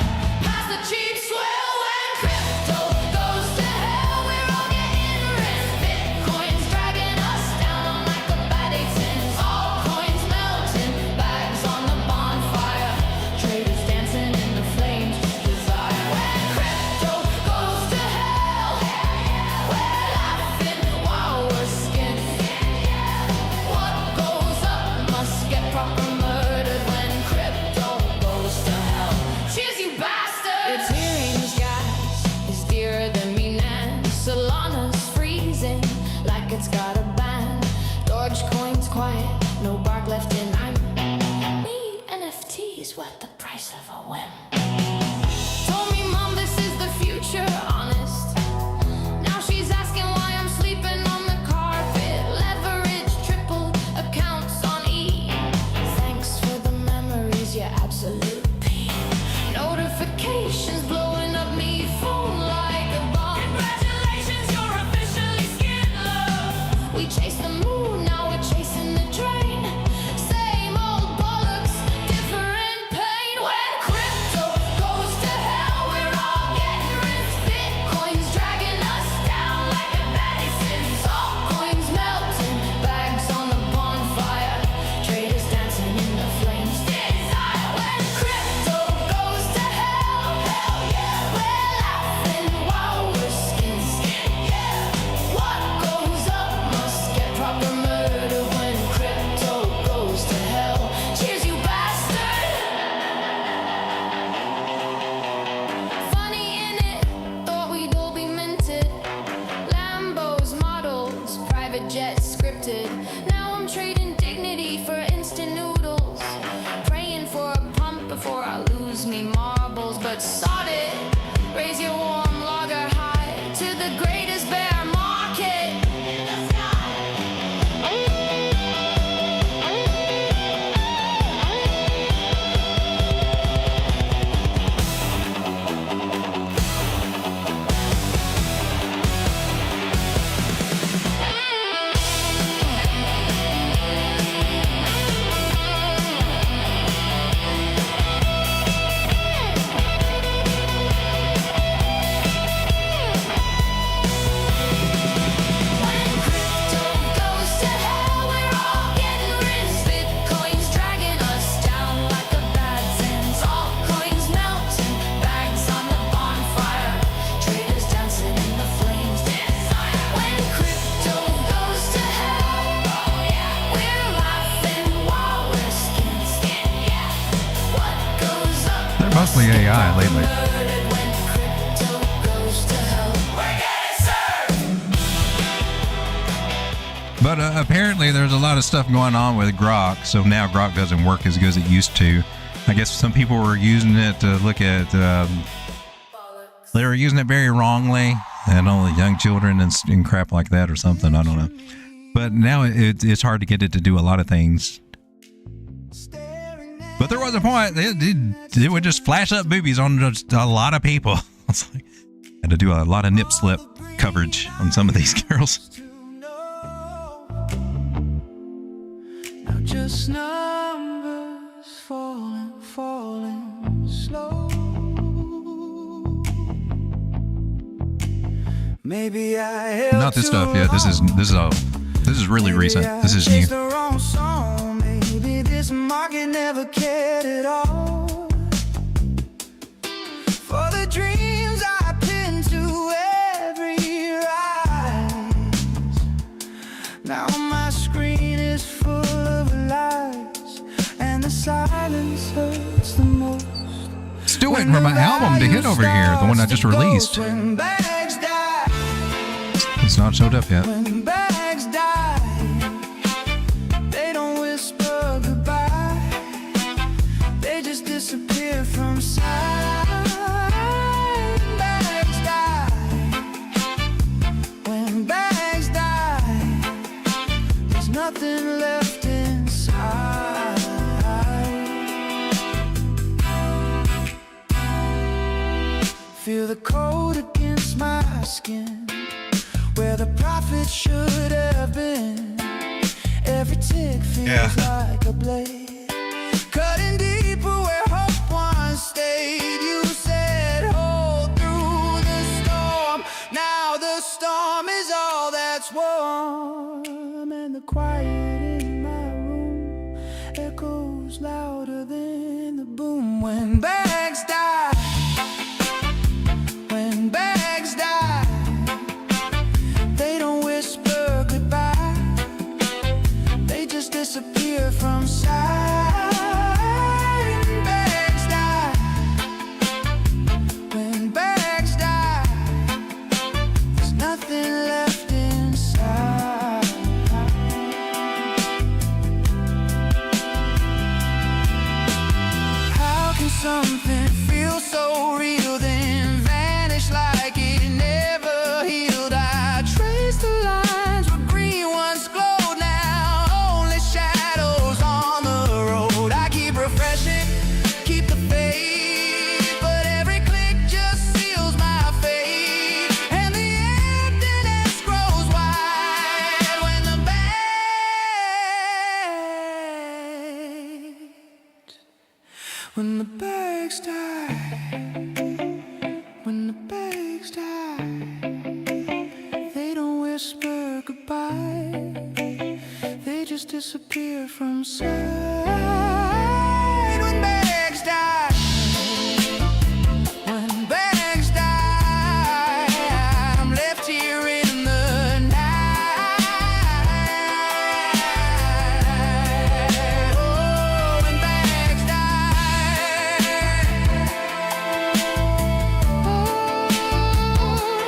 past the cheap swill. When crypto goes to hell, we're all getting rich. Bitcoin's dragging us down like a bad sins. All coins melting, bags on the bonfire. Traders dancing in the flames, desire. When crypto goes to hell, we're laughing while we're skinned. What goes up must get proper murdered when crypto goes to hell. Cheers, you bastards! It's Ethereum's gas is dearer than me now. Solana's freezing like it's got a ban. Dogecoin's quiet, no bark left in I'm. Me NFTs worth the price of a whim. Told me mom this is the future, honest. Now she's asking why I'm sleeping on the carpet. Leverage tripled, accounts on E. Thanks for the memories, you absolute P. Notifications blowing up me phone like a bomb. Congratulations, you're officially skin love. We chase the moon, now we're chasing the train. Same old bollocks, different pain. When crypto goes to hell, we're all getting rich. Bitcoin's dragging us down like a baddie sins. All coins melting, bags on the bonfire. Traders dancing in the flames. Desire. When crypto goes to hell, hell yeah, we're laughing while we're skin. Yeah. What goes up must get proper murder when crypto goes to hell. Cheers, you bastard! Funny in it, thought we'd all be minted. Lambos, models, private jets scripted. Now I'm trading dignity for instant noodles. Praying for a pump before I lose me marbles. But sod it, raise your warm lager high to the greatest bear market in the sky. When crypto goes to hell, we're all getting rich. Bitcoin's dragging us down like a bad sins. All coins melting, bags on the bonfire. Traders dancing in the flames. Desire. When crypto goes to hell, oh yeah, we're laughing while we're skin. Yeah. What goes up? They're mostly AI lately. Murdered when crypto goes to hell. We're getting served. But apparently there's a lot of stuff going on with Grok, so now Grok doesn't work as good as it used to. I guess some people were using it to look at, they were using it very wrongly, and only young children and crap like that or something, I don't know. But now it's hard to get it to do a lot of things. there was a point, it would just flash up boobies on just a lot of people. It's like, had to do a lot of nip slip coverage on some of these girls. Now just numbers falling slow. Maybe I helped Not this stuff. Yeah, this is really recent. This is new. the wrong song. Maybe this market never cared at all. For the dreams I pinned to every rise. Now my screen is full of lies, and the silence hurts the most. Still waiting for my album to hit over here, the one I just released. When bags die, It's not showed up yet. when bags die, they don't whisper goodbye. They just disappear from sight. Bags die. When bags die, there's nothing left inside. Feel the cold against my skin, where the profit should have been. Every tick feels like a blade, cutting deeper where hope once stayed. You said hold through the storm. Now the storm is all that's warm, and the quiet in my room echoes louder than the boom. When bags die, when bags die, they don't whisper goodbye. They just disappear from sight. Bags die. When bags die, there's nothing left inside. How can something feel so real then vanish like it never healed? I trace the lines where green once glowed, now only shadows on the road. I keep refreshing, keep the faith, but every click just seals my fate, and the emptiness grows wide when the bags die. When the bags die, they don't whisper goodbye. They just disappear from sight. When bags die, when bags die, I'm left here in the night. Oh, when bags die, oh,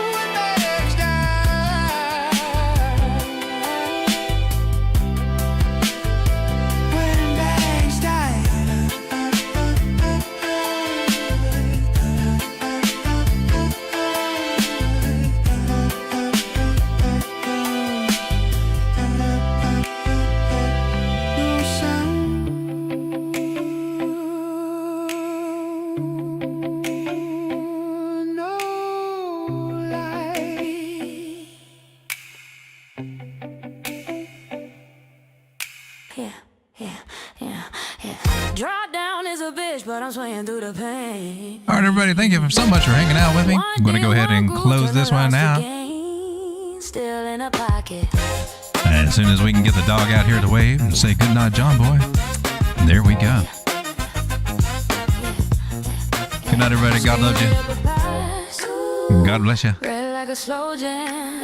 when bags die, when bags die. No sound, no light. Drawdown is a bitch, but I'm swaying through the pain. All right, everybody, thank you so much for hanging out with me. I'm going to go ahead and close this one out. Still in a pocket. And as soon as we can get the dog out here to wave and say good night, John boy, there we go. Good night, everybody. God loves you. God bless you. Red like a slow jam.